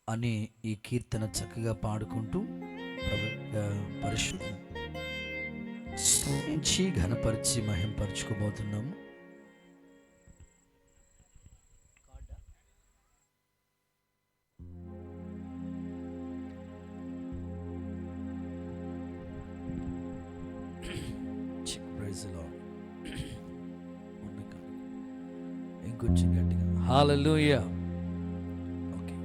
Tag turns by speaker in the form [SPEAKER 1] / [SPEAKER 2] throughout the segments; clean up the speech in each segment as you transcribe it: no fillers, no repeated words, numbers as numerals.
[SPEAKER 1] అని ఈ కీర్తన చక్కగా పాడుకుంటూ పరిశుద్ధ స్తుతించి ఘనపరిచి మహింపరచుకోబోతున్నాము. ఇంకొంచెం గట్టిగా హల్లెలూయా. ఓకే,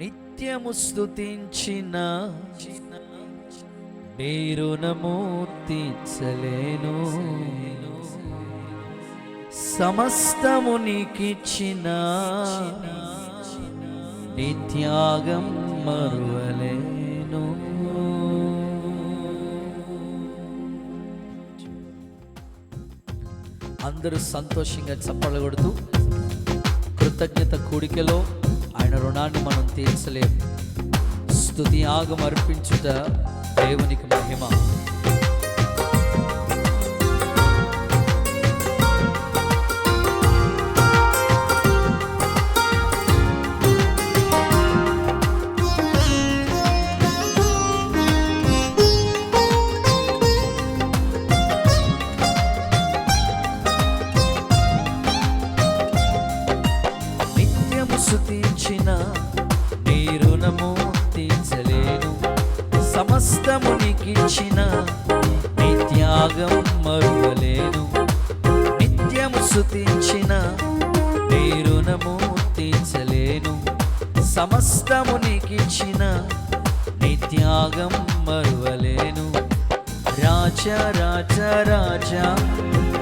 [SPEAKER 1] నిత్యము స్తుతించిన నీ రుణము తీర్చలేను, సమస్తము నీకిచ్చిన నీ త్యాగం మరువలేను. అందరూ సంతోషంగా చప్పట్లు కొడుతూ కృతజ్ఞత కూడికలో ఆయన రుణాన్ని మనం తీర్చలేము. స్తుతి యాగం అర్పించుట దేవునికి మహిమ. స్తుతించిన నీ రుణము తీర్చలేను, సమస్తము నీకిచ్చిన నీ త్యాగం మరువలేను. నిత్యము స్తుతించిన నీ రుణము తీర్చలేను, సమస్తము నీకిచ్చిన నీ త్యాగం మరువలేను. రాజా రాజా రాజా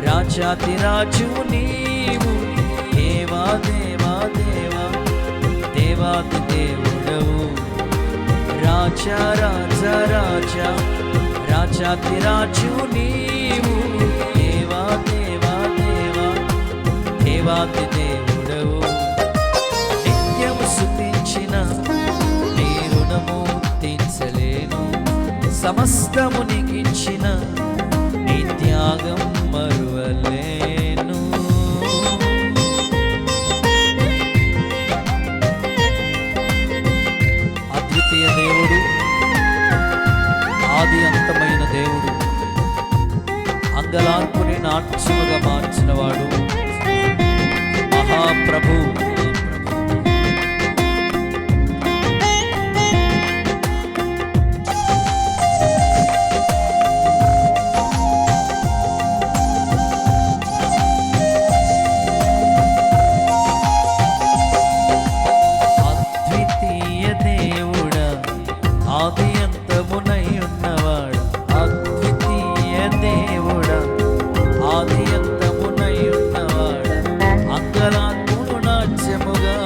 [SPEAKER 1] రాజాతి రాజు నీవు, దేవా దేవా దేవా దేవాతి దేవుడవు. రాజా రాజా రాజా రాజాతి రాజు నీవు, దేవా దేవా దేవా దేవాతి దేవుడవు. నిత్యము స్తుతించిన నీ రుణము తీర్చలేను, సమస్తము నీకిచ్చిన నీ త్యాగం మరువలేను. అద్వితీయ దేవుడు, ఆది అంతమైన దేవుడు, అంగలార్పుని నాట్యముగా మార్చినవాడు, మహాప్రభు. ఆది అంతమునై ఉన్నవాడు, అద్వితీయ దేవుడా, ఆది అంతమునై ఉన్నవాడు, అంగలార్పును నాట్యముగా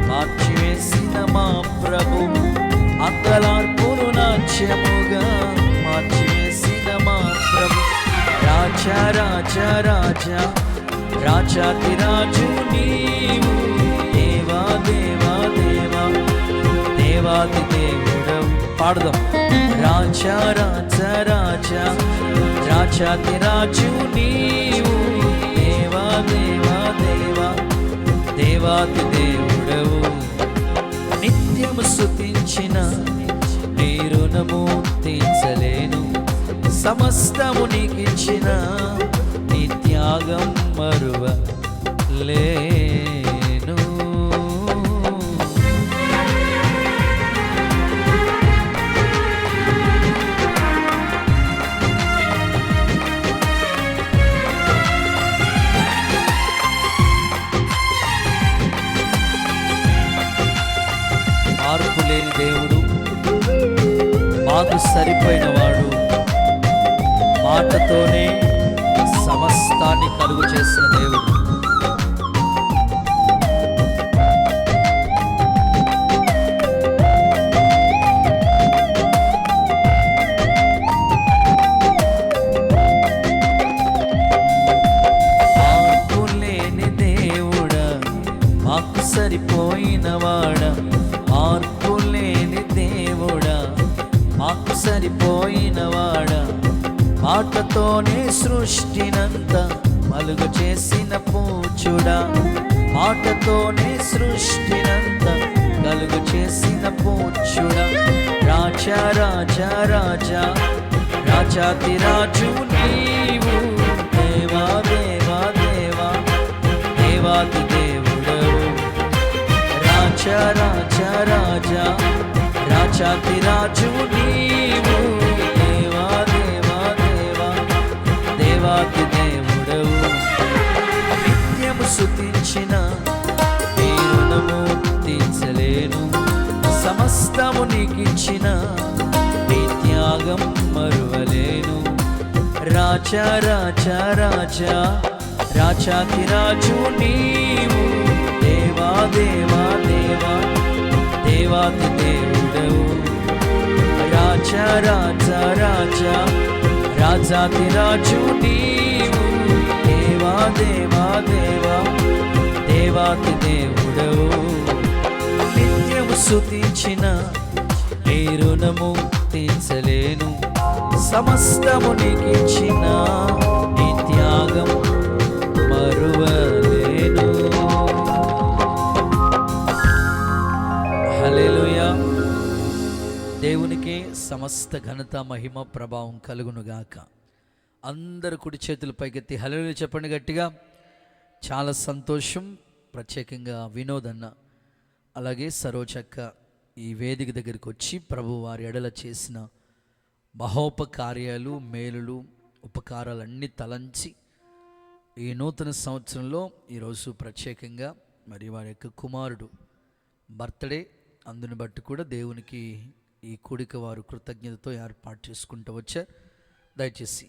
[SPEAKER 1] మార్చివేసిన మా ప్రభు, అంగలార్పును నాట్యముగా మార్చివేసిన మా ప్రభు. రాజా రాజా రాజా రాజాతి రాజు నీవు, దేవా దేవా దేవా దేవాతి దేవుడవు. పాడదాం. రాజా రాజా రాజా రాజాతి రాజు నీవు, దేవా దేవా దేవా దేవాతి దేవుడవు. నిత్యము స్తుతించిన నీ రుణము తీర్చలేను, సమస్తము నీకిచ్చిన నీ త్యాగం మరువలేను. మార్పు లేని దేవుడు, మాకు సరిపోయినవాడు, మాటతోనే సమస్తాన్ని కలుగు చేసిన దేవుడు. మార్పు లేని దేవుడా, మాకు సరిపోయినవాడా, మార్పు లేని దేవుడా, మాకు సరిపోయినవాడా, మాట మాటతోనే సృష్టినంత మలుగు చేసిన పూచుడా, మాటతోనే సృష్టినంత కలుగు చేసిన పూచుడా, రాజా రాజా రాజా రాజాతి రాజు నీవు, దేవా దేవా దేవా దేవాతి దేవుడవు, రాజా రాజా రాజా రాజాతి రాజు నీవు, దేవా దేవా దేవా దేవాతి దేవుడవు. నిత్యము స్తుతించిన నీ రుణము తీర్చలేను, సమస్తము నీకిచ్చిన నీ త్యాగం మరువలేను, రాజా రాజా రాజా రాజాతి రాజు నీవు, దేవా దేవా దేవా దేవాతి దేవుడవు, రాజా రాజా రాజా రాజాతి రాజు నీవు, దేవా దేవా దేవా దేవాతి దేవుడవు. నిత్యము స్తుతించిన నీ రుణము తీర్చలేను, సమస్తము నీకిచ్చిన నీ త్యాగం మరువలేను. హల్లెలూయా. దేవునికి సమస్త ఘనత మహిమ ప్రభావం కలుగునుగాక. అందరు కుడి చేతులు పైకెత్తి హల్లెలూయా చెప్పండి గట్టిగా. చాలా సంతోషం. ప్రత్యేకంగా వినోద్ అన్న అలాగే సరోజక్క ఈ వేదిక దగ్గరికి వచ్చి ప్రభు వారి ఎడల చేసిన మహోపకార్యాలు, మేలులు, ఉపకారాలన్నీ తలంచి ఈ నూతన సంవత్సరంలో ఈరోజు ప్రత్యేకంగా మరి వారి యొక్క కుమారుడు బర్త్డే, అందుని బట్టి కూడా దేవునికి ఈ కూడిక వారు కృతజ్ఞతతో ఏర్పాటు చేసుకుంటూ వచ్చారు. దయచేసి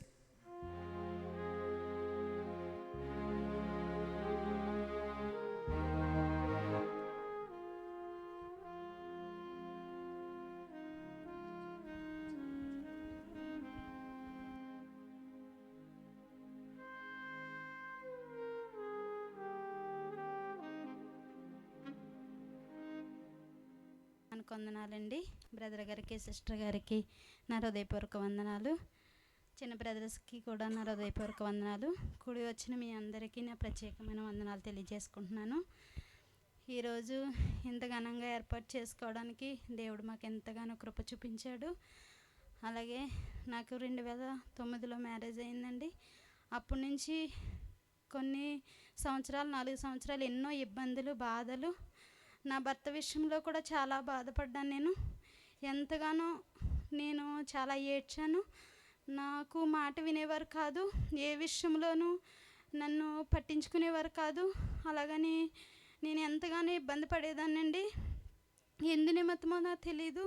[SPEAKER 2] వందనాలండి. బ్రదర్ గారికి, సిస్టర్ గారికి నా హృదయపూర్వక వందనాలు. చిన్న బ్రదర్స్కి కూడా నా హృదయపూర్వక వందనాలు. కూడి వచ్చిన మీ అందరికీ నా ప్రత్యేకమైన వందనాలు తెలియజేసుకుంటున్నాను. ఈరోజు ఇంత ఘనంగా ఏర్పాటు చేసుకోవడానికి దేవుడు మాకు ఎంతగానో కృప చూపించాడు. అలాగే నాకు 2009లో మ్యారేజ్ అయిందండి. అప్పటి నుంచి కొన్ని సంవత్సరాలు, 4 సంవత్సరాలు ఎన్నో ఇబ్బందులు, బాధలు, నా భర్త విషయంలో కూడా చాలా బాధపడ్డాను. ఎంతగానో నేను చాలా ఏడ్చాను. నాకు మాట వినేవారు కాదు, ఏ విషయంలోనూ నన్ను పట్టించుకునేవారు కాదు. అలాగని నేను ఎంతగానో ఇబ్బంది పడేదాన్నండి. ఎందు నిమిత్తమో నాకు తెలీదు,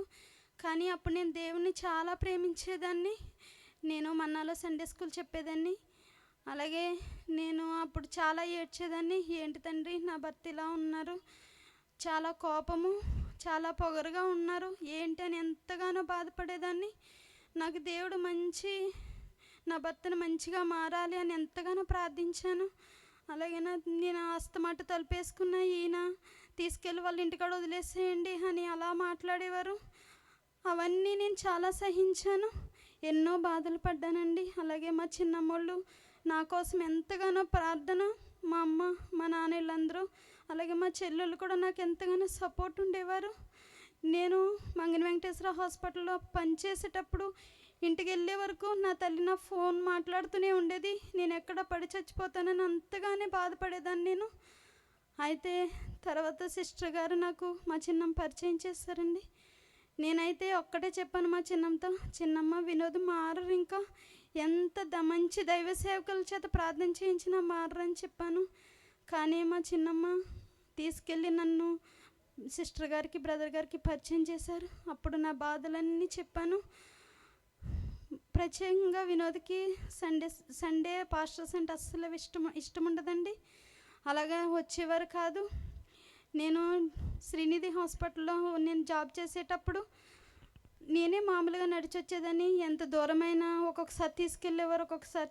[SPEAKER 2] కానీ అప్పుడు నేను దేవుణ్ణి చాలా ప్రేమించేదాన్ని. నేను మన్నాలో సండే స్కూల్ చెప్పేదాన్ని. అలాగే నేను అప్పుడు చాలా ఏడ్చేదాన్ని. ఏంటి తండ్రి నా భర్త ఇలా ఉన్నారు, చాలా కోపము, చాలా పొగరుగా ఉన్నారు ఏంటి అని ఎంతగానో బాధపడేదాన్ని. నాకు దేవుడు నా భర్తను మంచిగా మారాలి అని ఎంతగానో ప్రార్థించాను. అలాగే నేను అస్తమాట తలుపేసుకున్న ఈయన తీసుకెళ్ళి వాళ్ళ ఇంటికాడ వదిలేసేయండి అని అలా మాట్లాడేవారు. అవన్నీ నేను చాలా సహించాను, ఎన్నో బాధలు పడ్డానండి. అలాగే మా చిన్నమ్మోళ్ళు నా కోసం ఎంతగానో ప్రార్థన, మా అమ్మ, మా నాన్న వీళ్ళందరూ, అలాగే మా చెల్లెళ్ళు కూడా నాకు ఎంతగానో సపోర్ట్ ఉండేవారు. నేను మంగని వెంకటేశ్వర హాస్పిటల్లో పనిచేసేటప్పుడు ఇంటికి వెళ్ళే వరకు నా తల్లి నా ఫోన్ మాట్లాడుతూనే ఉండేది. నేను ఎక్కడ పడి చచ్చిపోతానని అంతగానే బాధపడేదాన్ని నేను. అయితే తర్వాత సిస్టర్ గారు నాకు మా చిన్నమ్మ పరిచయం చేస్తారండి. నేనైతే ఒక్కటే చెప్పాను మా చిన్నమ్మతో, చిన్నమ్మ వినోద్ మారరు, ఇంకా ఎంత మంచి దైవ సేవకుల చేత ప్రార్థన చేయించినా మారని చెప్పాను. కానీ మా చిన్నమ్మ తీసుకెళ్ళి నన్ను సిస్టర్ గారికి, బ్రదర్ గారికి పరిచయం చేశారు. అప్పుడు నా బాధలన్నీ చెప్పాను. ప్రత్యేకంగా వినోద్కి సండే పాస్టర్స్ అంటే అస్సలు ఇష్టం ఉండదండి. అలాగా వచ్చేవారు కాదు. నేను శ్రీనిధి హాస్పిటల్లో నేను జాబ్ చేసేటప్పుడు నేనే మామూలుగా నడిచి వచ్చేదాన్ని. ఎంత దూరమైనా ఒక్కొక్కసారి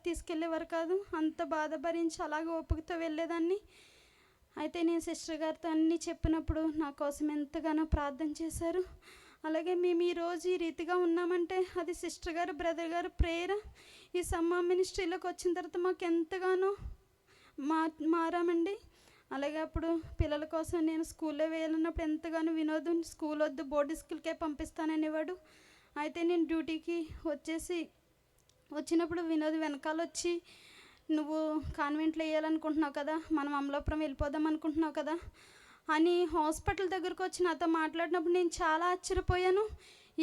[SPEAKER 2] తీసుకెళ్ళేవారు కాదు. అంత బాధ భరించి అలాగే ఓపికతో వెళ్ళేదాన్ని. అయితే నేను సిస్టర్ గారితో అన్నీ చెప్పినప్పుడు నా కోసం ఎంతగానో ప్రార్థన చేశారు. అలాగే మేము ఈరోజు ఈ రీతిగా ఉన్నామంటే అది సిస్టర్ గారు, బ్రదర్ గారు ప్రేయర్. ఈ సమ్మా మినిస్ట్రీలోకి వచ్చిన తర్వాత మాకు ఎంతగానో మారామండి. అలాగే అప్పుడు పిల్లల కోసం నేను స్కూల్లో వేయాలన్నప్పుడు ఎంతగానో వినోదం స్కూల్ వద్దు బోర్డు స్కూల్కే పంపిస్తాననేవాడు. అయితే నేను డ్యూటీకి వచ్చినప్పుడు వినోద్ వెనకాల వచ్చి, నువ్వు కాన్వెంట్లో వేయాలనుకుంటున్నావు కదా, మనం అమలాపురం వెళ్ళిపోదాం అనుకుంటున్నావు కదా అని హాస్పిటల్ దగ్గరకు వచ్చి నాతో మాట్లాడినప్పుడు నేను చాలా ఆశ్చర్యపోయాను.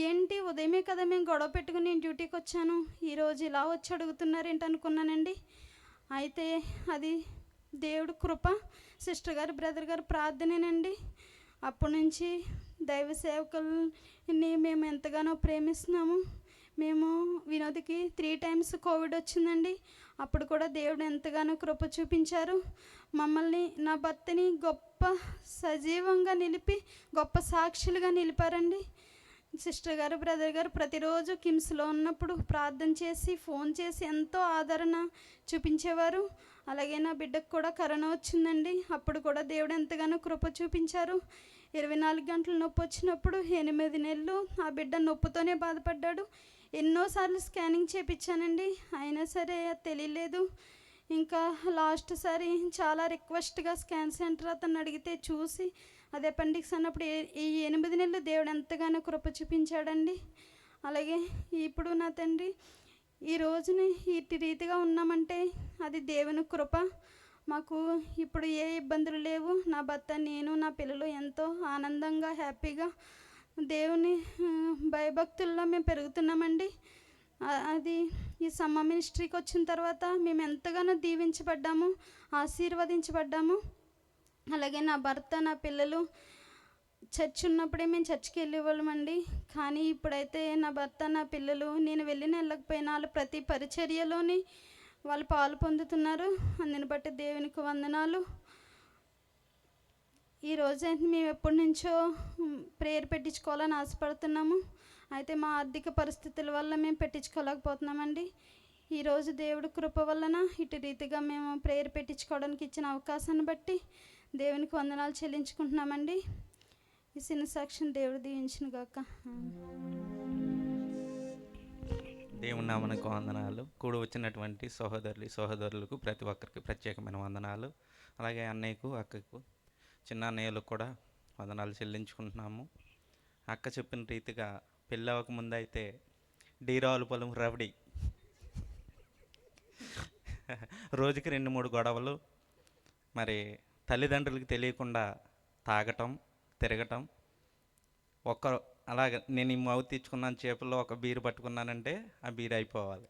[SPEAKER 2] ఏంటి ఉదయమే కదా మేము గొడవ పెట్టుకుని నేను డ్యూటీకి వచ్చాను, ఈరోజు ఇలా వచ్చి అడుగుతున్నారు ఏంటి అనుకున్నానండి. అయితే అది దేవుడు కృప, సిస్టర్ గారు బ్రదర్ గారు ప్రార్థనేనండి. అప్పటి నుంచి దైవ సేవకుల్ని మేము ఎంతగానో ప్రేమిస్తున్నాము. మేము వినోద్కి 3 times కోవిడ్ వచ్చిందండి. అప్పుడు కూడా దేవుడు ఎంతగానో కృప చూపించారు. మమ్మల్ని, నా భర్తని గొప్ప సజీవంగా నిలిపి గొప్ప సాక్షులుగా నిలిపారండి. సిస్టర్ గారు బ్రదర్ గారు ప్రతిరోజు కిమ్స్లో ఉన్నప్పుడు ప్రార్థన చేసి ఫోన్ చేసి ఎంతో ఆదరణ చూపించేవారు. అలాగే నా బిడ్డకు కూడా కరోనా వచ్చిందండి. అప్పుడు కూడా దేవుడు ఎంతగానో కృప చూపించారు. 24 గంటలు నొప్పి వచ్చినప్పుడు 8 నెలలు ఆ బిడ్డ నొప్పితోనే బాధపడ్డాడు. ఎన్నోసార్లు స్కానింగ్ చేయించానండి, అయినా సరే తెలియలేదు. ఇంకా లాస్ట్ సారి చాలా రిక్వెస్ట్గా స్కాన్ సెంటర్ అతను అడిగితే చూసి అది అపెండిక్స్ అన్నప్పుడు ఈ 8 నెలలు దేవుడు ఎంతగానో కృప చూపించాడండి. అలాగే ఇప్పుడు నా తండ్రి ఈ రోజుని ఇటు రీతిగా ఉన్నామంటే అది దేవుని కృప. మాకు ఇప్పుడు ఏ ఇబ్బందులు లేవు. నా భర్త, నేను, నా పిల్లలు ఎంతో ఆనందంగా హ్యాపీగా దేవుని భయభక్తుల్లో మేము పెరుగుతున్నామండి. అది ఈ సమ్మ మినిస్ట్రీకి వచ్చిన తర్వాత మేము ఎంతగానో దీవించబడ్డాము, ఆశీర్వదించబడ్డాము. అలాగే నా భర్త, నా పిల్లలు చర్చ్ ఉన్నప్పుడే మేము చర్చ్కి వెళ్ళేవాళ్ళమండి. కానీ ఇప్పుడైతే నా భర్త, నా పిల్లలు నేను వెళ్ళకపోయినా వాళ్ళు ప్రతి పరిచర్యలోని వాళ్ళు పాలు పొందుతున్నారు. అందుని బట్టి దేవునికి వందనాలు. ఈరోజైతే మేము ఎప్పటి నుంచో ప్రేయర్ పెట్టించుకోవాలని ఆశపడుతున్నాము. అయితే మా ఆర్థిక పరిస్థితుల వల్ల మేము పెట్టించుకోలేకపోతున్నామండి. ఈరోజు దేవుడి కృప వలన ఇటు రీతిగా మేము ప్రేయర్ పెట్టించుకోవడానికి ఇచ్చిన అవకాశాన్ని బట్టి దేవునికి వందనాలు చెల్లించుకుంటున్నామండి. ఈ చిన్న సాక్ష్యం దేవుడు దీవించును గాక.
[SPEAKER 3] దేవుని నామమునకు వందనాలు. కూడి వచ్చినటువంటి సహోదరులకు ప్రతి ఒక్కరికి ప్రత్యేకమైన వందనాలు. అలాగే అన్నయ్యకు, అక్కకు, చిన్న అన్నయ్యలకు కూడా వందనాలు చెల్లించుకుంటున్నాము. అక్క చెప్పిన రీతిగా పెళ్ళి అవ్వకముందు అయితే డీరావులపాలెం రవడి, రోజుకి 2-3 గొడవలు, మరి తల్లిదండ్రులకు తెలియకుండా తాగటం, తిరగటం. అలాగ నేను ఈ మౌత్ తెచ్చుకున్నాను చేపల్లో ఒక బీరు పట్టుకున్నానంటే ఆ బీరు అయిపోవాలి.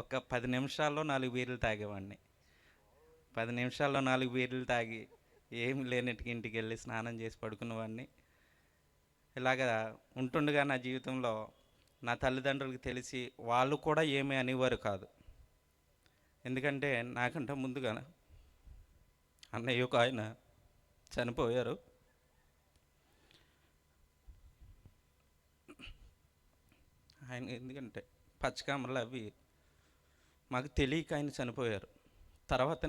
[SPEAKER 3] ఒక 10 నిమిషాల్లో 4 బీర్లు తాగేవాడిని. 10 నిమిషాల్లో 4 బీర్లు తాగి ఏమి లేనట్టుగా ఇంటికి వెళ్ళి స్నానం చేసి పడుకునేవాడిని. ఇలాగా ఉంటుండగా నా జీవితంలో నా తల్లిదండ్రులకు తెలిసి వాళ్ళు కూడా ఏమీ అనేవారు కాదు. ఎందుకంటే నాకంటే ముందుగా అన్నయ్య ఒక ఆయన చనిపోయారు. ఆయన ఎందుకంటే పచ్చకామలు అవి మాకు తెలియక ఆయన చనిపోయారు. తర్వాత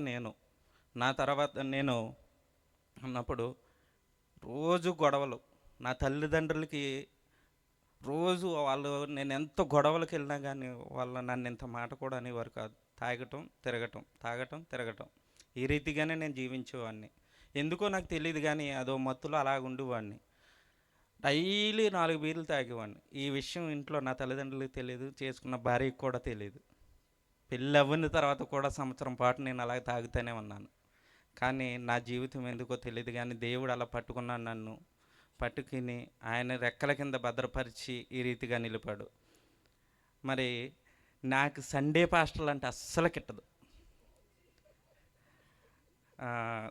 [SPEAKER 3] నేను అన్నప్పుడు రోజు గొడవలు. నా తల్లిదండ్రులకి రోజు వాళ్ళు నేను ఎంత గొడవలకు వెళ్ళినా కానీ వాళ్ళు నన్ను ఇంత మాట కూడా అనేవారు కాదు. తాగటం, తిరగటం ఈ రీతిగానే నేను జీవించేవాడిని. ఎందుకో నాకు తెలియదు కానీ అదో మత్తులో అలాగ ఉండేవాడిని. డైలీ 4 బీర్లు తాగేవాడిని. ఈ విషయం ఇంట్లో నా తల్లిదండ్రులకు తెలియదు, చేసుకున్న భార్యకు కూడా తెలియదు. పెళ్ళి అవ్విన తర్వాత కూడా సంవత్సరం పాటు నేను అలాగ తాగుతూనే ఉన్నాను. కానీ నా జీవితం ఎందుకో తెలియదు కానీ దేవుడు అలా పట్టుకున్నాను. నన్ను పట్టుకుని ఆయన రెక్కల కింద భద్రపరిచి ఈ రీతిగా నిలిపాడు. మరి నాకు సండే పాస్టర్లు అంటే అస్సలు కిట్టదు.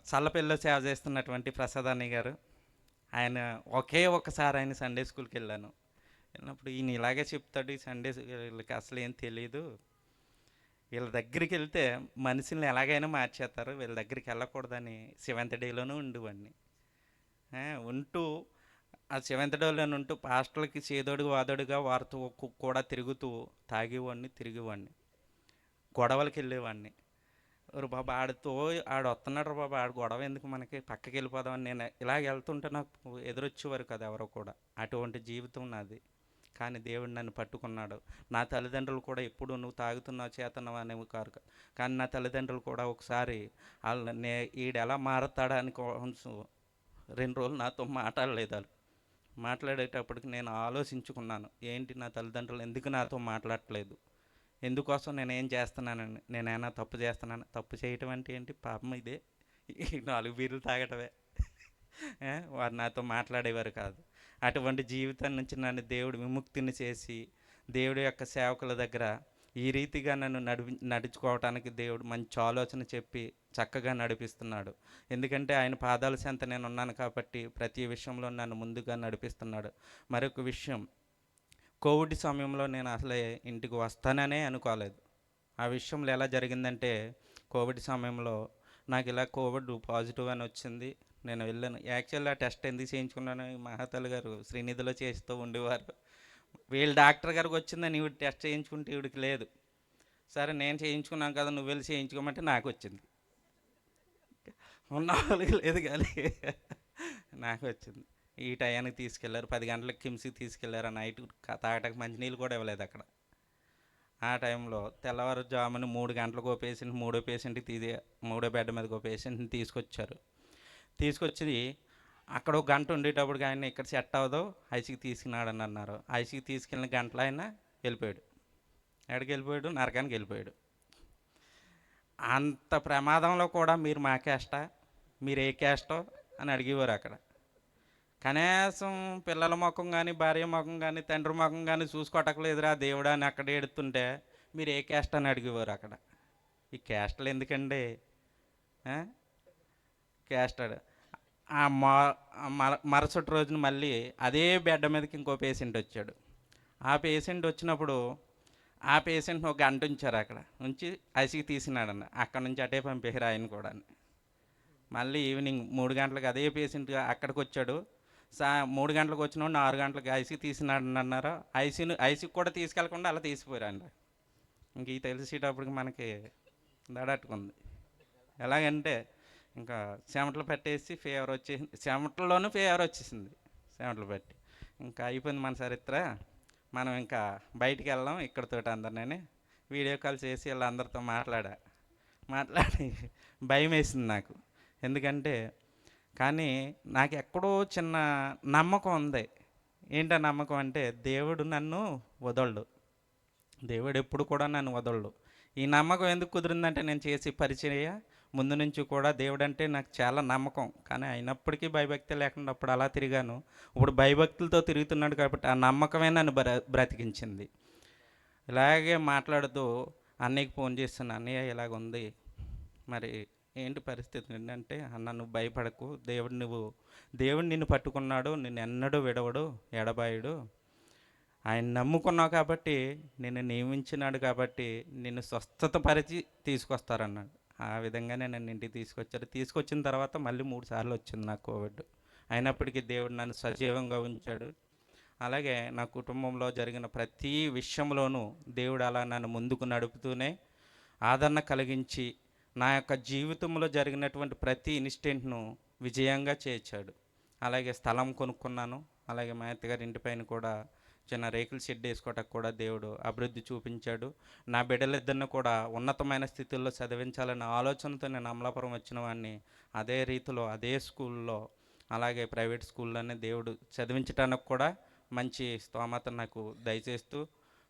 [SPEAKER 3] చల్లపల్లిలో సేవ చేస్తున్నటువంటి ప్రసాద్ అన్నయ్య గారు, ఆయన ఒకే ఒక్కసారి ఆయన సండే స్కూల్కి వెళ్ళినప్పుడు ఈయన ఇలాగే చెప్తాడు, ఈ సండే వీళ్ళకి అసలు ఏం తెలియదు, వీళ్ళ దగ్గరికి వెళ్తే మనుషుల్ని ఎలాగైనా మార్చేస్తారు, వీళ్ళ దగ్గరికి వెళ్ళకూడదని 7th డేలోనూ ఉండేవాడిని. ఉంటూ ఆ 7th డేలోనే ఉంటూ పాస్టర్లకి చేదోడు వాదోడుగా వారితో కూడా తిరుగుతూ తాగేవాడిని, తిరిగేవాడిని, గొడవలకి వెళ్ళేవాడిని. బాబా ఆడు వస్తున్నాడు బాబా, ఆడు గొడవ ఎందుకు మనకి, పక్కకి వెళ్ళిపోదామని నేను ఇలాగ వెళ్తుంటే నాకు ఎదురొచ్చేవారు కదా ఎవరో కూడా. అటువంటి జీవితం నాది. కానీ దేవుడు నన్ను పట్టుకున్నాడు. నా తల్లిదండ్రులు కూడా ఎప్పుడు నువ్వు తాగుతున్నావు చేతున్నావు అనేవి కారు. కానీ నా తల్లిదండ్రులు కూడా ఒకసారి వాళ్ళు ఈడు ఎలా మారతాడా అని కొంచెం 2 రోజులు నాతో మాట్లాడలేదు. వాళ్ళు మాట్లాడేటప్పటికి నేను ఆలోచించుకున్నాను, ఏంటి నా తల్లిదండ్రులు ఎందుకు నాతో మాట్లాడట్లేదు, ఎందుకోసం నేనేం చేస్తున్నానని, నేనైనా తప్పు చేస్తున్నాను. తప్పు చేయటం అంటే ఏంటి, పాపం ఇదే, ఈ 4 బీర్లు తాగటమే. వారు నాతో మాట్లాడేవారు కాదు. అటువంటి జీవితం నుంచి నన్ను దేవుడు విముక్తిని చేసి దేవుడి యొక్క సేవకుల దగ్గర ఈ రీతిగా నన్ను నడుచుకోవటానికి దేవుడు మంచి ఆలోచన చెప్పి చక్కగా నడిపిస్తున్నాడు. ఎందుకంటే ఆయన పాదాల చెంత నేను ఉన్నాను కాబట్టి ప్రతి విషయంలో నన్ను ముందుగా నడిపిస్తున్నాడు. మరొక విషయం, కోవిడ్ సమయంలో నేను అసలే ఇంటికి వస్తాననే అనుకోలేదు. ఆ విషయంలో ఎలా జరిగిందంటే, కోవిడ్ సమయంలో నాకు ఇలా కోవిడ్ పాజిటివ్ అని వచ్చింది. నేను వెళ్ళాను. యాక్చువల్గా టెస్ట్ ఎందుకు చేయించుకున్నాను, మహాతల్లి గారు శ్రీనిధిలో చేస్తూ ఉండేవారు. వీళ్ళ డాక్టర్ గారికి వచ్చిందని ఈవిడ టెస్ట్ చేయించుకుంటే ఈవిడికి లేదు. సరే నేను చేయించుకున్నాను కదా, నువ్వు వెళ్ళి చేయించుకోమంటే నాకు వచ్చింది. ఉన్న వాళ్ళకి లేదు కానీ నాకు వచ్చింది. ఈ టయానికి తీసుకెళ్లారు, 10 గంటలకు కిమ్స్కి తీసుకెళ్లారు. నైట్ తాగటానికి మంచినీళ్ళు కూడా ఇవ్వలేదు అక్కడ. ఆ టైంలో తెల్లవారుజామున 3 గంటలకు ఓ పేషెంట్, మూడో బెడ్ మీదకి ఓ పేషెంట్ని తీసుకొచ్చి అక్కడ ఒక గంట ఉండేటప్పటికి ఆయన ఇక్కడ సెట్ అవ్వదు, ఐసీకి తీసుకున్నాడని అన్నారు. ఐసీకి తీసుకెళ్ళిన గంటలో ఆయన వెళ్ళిపోయాడు. ఎక్కడికి వెళ్ళిపోయాడు, నరకానికి వెళ్ళిపోయాడు. అంత ప్రమాదంలో కూడా మీరు మా క్యాస్టా, మీరు ఏ క్యాస్టో అని అడిగేవారు అక్కడ. కనీసం పిల్లల ముఖం కానీ, భార్య ముఖం కానీ, తండ్రి ముఖం కానీ చూసుకోవటలేదురా దేవుడా అని అక్కడ ఏడుతుంటే మీరు ఏ క్యాస్ట్ అని అడిగేవారు అక్కడ. ఈ క్యాస్ట్లు ఎందుకండి, క్యాస్ట్ ఆ మరుసటి రోజున మళ్ళీ అదే బెడ్ మీదకి ఇంకో పేషెంట్ వచ్చాడు. ఆ పేషెంట్ వచ్చినప్పుడు ఆ పేషెంట్ని ఒక గంట ఉంచారు అక్కడ, ఉంచి ఐసీకి తీసినాడన్న. అక్కడ నుంచి అటే పంపేశారు ఆయన కూడా. మళ్ళీ ఈవినింగ్ 3 గంటలకు అదే పేషెంట్ అక్కడికి వచ్చాడు. 3 గంటలకు వచ్చినోడు 6 గంటలకు ఐసీకి తీసినాడని అన్నారు. ఐసీకి కూడా తీసుకెళ్లకుండా అలా తీసిపోయారండి. ఇంక ఈ తెలిసేటప్పటికి మనకి దడట్టుకుంది. ఎలాగంటే ఇంకా చెమటలు పట్టేసి ఫీవర్ వచ్చేసింది, చెమటల్లోనూ ఫీవర్ వచ్చేసింది, చెమటలు పట్టి ఇంకా అయిపోయింది మన చరిత్ర. మనం ఇంకా బయటికి వెళ్దాం ఇక్కడితో అందరినీ వీడియో కాల్ చేసి వీళ్ళందరితో మాట్లాడి భయం వేసింది నాకు. ఎందుకంటే కానీ నాకు ఎక్కడో చిన్న నమ్మకం ఉంది. ఏంటో నమ్మకం అంటే, దేవుడు నన్ను వదలడు, దేవుడు ఎప్పుడు కూడా నన్ను వదలడు. ఈ నమ్మకం ఎందుకు కుదిరిందంటే, నేను చేసే పరిచర్య ముందు నుంచి కూడా దేవుడు అంటే నాకు చాలా నమ్మకం. కానీ అయినప్పటికీ భయభక్తి లేకుండా అప్పుడు అలా తిరిగాను. ఇప్పుడు భయభక్తులతో తిరుగుతున్నాడు కాబట్టి ఆ నమ్మకమే నన్ను బ్రతికించింది. ఇలాగే మాట్లాడుతూ అన్నయ్యకి ఫోన్ చేస్తాను, అన్నయ్య ఇలాగుంది, మరి ఏంటి పరిస్థితి ఏంటంటే, అన్న నువ్వు భయపడకు, దేవుడు నిన్ను పట్టుకున్నాడు, నిన్ను ఎన్నడూ విడవడు, ఎడబాయుడు, ఆయన నమ్ముకున్నావు కాబట్టి, నిన్ను నియమించినాడు కాబట్టి నిన్ను స్వస్థత పరిచి తీసుకొస్తారన్నాడు. ఆ విధంగానే నన్ను ఇంటికి తీసుకొచ్చిన తర్వాత మళ్ళీ 3 సార్లు వచ్చింది నాకు కోవిడ్. అయినప్పటికీ దేవుడు నన్ను సజీవంగా ఉంచాడు. అలాగే నా కుటుంబంలో జరిగిన ప్రతి విషయంలోనూ దేవుడు అలా నన్ను ముందుకు నడుపుతూనే ఆదరణ కలిగించి నా యొక్క జీవితంలో జరిగినటువంటి ప్రతి ఇన్సిడెంట్ను విజయంగా చేర్చాడు. అలాగే స్థలం కొనుక్కున్నాను. అలాగే మా అత్తగారి ఇంటిపైన కూడా చిన్న రేకుల షెడ్ వేసుకోవటానికి కూడా దేవుడు అభివృద్ధి చూపించాడు. నా బిడ్డలిద్దరిని కూడా ఉన్నతమైన స్థితిలో చదివించాలనే ఆలోచనతో నేను అమలాపురం వచ్చిన వాడిని. అదే రీతిలో అదే స్కూల్లో, అలాగే ప్రైవేట్ స్కూల్లోనే దేవుడు చదివించడానికి కూడా మంచి స్తోమత నాకు దయచేస్తూ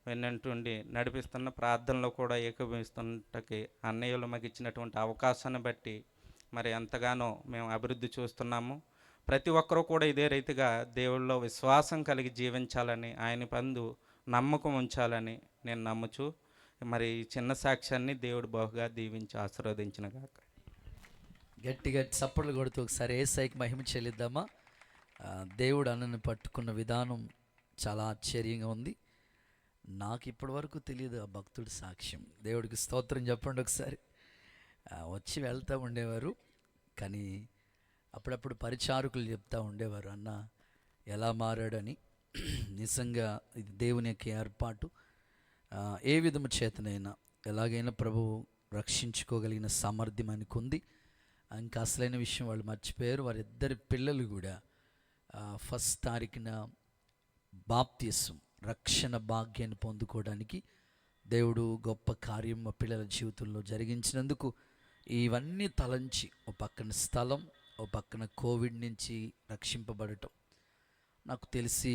[SPEAKER 3] వెన్నంటుండి నడిపిస్తున్న, ప్రార్థనలో కూడా ఏకీభవిస్తున్నట్టుకి అన్నయ్యలు మాకు ఇచ్చినటువంటి అవకాశాన్ని బట్టి మరి ఎంతగానో మేము అభివృద్ధి చూస్తున్నాము. ప్రతి ఒక్కరూ కూడా ఇదే రీతిగా దేవుళ్ళలో విశ్వాసం కలిగి జీవించాలని, ఆయన పందు నమ్మకం ఉంచాలని నేను నమ్ముచు మరి చిన్న సాక్ష్యాన్ని దేవుడు బహుగా దీవించి ఆశీర్వదించినగాక.
[SPEAKER 1] గట్టిగా చప్పట్లు కొడుతూ ఒకసారి యేసయ్యకి మహిమ చెల్లిద్దామా. దేవుడు అన్నను పట్టుకున్న విధానం చాలా ఆశ్చర్యంగా ఉంది. నాకు ఇప్పటి వరకు తెలియదు ఆ భక్తుడి సాక్ష్యం. దేవుడికి స్తోత్రం చెప్పండి ఒకసారి. వచ్చి వెళ్తూ ఉండేవారు, కానీ అప్పుడప్పుడు పరిచారకులు చెప్తూ ఉండేవారు, అన్న ఎలా మారాడని. నిజంగా ఇది దేవుని యొక్క ఏర్పాటు. ఏ విధము చేతనైనా ఎలాగైనా ప్రభువు రక్షించుకోగలిగిన సామర్థ్యం ఆయనకు ఉంది. ఇంకా అసలైన విషయం వాళ్ళు మర్చిపోయారు, వారిద్దరి పిల్లలు కూడా 1వ తారీఖున బాప్తిసం రక్షణ భాగ్యాన్ని పొందుకోవడానికి దేవుడు గొప్ప కార్యం మా పిల్లల జీవితంలో జరిగించినందుకు ఇవన్నీ తలంచి ఓ పక్కన స్థలం, ఓ పక్కన కోవిడ్ నుంచి రక్షింపబడటం. నాకు తెలిసి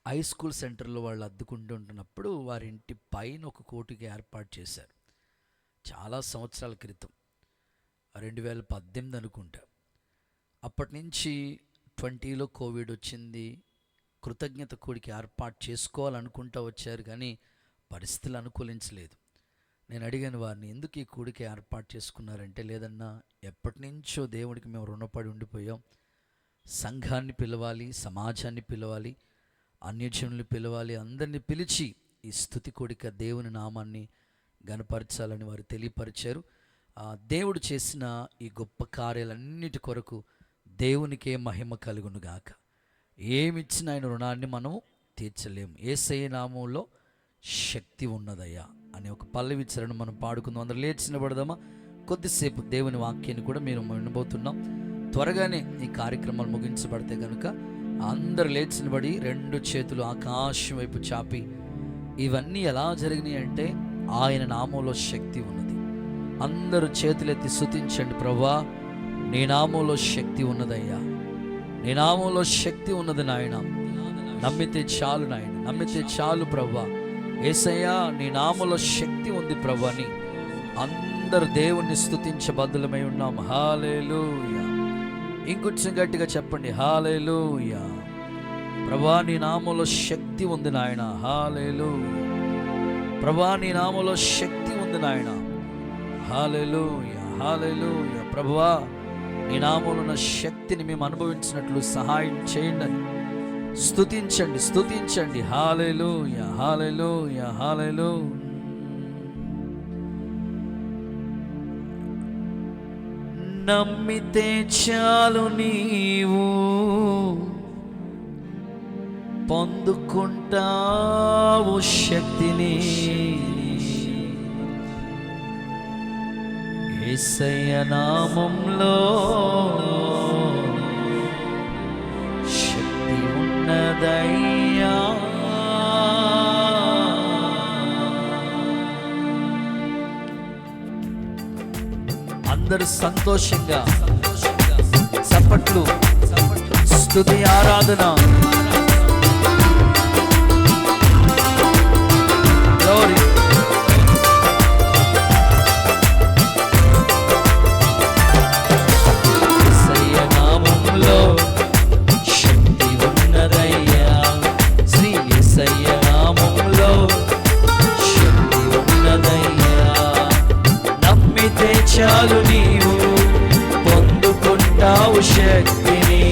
[SPEAKER 1] హై స్కూల్ సెంటర్లో వాళ్ళు అద్దుకుంటుంటున్నప్పుడు వారి ఇంటి పైన ఒక కోటికి ఏర్పాటు చేశారు. చాలా సంవత్సరాల క్రితం, 2018 అనుకుంటా. అప్పటి నుంచి 20లో కోవిడ్ వచ్చింది. కృతజ్ఞత కూడికి ఏర్పాటు చేసుకోవాలనుకుంటూ వచ్చారు, కానీ పరిస్థితులు అనుకూలించలేదు. నేను అడిగాను వారిని, ఎందుకు ఈ కూడికి ఏర్పాటు చేసుకున్నారంటే, లేదన్నా ఎప్పటి నుంచో దేవుడికి మేము రుణపడి ఉండిపోయాం. సంఘాన్ని పిలవాలి, సమాజాన్ని పిలవాలి, అన్యజనులు పిలవాలి, అందరినీ పిలిచి ఈ స్తుతి కూడిక దేవుని నామాన్ని గణపరచాలని వారు తెలియపరిచారు. దేవుడు చేసిన ఈ గొప్ప కార్యాలన్నిటి కొరకు దేవునికే మహిమ కలుగునుగాక. ఏమిచ్చిన ఆయన రుణాన్ని మనం తీర్చలేము. యేసయ్య నామంలో శక్తి ఉన్నదయ్యా అనే ఒక పల్లవి చరణ మనం పాడుకుందాం. అందరూ లేచి నిలబడదామా? కొద్దిసేపు దేవుని వాక్యాన్ని కూడా మీరు వినబోతున్నాం. త్వరగానే ఈ కార్యక్రమాలు ముగించబడితే కనుక అందరు లేచి నిలబడి 2 చేతులు ఆకాశం వైపు చాపి, ఇవన్నీ ఎలా జరిగినాయి అంటే ఆయన నామంలో శక్తి ఉన్నది. అందరూ చేతులెత్తి స్తుతించండి. ప్రభువా, నీ నామంలో శక్తి ఉన్నదయ్యా, నీ నామంలో శక్తి ఉన్నది నాయన. నమ్మితే చాలు నాయన, నమ్మితే చాలు ప్రభువా. యేసయ్యా, నీ నామంలో శక్తి ఉంది ప్రభువా అని అందరు దేవుణ్ణి స్తుతించబద్దులమై ఉన్నాం. హల్లెలూయా. ఇంకొంచెం గట్టిగా చెప్పండి, హల్లెలూయా. ప్రభువా, నీ నామంలో శక్తి ఉంది నాయన. హల్లెలూయా. ప్రభువా, నీ నామంలో శక్తి ఉంది నాయన. హల్లెలూయా, హల్లెలూయా. ప్రభువా, నీ నామంలో ఉన్న శక్తిని మేము అనుభవించినట్లు సహాయం చేయండి. స్తుతించండి, స్తుతించండి. హల్లెలూయా, హల్లెలూయా, హల్లెలూయా. నమ్మితే చాలు నీవు పొందుకుంటావు శక్తిని. యేసయ్య నామంలో శక్తి ఉన్నదయ్యా. అందరూ సంతోషంగా చప్పట్లు, స్తుతి, ఆరాధన. గ్లోరీ. యేసయ్య నామములో శక్తి ఉన్నదయ్యా. శ్రీ యేసయ్య నామములో శక్తి ఉన్నదయ్యా. నమ్మితే చాలు నీవు పొందుకుంటావు శక్తిని.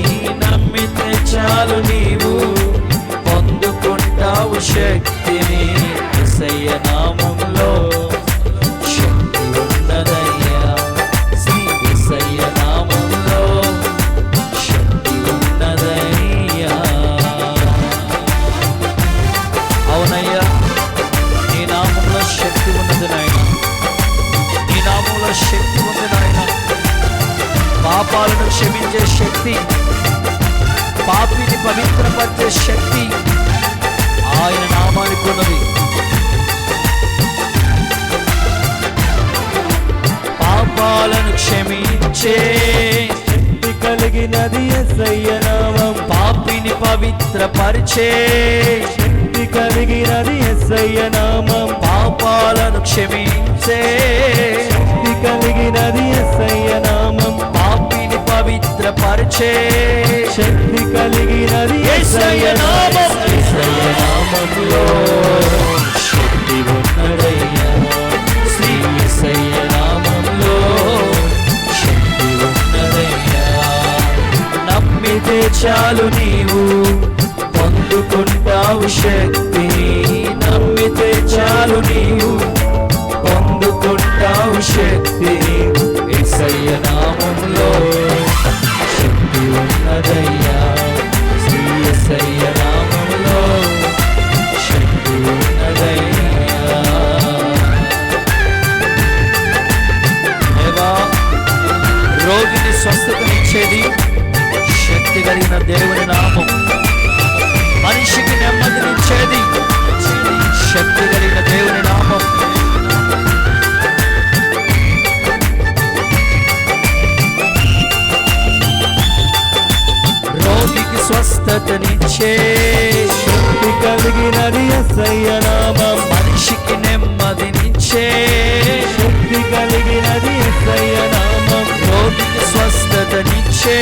[SPEAKER 1] నమ్మితే చాలు నీవు పొందుకుంటావు శక్తిని. యేసయ్య నామములో శక్తి ఉన్నదయ్యా. శ్రీ యేసయ్య నామములో శక్తి ఉన్నదయ్యా. అవునయ్యా, నీ నామములో శక్తి ఉన్నది నాయన. నీ నామములో శక్తి ఉంది నాయన. పాపాలను క్షమించే శక్తి, పాపిని పవిత్రపరిచే శక్తి ఆయన నామానికి ఉన్నది. పాపాలను క్షమించే
[SPEAKER 4] శక్తి కలిగినది యేసయ్య నామం.
[SPEAKER 1] పాపిని పవిత్రపరిచే
[SPEAKER 4] శక్తి కలిగినది యేసయ్య నామం.
[SPEAKER 1] పాపాలను క్షమించే
[SPEAKER 4] శక్తి కలిగినది యేసయ్య నామం.
[SPEAKER 1] పాపిని పవిత్రపరిచే
[SPEAKER 4] శక్తి కలిగినది
[SPEAKER 1] యేసయ్య నామం. యేసయ్య నామములో శక్తి ఉన్నదయ్యా. శ్రీ యేసయ్య నామములో శక్తి ఉన్నదయ్యా. నమ్మితే చాలు నీవు పొందుకుంటావు శక్తి. నమ్మితే చాలు నీవు పొందుకుంటావు శక్తి. యేసయ్య నామములో శక్తి ఉన్నదయ్యా. శ్రీ యేసయ్య నామములో శక్తి ఉన్నదయ్యా. దేవా, రోగిని స్వస్థతనిచ్చేది శక్తి కలిగిన దేవుని నామం. మనిషికి నెమ్మదినిచ్చే
[SPEAKER 4] యేసయ్య నామం.
[SPEAKER 1] మనిషికి నెమ్మదినిచ్చే
[SPEAKER 4] శక్తి కలిగినది యేసయ్య నామం.
[SPEAKER 1] రోగికి స్వస్థతనిచ్చే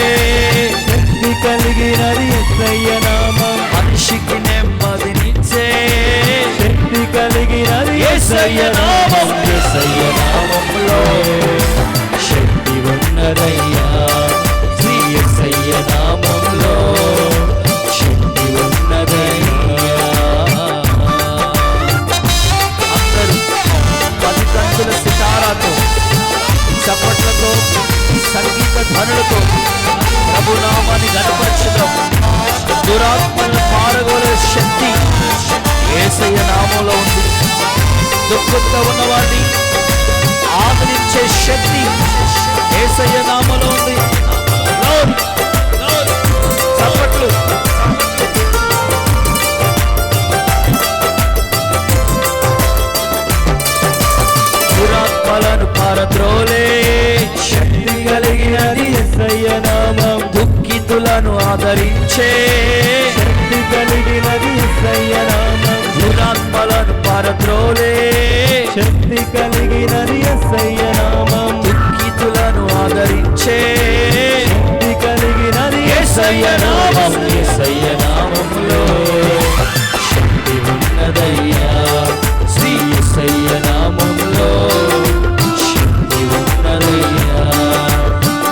[SPEAKER 4] శక్తి కలిగినది యేసయ్య నామం.
[SPEAKER 1] మనిషికి నెమ్మదినిచ్చే
[SPEAKER 4] శక్తి కలిగినది
[SPEAKER 1] యేసయ్య నామం. యేసయ్య నామములో శక్తి ఉన్నదయ్యా. శ్రీ యేసయ్య నామములో శక్తి ఉన్నదయ్యా. అందరూ 10 కంచుల సితారాతో, చప్పట్లతో, సంగీత ధ్వనులతో ప్రభునామాన్ని గణపరచుదాం. దురాత్మలను పారగోలే శక్తి యేసయ్య నామంలో ఉంది. దుఃఖంతో ఉన్నవాడిని ఆదరించే శక్తి యేసయ్య నామంలో ఉంది. చప్పట్లు. దురాత్మలను పారద్రోలే
[SPEAKER 4] శక్తి కలిగినది యేసయ్య నామం.
[SPEAKER 1] దుఃఖితులను ఆదరించే
[SPEAKER 4] శక్తి కలిగినది యేసయ్య నామం.
[SPEAKER 1] దురాత్మలను పారద్రోలే
[SPEAKER 4] శక్తి కలిగినది యేసయ్య నామం.
[SPEAKER 1] దుఃఖితులను ఆదరించే
[SPEAKER 4] శక్తి కలిగినది
[SPEAKER 1] యేసయ్య నామం. యేసయ్య నామములో శక్తి ఉన్నదయ్యా. శ్రీ యేసయ్య నామములో శక్తి ఉన్నదయ్యా.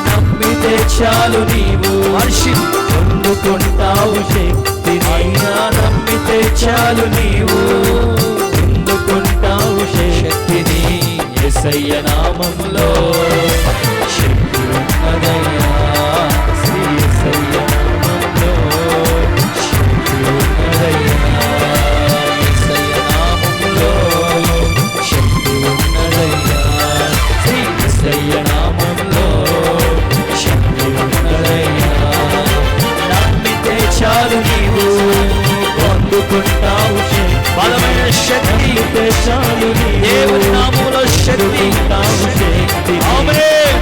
[SPEAKER 1] నమ్మితే చాలు నీవు మనిషి
[SPEAKER 4] పొందుకుంటావు శక్తి.
[SPEAKER 1] అయినా నమ్మితే చాలు నీవు
[SPEAKER 4] పొందుకుంటావు
[SPEAKER 1] శక్తిని. యేసయ్య నామములో శక్తి ఉన్నదయ్యా.
[SPEAKER 4] శ్రీ యేసయ్య నామములో
[SPEAKER 1] శక్తి ఉన్నదయ్యా. యేసయ్య నామములో శక్తి ఉన్నదయ్యా. శ్రీ యేసయ్య నామములో శక్తి ఉన్నదయ్యా. నమ్మితే చాలు నీవు
[SPEAKER 4] పొందుకుంటావు శక్తి.
[SPEAKER 1] బలమైన శక్తి
[SPEAKER 4] నమ్మితే చాలు నీవు
[SPEAKER 1] దేవుని నామములో శక్తి.
[SPEAKER 4] పొందుకుంటావు శక్తి.
[SPEAKER 1] ఆమేన్.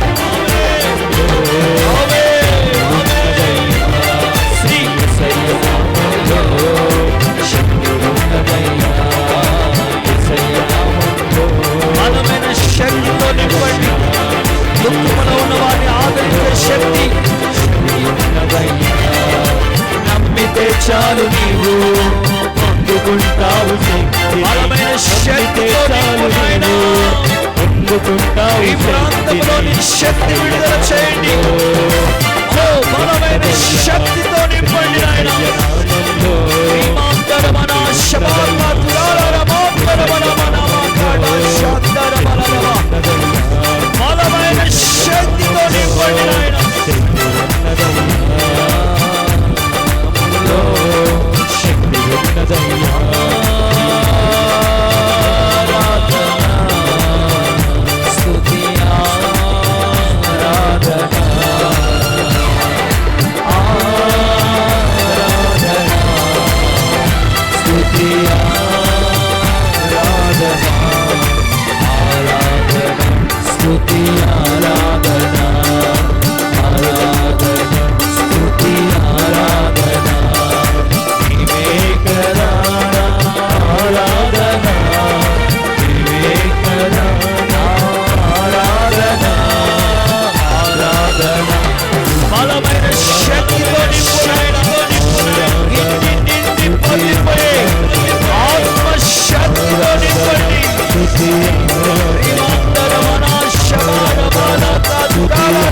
[SPEAKER 1] శ్రీ యేసయ్య నామములో శక్తి ఉన్నదయ్యా. యేసయ్య నామములో బలమైన శక్తితో నింపండి. దుఃఖములో ఉన్న వారిని ఆదరించే శక్తి ఉన్నదయ్యా. నమ్మితే చాలు నీవు
[SPEAKER 4] పొందుకుంటావు శక్తి.
[SPEAKER 1] బలమైన శక్తితో నింపు నాయనా.
[SPEAKER 4] పొందుకుంటావు
[SPEAKER 1] ఈ ప్రాంతంలోని శక్తి విడుదల చేయండి. ఓ బలమైన శక్తితో నింపండి నాయనా. శ్రీమాంతరమణ బలమైన శక్తితో నింపండి నాయనా.
[SPEAKER 4] శక్తి ఉన్నదయ్యా.
[SPEAKER 1] స్తుతి ఆరాధన స్తుతి ఆరాధన స్తుతి ఆరాధన స్తుతి ఆరాధన నీవే కదా ఆరాధన. నీవే కదా ఆరాధన. ఆరాధన బలమైన శక్తితో నింపండి. ఆత్మ శక్తితో నింపండి. శ్రీమంతరమణ శబాల బాలక దురాల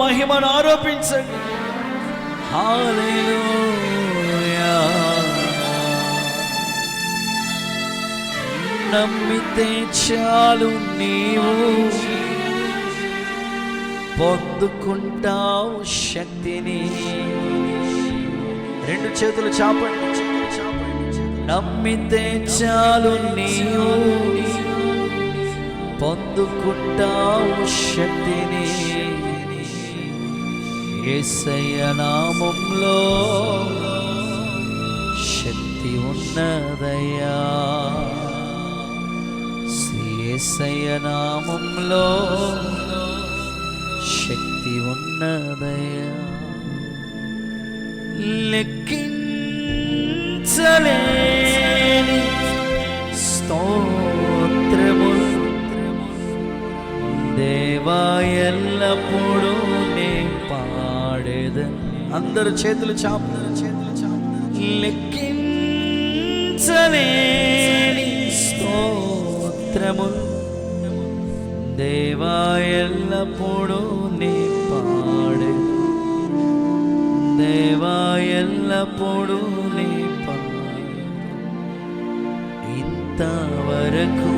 [SPEAKER 1] మహిమను ఆరోపించండి. హల్లెలూయా. నమ్మితే చాలు నీవు పొందుకుంటావు శక్తిని. రెండు చేతులు చాపండి. నమ్మితే చాలు నీవు పొందుకుంటావు శక్తిని. యేసయ్య నామములో శక్తి ఉన్నదయ్యా. యేసయ్య నామములో శక్తి ఉన్నదయ్యా. లెక్కించలేని స్తోత్రములు దేవా ఎల్లప్పుడూ నే పాడేదను. అందరు చేతులు చాపుతారు. లెక్కించలేని స్తోత్రములు దేవా ఎల్లప్పుడూ నే పాడేదను. దేవా ఎల్లప్పుడూ నీ పాడెను. ఇంతవరకు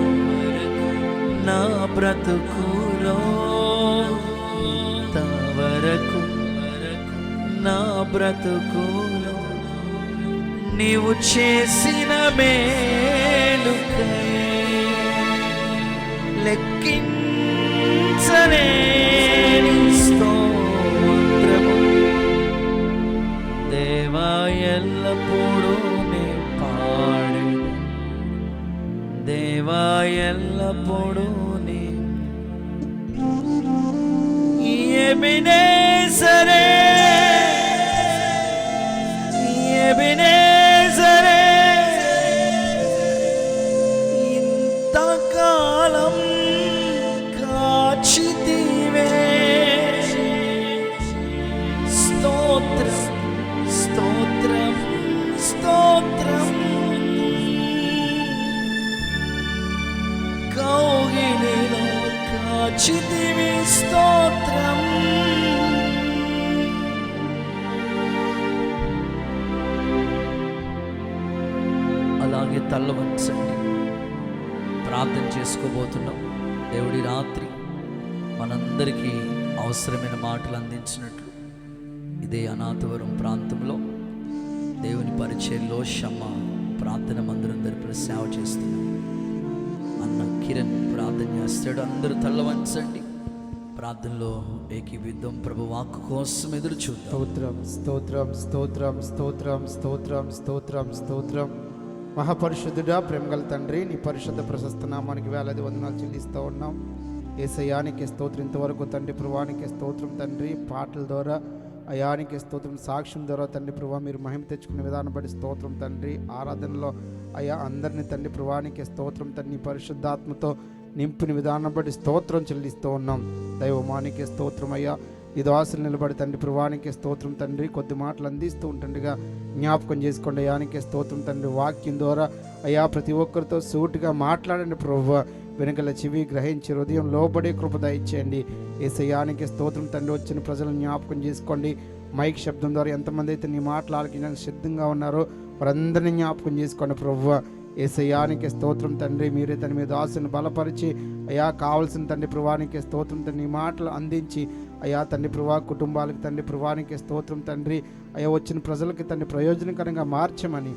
[SPEAKER 1] నా బ్రతుకులో, ఇంతవరకు నా బ్రతుకులో నీవు చేసిన మేలుకై లెక్కించలేని స్తోత్రము దేవా ఎల్లప్పుడూ నే పాడెను. దేవా ఎల్లప్పుడూ నే ఎబెనేజరే, ఎబెనేజరే ఇంతకాలం కాచితివే. స్తోత్రం స్తోత్రం స్తోత్రం. కౌగిలిలో కాచితివి స్తోత్రం. అలాగే తల్ల వంచండి. ప్రార్థన చేసుకోబోతున్నాం. దేవుడి రాత్రి మనందరికీ అవసరమైన మాటలు అందించినట్లు ఇదే అనాథవరం ప్రాంతంలో దేవుని పరిచర్యలో షమ్మ ప్రార్థన మందిరం తరపున సేవ చేస్తున్నాం. అన్న కిరణ్ ప్రార్థన చేస్తాడు. అందరూ తల్ల వంచండి. ప్రార్థనలో ఏకీవిద్దాం. ప్రభు వాక్కు కోసం ఎదురు చూద్దాం.
[SPEAKER 5] స్తోత్రం స్తోత్రం స్తోత్రం స్తోత్రం స్తోత్రం స్తోత్రం స్తోత్రం. మహాపరిశుద్ధుడా, ప్రేమగల తండ్రి, నీ పరిశుద్ధ ప్రశస్త నామానికి వేలాది వందనాలు చెల్లిస్తూ ఉన్నాం. యేసయ్యానికి స్తోత్రం. ఇంతవరకు తండ్రి ప్రభువానికి స్తోత్రం తండ్రి. పాటల ద్వారా అయానికి స్తోత్రం, సాక్ష్యం ద్వారా తండ్రి ప్రభా మీరు మహిమ తెచ్చుకునే విధానం బట్టి స్తోత్రం తండ్రి. ఆరాధనలో అయా అందరినీ తండ్రి ప్రభువానికి స్తోత్రం తండ్రి పరిశుద్ధాత్మతో నింపిన విధానం బట్టి స్తోత్రం చెల్లిస్తూ ఉన్నాం. దైవమానికి స్తోత్రం అయ్యా. ఈ దాసులు నిలబడి తండ్రి ప్రభువానికి స్తోత్రం తండ్రి. కొద్ది మాటలు అందిస్తూ ఉంటుండగా జ్ఞాపకం చేసుకోండి. అయానికి స్తోత్రం తండ్రి. వాక్యం ద్వారా అయ్యా ప్రతి ఒక్కరితో సూటిగా మాట్లాడండి ప్రభువా. వెనుకల చెవి గ్రహించి హృదయం లోబడే కృప దయచేయండి. యేసయ్యానికి స్తోత్రం తండ్రి. వచ్చిన ప్రజలను జ్ఞాపకం చేసుకోండి. మైక్ శబ్దం ద్వారా ఎంతమంది అయితే నీ మాటలకి సిద్ధంగా ఉన్నారో వారందరినీ జ్ఞాపకం చేసుకోండి ప్రభువా. యేసయ్యానికి స్తోత్రం తండ్రి. మీరే తన మీద దాసుని బలపరిచి అయ్యా కావాల్సిన తండ్రి ప్రభువానికి స్తోత్రం తండ్రి. నీ మాటలు అందించి అయ్యా తండ్రి ప్రభా కుటుంబాలకు తండ్రి ప్రభువానికి స్తోత్రం తండ్రి. అయ్యా వచ్చిన ప్రజలకి తండ్రి ప్రయోజనకరంగా మార్చమని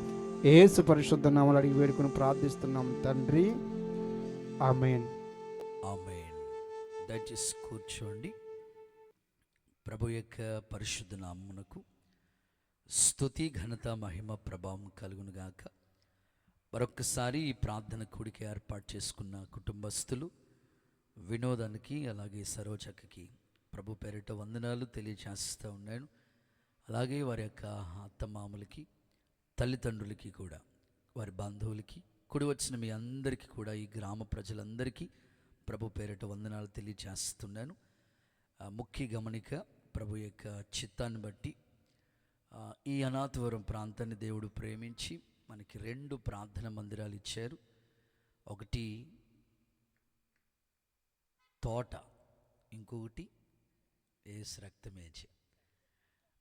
[SPEAKER 5] యేసు పరిశుద్ధ నామములో అడిగి వేడుకొని ప్రార్థిస్తున్నాం తండ్రి. ఆమేన్.
[SPEAKER 1] ఆమేన్. దయచేసి కూర్చోండి. ప్రభు యొక్క పరిశుద్ధ నామమునకు స్తుతి ఘనత మహిమ ప్రభావం కలుగునుగాక. మరొక్కసారి ఈ ప్రార్థన కూడికి ఏర్పాటు చేసుకున్న కుటుంబస్తులు వినోదానికి అలాగే సరోజక్కకి ప్రభు పేరిట వందనాలు తెలియజేస్తూ ఉన్నాను. అలాగే వారి యొక్క అత్తమామలకి తల్లిదండ్రులకి కూడా వారి బంధువులకి కూడి వచ్చిన మీ అందరికీ కూడా ఈ గ్రామ ప్రజలందరికీ ప్రభు పేరిట వందనాలు తెలియజేస్తున్నాను. ముఖ్య గమనిక, ప్రభు యొక్క చిత్తాన్ని బట్టి ఈ అనాథవరం ప్రాంతాన్ని దేవుడు ప్రేమించి మనకి 2 ప్రార్థన మందిరాలు ఇచ్చారు. ఒకటి తోట, ఇంకొకటి యేసు రక్తమే జయం.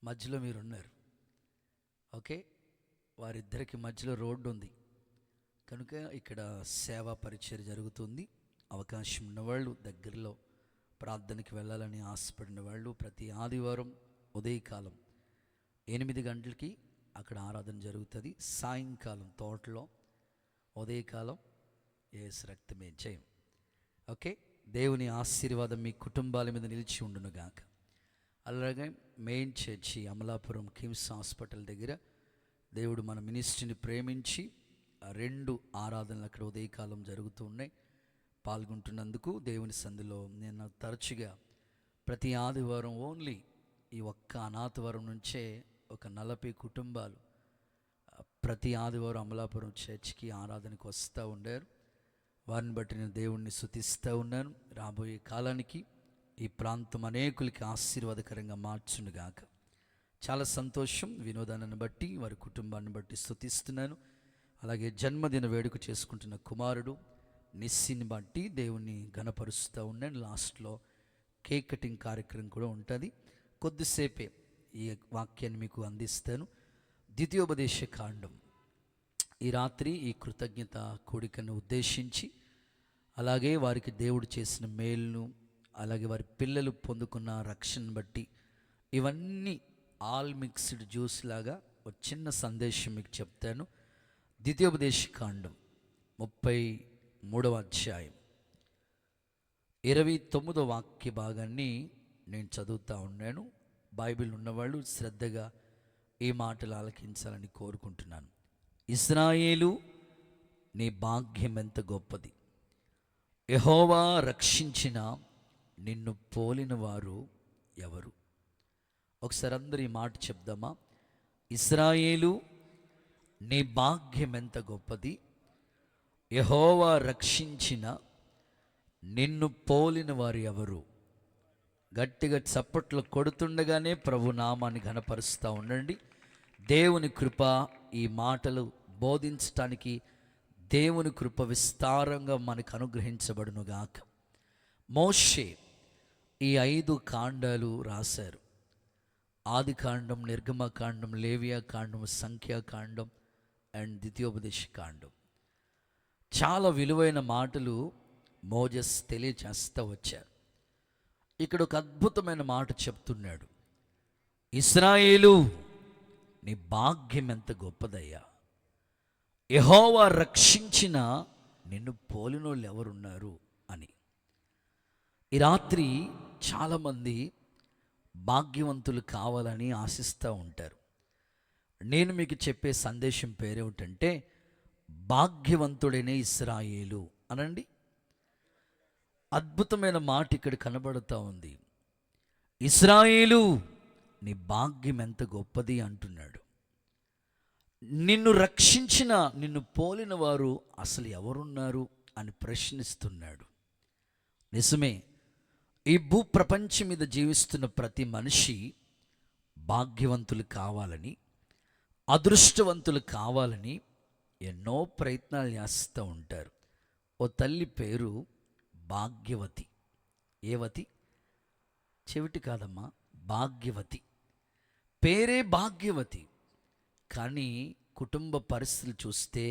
[SPEAKER 1] మధ్యలో మీరున్నారు, ఓకే. వారిద్దరికి మధ్యలో రోడ్డు ఉంది కనుక ఇక్కడ సేవా పరిచయం జరుగుతుంది. అవకాశం ఉన్నవాళ్ళు, దగ్గరలో ప్రార్థనకి వెళ్ళాలని ఆశపడిన వాళ్ళు ప్రతి ఆదివారం ఉదయకాలం 8 గంటలకి అక్కడ ఆరాధన జరుగుతుంది. సాయంకాలం తోటలో, ఉదయకాలం యేసు రక్తమే జయం. ఓకే, దేవుని ఆశీర్వాదం మీ కుటుంబాల మీద నిలిచి ఉండునుగాక. అలాగే main church Amalapuram KIMS hospital దగ్గర దేవుడు మన మినిస్ట్రీని ప్రేమించి 2 ఆరాధనలు అక్కడ ఉదయకాలం జరుగుతూ ఉన్నాయి. పాల్గొంటున్నందుకు దేవుని సంధిలో నేను తరచుగా ప్రతి ఆదివారం ఓన్లీ ఈ ఒక్క అనాథవరం నుంచే ఒక 40 కుటుంబాలు ప్రతి ఆదివారం అమలాపురం చర్చికి ఆరాధనకు వస్తూ ఉండారు. వారిని బట్టి నేను దేవుణ్ణి స్తుతిస్తూ ఉన్నాను. రాబోయే కాలానికి ఈ ప్రాంతం అనేకులకి ఆశీర్వాదకరంగా మార్చునుగాక. చాలా సంతోషం. వినోదాన్ని బట్టి, వారి కుటుంబాన్ని బట్టి స్తుతిస్తున్నాను. అలాగే జన్మదిన వేడుక చేసుకుంటున్న కుమారుడు నిస్సిని బట్టి దేవుణ్ణి ఘనపరుస్తూ ఉన్నాను. లాస్ట్లో కేక్ కటింగ్ కార్యక్రమం కూడా ఉంటుంది. కొద్దిసేపే ఈ వాక్యాన్ని మీకు అందిస్తాను. ద్వితీయోపదేశ కాండం ఈ రాత్రి ఈ కృతజ్ఞత కూడికను ఉద్దేశించి, అలాగే వారికి దేవుడు చేసిన మేలును, అలాగే వారి పిల్లలు పొందుకున్న రక్షణను బట్టి ఇవన్నీ ఆల్ మిక్స్డ్ జ్యూస్ లాగా ఒక చిన్న సందేశం మీకు చెప్తాను. ద్వితీయోపదేశ కాండం 33వ అధ్యాయం 29వ వాక్య భాగాన్ని నేను చదువుతూ ఉన్నాను. బైబిల్ ఉన్నవాళ్ళు శ్రద్ధగా ఈ మాటలు ఆలకించాలని కోరుకుంటున్నాను. ఇశ్రాయేలు, నీ భాగ్యం ఎంత గొప్పది. యెహోవా రక్షించిన నిన్ను పోలిన వారు ఎవరు? ఒకసారి అందరూ ఈ మాట చెప్దామా? ఇశ్రాయేలు, నీ భాగ్యం ఎంత గొప్పది. యెహోవా రక్షించిన నిన్ను పోలిన వారు ఎవరు? గట్టిగా చప్పట్లు కొడుతుండగానే ప్రభు నామాన్ని ఘనపరుస్తూ ఉండండి. దేవుని కృప ఈ మాటలు బోధించటానికి దేవుని కృప విస్తారంగా మనకు అనుగ్రహించబడునుగాక. మోషే ఈ 5 కాండాలు రాశారు. ఆదికాండం, నిర్గమకాండం, లేవియాకాండం, సంఖ్యాకాండం అండ్ ద్వితీయోపదేశ కాండం. చాలా విలువైన మాటలు మోజెస్ తెలియచేస్తూ వచ్చారు. ఇక్కడ ఒక అద్భుతమైన మాట చెప్తున్నాడు. ఇశ్రాయేలు, నీ భాగ్యం ఎంత గొప్పదయ్యా. యెహోవా రక్షించిన నిన్ను పోలినోళ్ళు ఎవరున్నారు అని. ఈ రాత్రి చాలామంది భాగ్యవంతులు కావాలని ఆశిస్తూ ఉంటారు. నేను మీకు చెప్పే సందేశం పేరేమిటంటే, భాగ్యవంతుడైన ఇశ్రాయేలు అనండి. అద్భుతమైన మాట ఇక్కడ కనబడుతూ ఉంది. ఇశ్రాయేలు, నీ భాగ్యం ఎంత గొప్పది అంటున్నాడు. నిన్ను రక్షించిన, నిన్ను పోలిన వారు అసలు ఎవరున్నారు అని ప్రశ్నిస్తున్నాడు. నిజమే, ఈ భూప్రపంచం మీద జీవిస్తున్న ప్రతి మనిషి భాగ్యవంతులు కావాలని, అదృష్టవంతులు కావాలని ఎన్నో ప్రయత్నాలు చేస్తూ ఉంటారు. ఓ తల్లి పేరు భాగ్యవతి. ఏవతి? చెవిటి కాదమ్మా, భాగ్యవతి. పేరే భాగ్యవతి. కానీ కుటుంబ పరిస్థితులు చూస్తే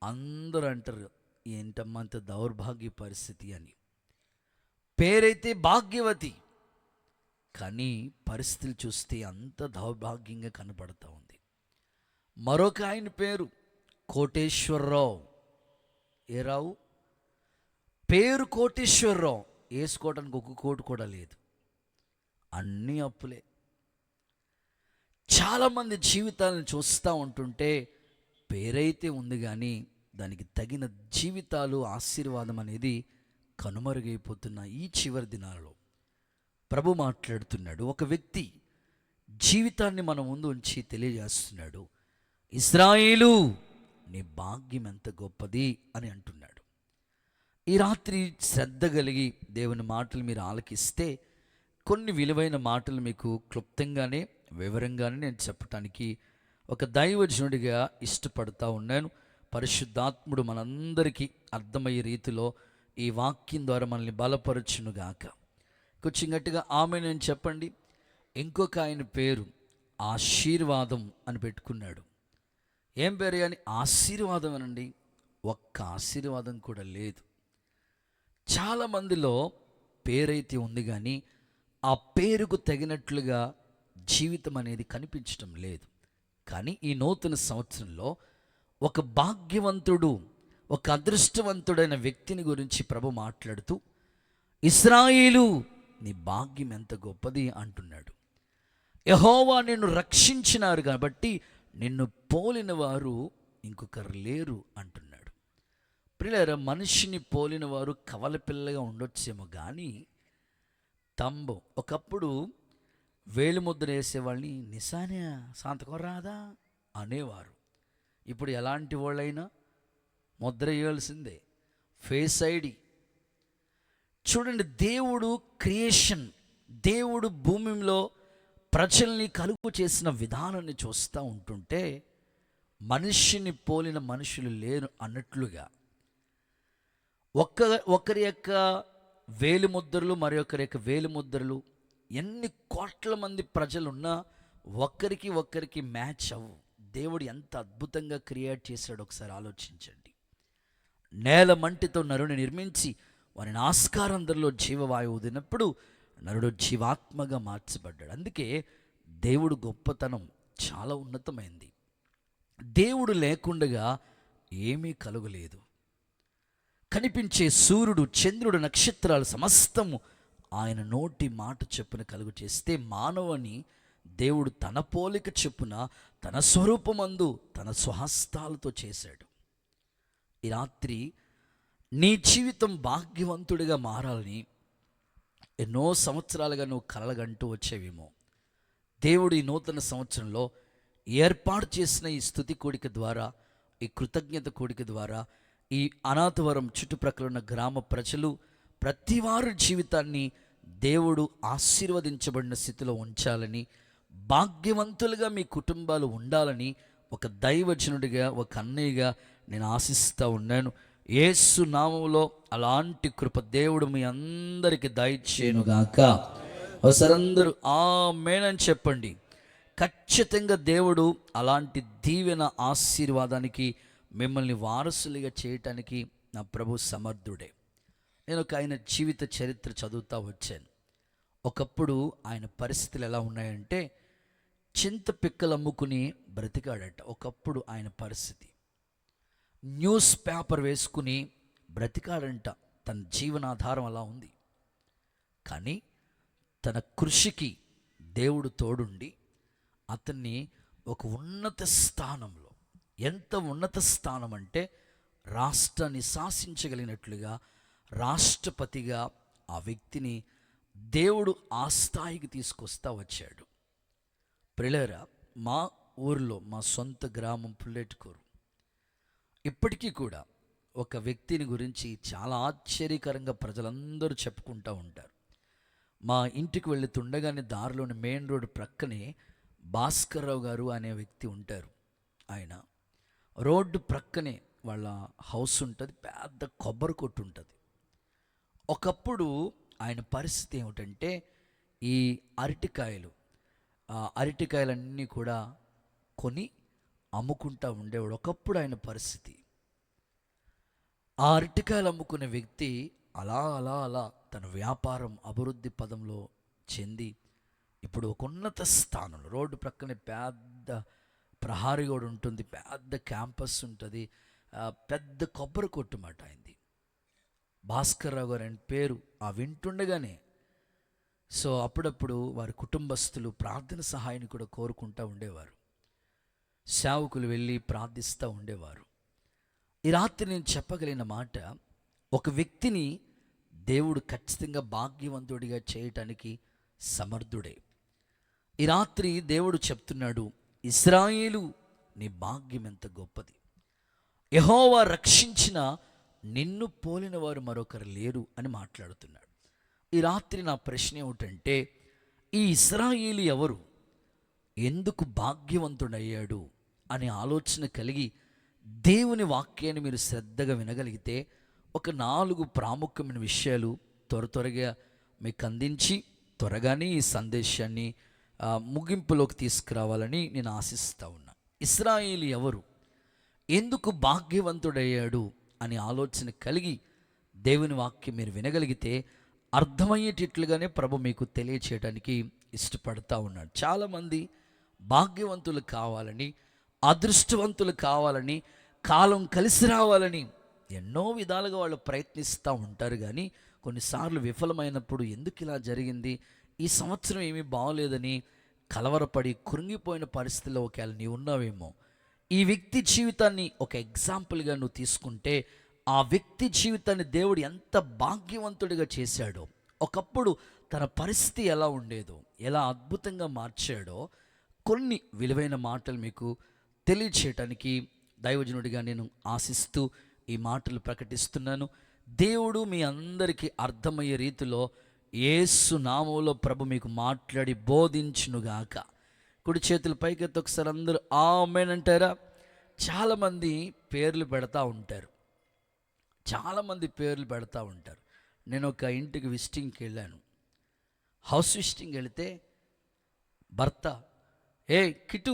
[SPEAKER 1] అందరూ అంటారు, ఏంటమ్మా అంత దౌర్భాగ్య పరిస్థితి అని. పేరైతే భాగ్యవతి, కానీ పరిస్థితులు చూస్తే అంత దౌర్భాగ్యంగా కనపడుతూ ఉంది. మరొక ఆయన పేరు కోటేశ్వరరావు. ఏ రావు? పేరు కోటేశ్వరరావు, వేసుకోవడానికి 1 కోటి కూడా లేదు, అన్నీ అప్పులే. చాలామంది జీవితాలను చూస్తూ ఉంటుంటే పేరైతే ఉంది కానీ దానికి తగిన జీవితాలు, ఆశీర్వాదం అనేది కనుమరుగైపోతున్న ఈ చివరి దినాలలో ప్రభు మాట్లాడుతున్నాడు. ఒక వ్యక్తి జీవితాన్ని మన ముందు ఉంచి తెలియజేస్తున్నాడు. ఇశ్రాయేలు, నీ భాగ్యం ఎంత గొప్పది అని అంటున్నాడు. ఈ రాత్రి శ్రద్ధ కలిగి దేవుని మాటలు మీరు ఆలకిస్తే కొన్ని విలువైన మాటలు మీకు క్లుప్తంగానే, వివరంగానే నేను చెప్పటానికి ఒక దైవజనుడిగా ఇష్టపడతా ఉన్నాను. పరిశుద్ధాత్ముడు మనందరికీ అర్థమయ్యే రీతిలో ఈ వాక్యం ద్వారా మనల్ని బలపరచునుగాక. కొంచెం గట్టిగా ఆమె నేను చెప్పండి. ఇంకొక ఆయన పేరు ఆశీర్వాదం అని పెట్టుకున్నాడు. ఏం పేరు కానీ ఆశీర్వాదం అనండి. ఒక్క ఆశీర్వాదం కూడా లేదు. చాలామందిలో పేరైతే ఉంది కానీ ఆ పేరుకు తగినట్లుగా జీవితం అనేది కనిపించడం లేదు. కానీ ఈ నూతన సంవత్సరంలో ఒక భాగ్యవంతుడు, ఒక అదృష్టవంతుడైన వ్యక్తిని గురించి ప్రభు మాట్లాడుతూ, ఇశ్రాయేలు నీ భాగ్యం ఎంత గొప్పది అంటున్నాడు. యెహోవా నిన్ను రక్షించినారు కాబట్టి నిన్ను పోలిన వారు ఇంకొకరు లేరు అంటున్నాడు. ప్రియులారా, మనిషిని పోలిన వారు కవల పిల్లగా ఉండొచ్చేమో కానీ ఒకప్పుడు వేలిముద్ర వేసేవాళ్ళని నిశానే సంతకం రాదా అనేవారు. ఇప్పుడు ఎలాంటి వాళ్ళైనా ముద్ర వేయాల్సిందే, ఫేస్ ఐడి. చూడండి, దేవుడు క్రియేషన్, దేవుడు భూమిలో ప్రజల్ని కలుగు చేసిన విధానాన్ని చూస్తూ ఉంటుంటే మనిషిని పోలిన మనుషులు లేరు అన్నట్లుగా ఒకరి యొక్క వేలిముద్రలు మరి ఒకరి యొక్క వేలిముద్రలు ఎన్ని కోట్ల మంది ప్రజలున్నా ఒక్కరికి మ్యాచ్ అవ్వు. దేవుడు ఎంత అద్భుతంగా క్రియేట్ చేశాడు ఒకసారి ఆలోచించండి. నేల మంటితో నరుని నిర్మించి వారిని ఆస్కారందరిలో జీవవాయువు వదిలినప్పుడు నరుడు జీవాత్మగా మార్చబడ్డాడు. అందుకే దేవుడు గొప్పతనం చాలా ఉన్నతమైంది. దేవుడు లేకుండగా ఏమీ కలుగలేదు. కనిపించే సూర్యుడు, చంద్రుడు, నక్షత్రాలు సమస్తము ఆయన నోటి మాట చొప్పున కలుగు చేస్తే మానవుని దేవుడు తన పోలిక చొప్పున తన స్వరూపమందు తన స్వహస్తాలతో చేశాడు. ఈ రాత్రి నీ జీవితం భాగ్యవంతుడిగా మారాలని ఎన్నో సంవత్సరాలుగా నువ్వు కలగంటూ వచ్చేవేమో. దేవుడు ఈ నూతన సంవత్సరంలో ఏర్పాటు చేసిన ఈ స్తుతి కూడిక ద్వారా, ఈ కృతజ్ఞత కూడిక ద్వారా ఈ అనాథవరం చుట్టుప్రక్కల ఉన్న గ్రామ ప్రజలు ప్రతి వారి జీవితాన్ని దేవుడు ఆశీర్వదించబడిన స్థితిలో ఉంచాలని, భాగ్యవంతులుగా మీ కుటుంబాలు ఉండాలని ఒక దైవజనుడిగా, ఒక అన్నయ్యగా నేను ఆశిస్తూ ఉన్నాను. యేసు నామములో అలాంటి కృప దేవుడు మీ అందరికీ దయచేయునుగాక. ఒకసారందరూ ఆమేన్ అని చెప్పండి. ఖచ్చితంగా దేవుడు అలాంటి దీవెన ఆశీర్వాదానికి మిమ్మల్ని వారసులుగా చేయటానికి నా ప్రభు సమర్థుడే. నేను ఒక ఆయన జీవిత చరిత్ర చదువుతూ వచ్చాను. ఒకప్పుడు ఆయన పరిస్థితులు ఎలా ఉన్నాయంటే చింత పిక్కలు అమ్ముకుని బ్రతికాడట. ఒకప్పుడు ఆయన పరిస్థితి న్యూస్ పేపర్ వేసుకుని బ్రతికాడంట. తన జీవనాధారం అలా ఉంది. కానీ తన కృషికి దేవుడు తోడుండి అతన్ని ఒక ఉన్నత స్థానంలో, ఎంత ఉన్నత స్థానం అంటే రాష్ట్రాన్ని శాసించగలిగినట్లుగా రాష్ట్రపతిగా ఆ వ్యక్తిని దేవుడు ఆ స్థాయికి తీసుకొస్తా వచ్చాడు. ప్రియులారా, మా ఊరిలో, మా సొంత గ్రామం పుల్లెటూరు, ఇప్పటికీ కూడా ఒక వ్యక్తిని గురించి చాలా ఆశ్చర్యకరంగా ప్రజలందరూ చెప్పుకుంటూ ఉంటారు. మా ఇంటికి వెళుతుండగానే దారిలోని మెయిన్ రోడ్ ప్రక్కనే భాస్కర్రావు గారు అనే వ్యక్తి ఉంటారు. ఆయన రోడ్డు ప్రక్కనే వాళ్ళ హౌస్ ఉంటుంది, పెద్ద కొబ్బరి కొట్టు ఉంటుంది. ఒకప్పుడు ఆయన పరిస్థితి ఏమిటంటే ఈ అరటికాయలన్నీ కూడా కొని అమ్ముకుంటూ ఉండేవాడు. ఒకప్పుడు ఆయన పరిస్థితి. ఆ అరటికాయలు అమ్ముకునే వ్యక్తి అలా అలా అలా తన వ్యాపారం అభివృద్ధి పదంలో చెంది ఇప్పుడు ఒక ఉన్నత స్థానంలో, రోడ్డు ప్రక్కనే పెద్ద ప్రహారీ గోడ ఉంటుంది, పెద్ద క్యాంపస్ ఉంటుంది, పెద్ద కొబ్బరి కొట్టు మాట అయింది. భాస్కర్రావు గారు అని పేరు. ఆ వింటుండగానే సో అప్పుడప్పుడు వారి కుటుంబస్తులు ప్రార్థన సహాయాన్ని కూడా కోరుకుంటూ ఉండేవారు. సేవకులు వెళ్ళి ప్రార్థిస్తూ ఉండేవారు. ఈ రాత్రి నేను చెప్పగలిగిన మాట, ఒక వ్యక్తిని దేవుడు ఖచ్చితంగా భాగ్యవంతుడిగా చేయటానికి సమర్థుడే. ఈ రాత్రి దేవుడు చెప్తున్నాడు, ఇశ్రాయేలు నీ భాగ్యం ఎంత గొప్పది. యెహోవా రక్షించిన నిన్ను పోలిన వారు మరొకరు లేరు అని మాట్లాడుతున్నాడు. ఈ రాత్రి నా ప్రశ్న ఏమిటంటే, ఈ ఇశ్రాయేలు ఎవరు, ఎందుకు భాగ్యవంతుడయ్యాడు అనే ఆలోచన కలిగి దేవుని వాక్యాన్ని మీరు శ్రద్ధగా వినగలిగితే ఒక 4 ప్రాముఖ్యమైన విషయాలు త్వరగా మీకు అందించి త్వరగానే ఈ సందేశాన్ని ముగింపులోకి తీసుకురావాలని నేను ఆశిస్తూ ఉన్నా. ఇశ్రాయేలు ఎవరు, ఎందుకు భాగ్యవంతుడయ్యాడు అని ఆలోచన కలిగి దేవుని వాక్యం మీరు వినగలిగితే అర్థమయ్యేటట్లుగానే ప్రభు మీకు తెలియచేయడానికి ఇష్టపడతా ఉన్నాడు. చాలామంది భాగ్యవంతులు కావాలని, అదృష్టవంతులు కావాలని, కాలం కలిసి రావాలని ఎన్నో విధాలుగా వాళ్ళు ప్రయత్నిస్తూ ఉంటారు. కానీ కొన్నిసార్లు విఫలమైనప్పుడు ఎందుకు ఇలా జరిగింది, ఈ సంవత్సరం ఏమీ బాగోలేదని కలవరపడి కృంగిపోయిన పరిస్థితిలో ఒకవేళ నీవు ఉన్నావేమో, ఈ వ్యక్తి జీవితాన్ని ఒక ఎగ్జాంపుల్గా నువ్వు తీసుకుంటే ఆ వ్యక్తి జీవితాన్ని దేవుడు ఎంత భాగ్యవంతుడిగా చేశాడో, ఒకప్పుడు తన పరిస్థితి ఎలా ఉండేదో, ఎలా అద్భుతంగా మార్చాడో కొన్ని విలువైన మాటలు మీకు తెలియచేయటానికి దైవజనుడిగా నేను ఆశిస్తూ ఈ మాటలు ప్రకటిస్తున్నాను. దేవుడు మీ అందరికీ అర్థమయ్యే రీతిలో యేసు నామములో ప్రభు మీకు మాట్లాడి బోధించునుగాక. కుడి చేతుల పైకెత్తి ఒకసారి అందరూ ఆమేన్ అంటారా? చాలామంది పేర్లు పెడతా ఉంటారు, నేను ఒక ఇంటికి విజిటింగ్కి వెళ్ళాను. హౌస్ విజిటింగ్ వెళితే భర్త కిటు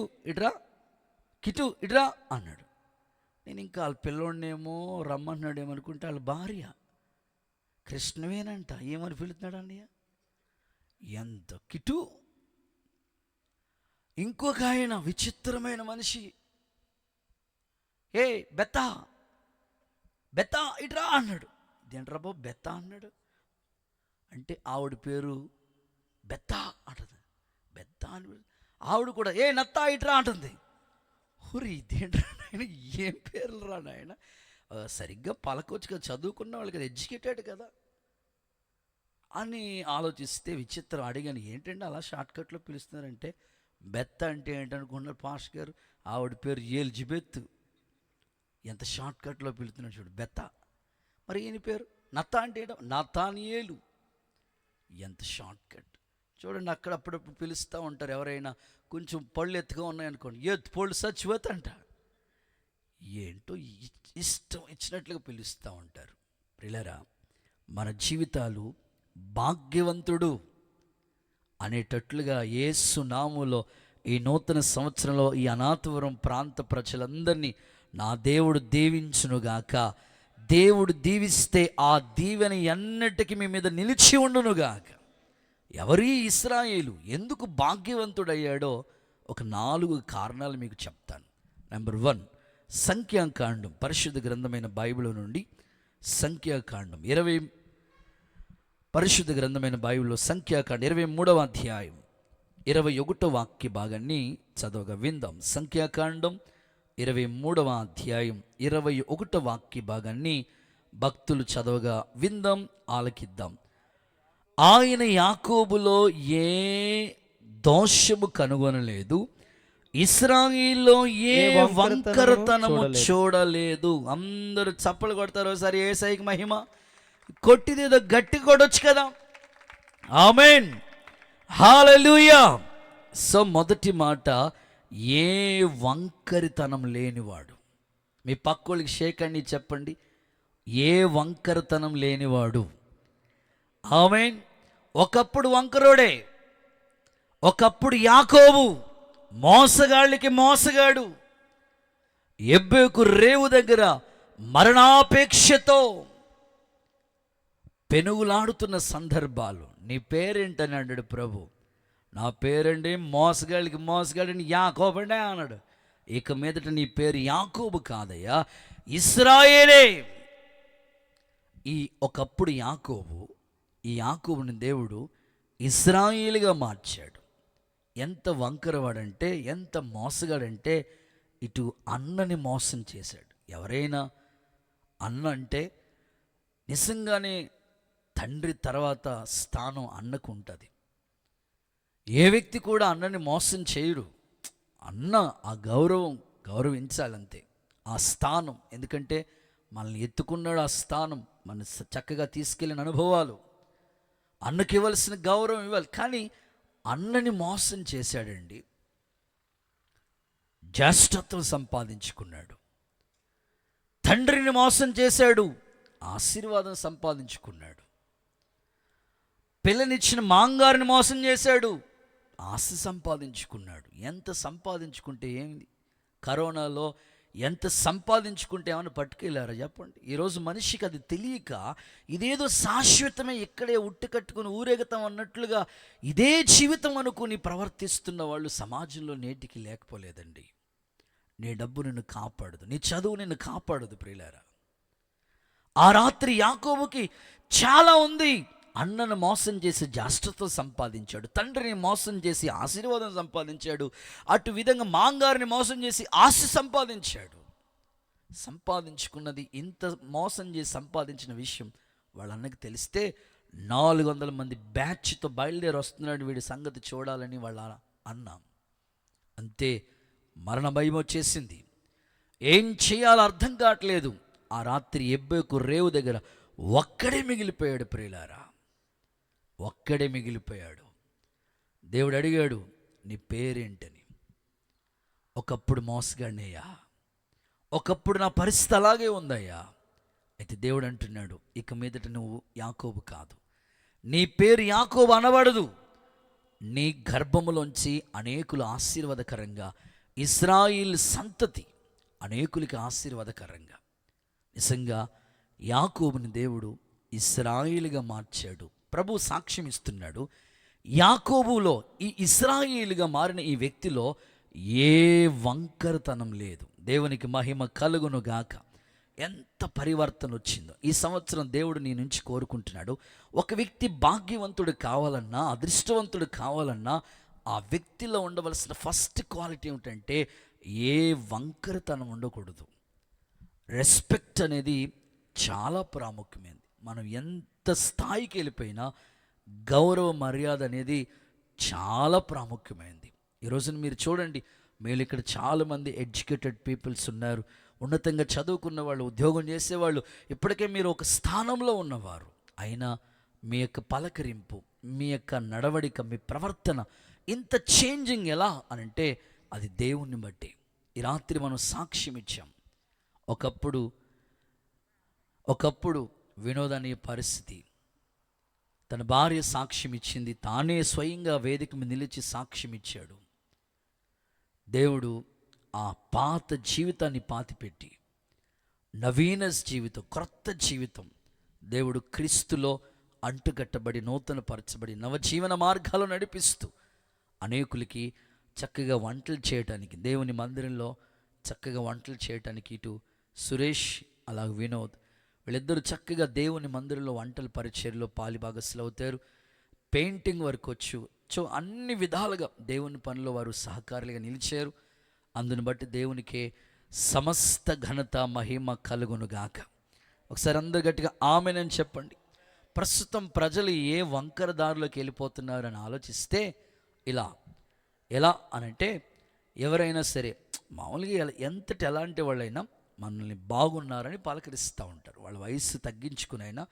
[SPEAKER 1] ఇట్రా అన్నాడు. నేను ఇంకా వాళ్ళ పిల్లోడినేమో రమ్మన్నాడేమో అనుకుంటే వాళ్ళ భార్య కృష్ణవేనంట ఏమని పిలుతున్నాడు అన్నయ్య, ఎంత కిటు. ఇంకొక ఆయన విచిత్రమైన మనిషి, బెత్తా ఇట్రా అన్నాడు. ఇదేంట్రా బాబు బెత్తా అన్నాడు అంటే ఆవిడ పేరు బెత్తా అంటుంది. బెత్తా అని ఆవిడ కూడా నత్తా ఇట్రా అంటుంది. హురి ఇదేంట్రా నాయన, ఏం పేర్లు రా నాయన, సరిగ్గా పలకొచ్చు కదా, చదువుకున్న వాళ్ళు కదా, ఎడ్యుకేటెడ్ కదా అని ఆలోచిస్తే విచిత్రం. అడిగాను ఏంటంటే అలా షార్ట్కట్లో పిలుస్తున్నారంటే, బెత్త అంటే ఏంటనుకున్నారు పాష్ గారు, ఆవిడ పేరు ఎలిజబెత్. ఎంత షార్ట్కట్లో పిలుస్తున్నాడు చూడు, బెత్త. మరి ఈయన పేరు నత్తా అంటే నతానియేలు. ఎంత షార్ట్కట్ చూడండి. అక్కడ అప్పుడప్పుడు పిలుస్తూ ఉంటారు, ఎవరైనా కొంచెం పళ్ళు ఎత్తుగా ఉన్నాయనుకోండి, పళ్ళు సచ్చివత్ అంట. ఏంటో ఇష్టం ఇచ్చినట్లుగా పిలుస్తూ ఉంటారు. ప్రియులారా, మన జీవితాలు భాగ్యవంతుడు అనేటట్లుగా యేసు నామములో ఈ నూతన సంవత్సరంలో ఈ అనాథవరం ప్రాంత ప్రజలందరినీ నా దేవుడు దీవించునుగాక. దేవుడు దీవిస్తే ఆ దీవెన ఎన్నటికీ మీ మీద నిలిచి ఉండునుగాక. ఎవరి ఇశ్రాయేలు ఎందుకు భాగ్యవంతుడయ్యాడో ఒక 4 కారణాలు మీకు చెప్తాను. నెంబర్ 1, సంఖ్యాకాండం, పరిశుద్ధ గ్రంథమైన బైబిల్ నుండి సంఖ్యాకాండం 20, పరిశుద్ధ గ్రంథమైన బైబిల్లో సంఖ్యాకాండం 23వ అధ్యాయం 21వ వాక్య భాగాన్ని చదవగా విందాం. సంఖ్యాకాండం 23వ అధ్యాయం 21వ వాక్య భాగాన్ని భక్తులు చదవగా విందాం, ఆలకిద్దాం. ఆయన యాకోబులో ఏ దోషము కనుగొనలేదు, ఇశ్రాయేలులో ఏ వంకరతనము చూడలేదు. అందరూ చప్పలు కొడతారు. ఒకసారి యేసయ్యకి మహిమ. కొట్టిదేదో గట్టి కొట్టొచ్చు కదా. ఆమేన్, హల్లెలూయా. సో మొదటి మాట, ఏ వంకరితనం లేనివాడు. మీ పక్కోళ్ళకి షేక్ అండి చెప్పండి, ఏ వంకరతనం లేనివాడు. ఆమేన్. ఒకప్పుడు వంకరోడే, ఒకప్పుడు యాకోబు మోసగాళ్ళకి మోసగాడు, ఎబ్బేకు రేవు దగ్గర మరణాపేక్షతో పెనుగులాడుతున్న సందర్భాలు. నీ పేరేంటని అన్నాడు ప్రభు. నా పేరండి మోసగాళ్ళకి మోసగాడిని యాకోబునే అన్నాడు. ఇక మీదట నీ పేరు యాకోబు కాదయ్యా, ఇశ్రాయేలే. ఒకప్పుడు యాకోబు, ఈ యాకోబుని దేవుడు ఇశ్రాయేలుగా మార్చాడు. ఎంత వంకరవాడంటే, ఎంత మోసగాడంటే, ఇటు అన్నని మోసం చేశాడు. ఎవరైనా అన్న అంటే నిజంగానే తండ్రి తర్వాత స్థానం అన్నకు ఉంటుంది. ఏ వ్యక్తి కూడా అన్నని మోసం చేయడు. అన్న ఆ గౌరవించాలంతే, ఆ స్థానం. ఎందుకంటే మనల్ని ఎత్తుకున్నాడు, ఆ స్థానం మన చక్కగా తీసుకెళ్ళిన అనుభవాలు, అన్నకి ఇవ్వాల్సిన గౌరవం ఇవ్వాలి. కానీ అన్నని మోసం చేశాడండి, జ్యేష్ఠత్వం సంపాదించుకున్నాడు. తండ్రిని మోసం చేశాడు, ఆశీర్వాదం సంపాదించుకున్నాడు. పిల్లనిచ్చిన మాంగారిని మోసం చేశాడు, ఆశ సంపాదించుకున్నాడు. ఎంత సంపాదించుకుంటే ఏంది? కరోనాలో ఎంత సంపాదించుకుంటే ఏమైనా పట్టుకెళ్ళారా చెప్పండి? ఈరోజు మనిషికి అది తెలియక ఇదేదో శాశ్వతమే, ఇక్కడే ఉట్టి కట్టుకుని ఊరేగుతాం అన్నట్లుగా ఇదే జీవితం అనుకుని ప్రవర్తిస్తున్న వాళ్ళు సమాజంలో నేటికి లేకపోలేదండి. నీ డబ్బు నిన్ను కాపాడదు, నీ చదువు నిన్ను కాపాడదు ప్రియులారా. ఆ రాత్రి యాకోబుకి చాలా ఉంది. అన్నను మోసం చేసి జ్యేష్ఠత్వం సంపాదించాడు, తండ్రిని మోసం చేసి ఆశీర్వాదం సంపాదించాడు, అటు విధంగా మాంగారిని మోసం చేసి ఆశ సంపాదించాడు. సంపాదించుకున్నది ఇంత మోసం చేసి సంపాదించిన విషయం వాళ్ళ అన్నకి తెలిస్తే 400 మంది బ్యాచ్తో బయలుదేరి వస్తున్నాడు వీడి సంగతి చూడాలని వాళ్ళ అన్న. అంతే, మరణ భయం వచ్చేసింది. ఏం చేయాలో అర్థం కావట్లేదు. ఆ రాత్రి ఎబ్బేకు రేవు దగ్గర ఒక్కడే మిగిలిపోయాడు ప్రియులారా, ఒక్కడే మిగిలిపోయాడు. దేవుడు అడిగాడు, నీ పేరేంటని. ఒకప్పుడు మోసగాడినయ్యా, ఒకప్పుడు నా పరిస్థితి అలాగే ఉందయ్యా. అయితే దేవుడు అంటున్నాడు, ఇక మీదట నువ్వు యాకోబు కాదు, నీ పేరు యాకోబు అనబడదు. నీ గర్భములోంచి అనేకులు ఆశీర్వాదకరంగా, ఇశ్రాయేలు సంతతి అనేకులకి ఆశీర్వాదకరంగా. నిజంగా యాకోబుని దేవుడు ఇశ్రాయేలుగా మార్చాడు. ప్రభు సాక్ష్యం ఇస్తున్నాడు, యాకోబులో ఈ ఇశ్రాయేలుగా మారిన ఈ వ్యక్తిలో ఏ వంకరతనం లేదు. దేవునికి మహిమ కలుగును గాక. ఎంత పరివర్తన వచ్చిందో. ఈ సంవత్సరం దేవుడు నీ నుంచి కోరుకుంటున్నాడు, ఒక వ్యక్తి భాగ్యవంతుడు కావాలన్నా, అదృష్టవంతుడు కావాలన్నా ఆ వ్యక్తిలో ఉండవలసిన ఫస్ట్ క్వాలిటీ ఏమిటంటే ఏ వంకరతనం ఉండకూడదు. రెస్పెక్ట్ అనేది చాలా ప్రాముఖ్యమైనది. మనం ఎంత స్థాయికి వెళ్ళిపోయినా గౌరవ మర్యాద అనేది చాలా ప్రాముఖ్యమైనది. ఈరోజున మీరు చూడండి, మీరు ఇక్కడ చాలామంది ఎడ్యుకేటెడ్ పీపుల్స్ ఉన్నారు, ఉన్నతంగా చదువుకున్న వాళ్ళు, ఉద్యోగం చేసేవాళ్ళు, ఇప్పటికే మీరు ఒక స్థానంలో ఉన్నవారు. అయినా మీ యొక్క పలకరింపు, మీ యొక్క నడవడిక, మీ ప్రవర్తన ఇంత చేంజింగ్ ఎలా అనంటే అది దేవుణ్ణి బట్టి. ఈ రాత్రి మనం సాక్ష్యం ఇచ్చాం. ఒకప్పుడు వినోద్ అనే పరిస్థితి, తన భార్య సాక్ష్యం ఇచ్చింది, తానే స్వయంగా వేదిక మీద నిలిచి సాక్ష్యం ఇచ్చాడు. దేవుడు ఆ పాత జీవితాన్ని పాతిపెట్టి నవీన జీవితం, క్రొత్త జీవితం దేవుడు క్రీస్తులో అంటుకట్టబడి, నూతన పరచబడి, నవజీవన మార్గాలు నడిపిస్తూ అనేకులకి చక్కగా వంటలు చేయటానికి, దేవుని మందిరంలో చక్కగా వంటలు చేయటానికి ఇటు సురేష్ అలాగే వినోద్ వీళ్ళిద్దరూ చక్కగా దేవుని మందిరంలో వంటల పరిచర్లో పాలిభాగస్సులు అవుతారు. పెయింటింగ్ వర్క్ వచ్చు, అన్ని విధాలుగా దేవుని పనిలో వారు సహకారులుగా నిలిచారు. అందుని బట్టి దేవునికే సమస్త ఘనత మహిమ కలుగును గాక. ఒకసారి అందరు గట్టిగా ఆమెనని చెప్పండి. ప్రస్తుతం ప్రజలు ఏ వంకర దారిలోకి వెళ్ళిపోతున్నారు అని ఆలోచిస్తే ఎలా అనంటే, ఎవరైనా సరే మామూలుగా ఎలాంటి వాళ్ళైనా మనల్ని బాగున్నారని పలకరిస్తూ ఉంటారు. వాళ్ళ వయసు తగ్గించుకునైనా,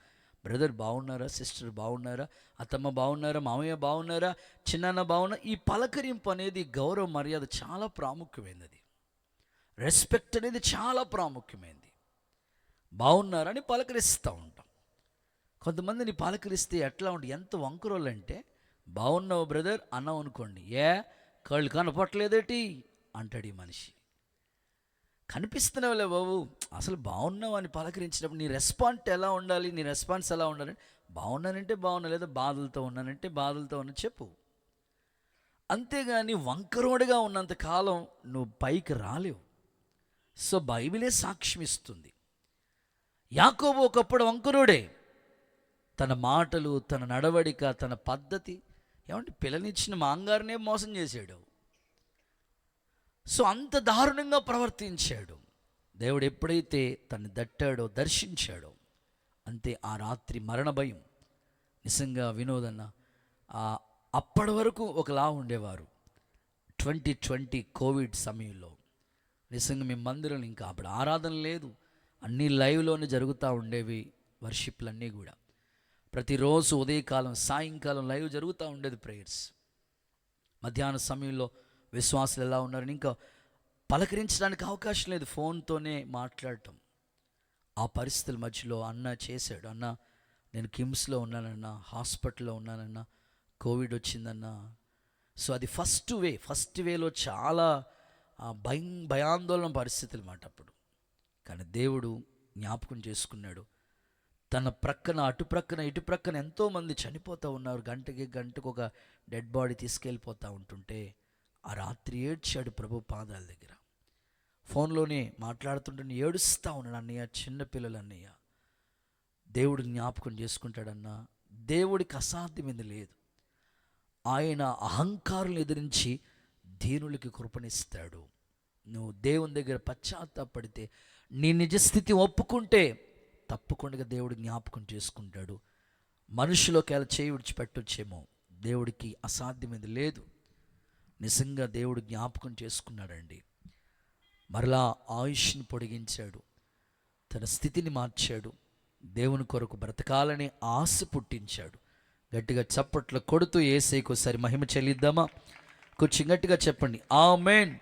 [SPEAKER 1] బ్రదర్ బాగున్నారా, సిస్టర్ బాగున్నారా, అత్తమ్మ బాగున్నారా, మామయ్య బాగున్నారా, చిన్నాన్న బాగున్నా, ఈ పలకరింపు అనేది గౌరవ మర్యాద చాలా ప్రాముఖ్యమైనది. రెస్పెక్ట్ అనేది చాలా ప్రాముఖ్యమైనది. బాగున్నారని పలకరిస్తూ ఉంటాం. కొంతమందిని పలకరిస్తే ఎట్లా ఉంటుంది, ఎంత వంకరోళ్ళు అంటే, బాగున్నావు బ్రదర్ అన్నావు అనుకోండి, కళ్ళు కనపట్లేదేటి అంటాడు ఈ మనిషి. కనిపిస్తున్నావులే బాబు, అసలు బాగున్నావు అని పలకరించినప్పుడు నీ రెస్పాన్స్ ఎలా ఉండాలి, నీ రెస్పాన్స్ ఎలా ఉండాలి? బాగున్నానంటే బాగున్నా, లేదా బాధలతో ఉన్నానంటే బాధలతో ఉన్నా చెప్పు. అంతేగాని వంకరోడుగా ఉన్నంత కాలం నువ్వు పైకి రాలేవు. సో బైబిలే సాక్ష్యం ఇస్తుంది. యాకోబు ఒకప్పుడు వంకరోడే. తన మాటలు, తన నడవడిక, తన పద్ధతి, ఏమంటే పిల్లనిచ్చిన మాంగారినే మోసం చేశాడు. సో అంత దారుణంగా ప్రవర్తించాడు. దేవుడు ఎప్పుడైతే తను దట్టాడో, దర్శించాడో, అంతే ఆ రాత్రి మరణ భయం. నిజంగా వినోదన్న అప్పటి వరకు ఒకలా ఉండేవారు. 2020 కోవిడ్ సమయంలో నిజంగా మేము మందిరంలో ఇంకా అప్పుడు ఆరాధన లేదు, అన్నీ లైవ్లోనే జరుగుతూ ఉండేవి. వర్షిప్లన్నీ కూడా ప్రతిరోజు ఉదయకాలం, సాయంకాలం లైవ్ జరుగుతూ ఉండేది ప్రేయర్స్. మధ్యాహ్న సమయంలో విశ్వాసులు ఎలా ఉన్నారని ఇంకా పలకరించడానికి అవకాశం లేదు, ఫోన్తోనే మాట్లాడటం. ఆ పరిస్థితుల మధ్యలో అన్న చేశాడు, అన్న నేను కిమ్స్లో ఉన్నానన్నా, హాస్పిటల్లో ఉన్నానన్నా, కోవిడ్ వచ్చిందన్నా. సో అది ఫస్ట్ వేలో చాలా భయాందోళన పరిస్థితులు మాట అప్పుడు. కానీ దేవుడు జ్ఞాపకం చేసుకున్నాడు. తన ప్రక్కన ఇటు ప్రక్కన ఎంతోమంది చనిపోతూ ఉన్నారు. గంటకు ఒక డెడ్ బాడీ తీసుకెళ్ళిపోతూ ఉంటుంటే ఆ రాత్రి ఏడ్చాడు ప్రభు పాదాల దగ్గర. ఫోన్లోనే మాట్లాడుతుంటే ఏడుస్తూ ఉన్నాడు. అన్నయ్య, చిన్నపిల్లలు అన్నయ్య, దేవుడు జ్ఞాపకం చేసుకుంటాడన్నా. దేవుడికి అసాధ్యమైంది లేదు. ఆయన అహంకారులను ఎదిరించి దీనులకి కృపణిస్తాడు. నువ్వు దేవుని దగ్గర పశ్చాత్తాపడితే, నీ నిజస్థితి ఒప్పుకుంటే తప్పకుండా దేవుడు జ్ఞాపకం చేసుకుంటాడు. మనుషులోకి ఎలా చేయి విడిచిపెట్టొచ్చేమో, దేవుడికి అసాధ్యమైంది లేదు. నిజంగా దేవుడు జ్ఞాపకం చేసుకున్నాడండి. మరలా ఆయుష్ని పొడిగించాడు, తన స్థితిని మార్చాడు, దేవుని కొరకు బ్రతకాలని ఆశ పుట్టించాడు. గట్టిగా చప్పట్లు కొడుతూ యేసయ్యకు ఒకసారి మహిమ చెల్లిద్దామా? కొంచెం గట్టిగా చెప్పండి ఆమేన్.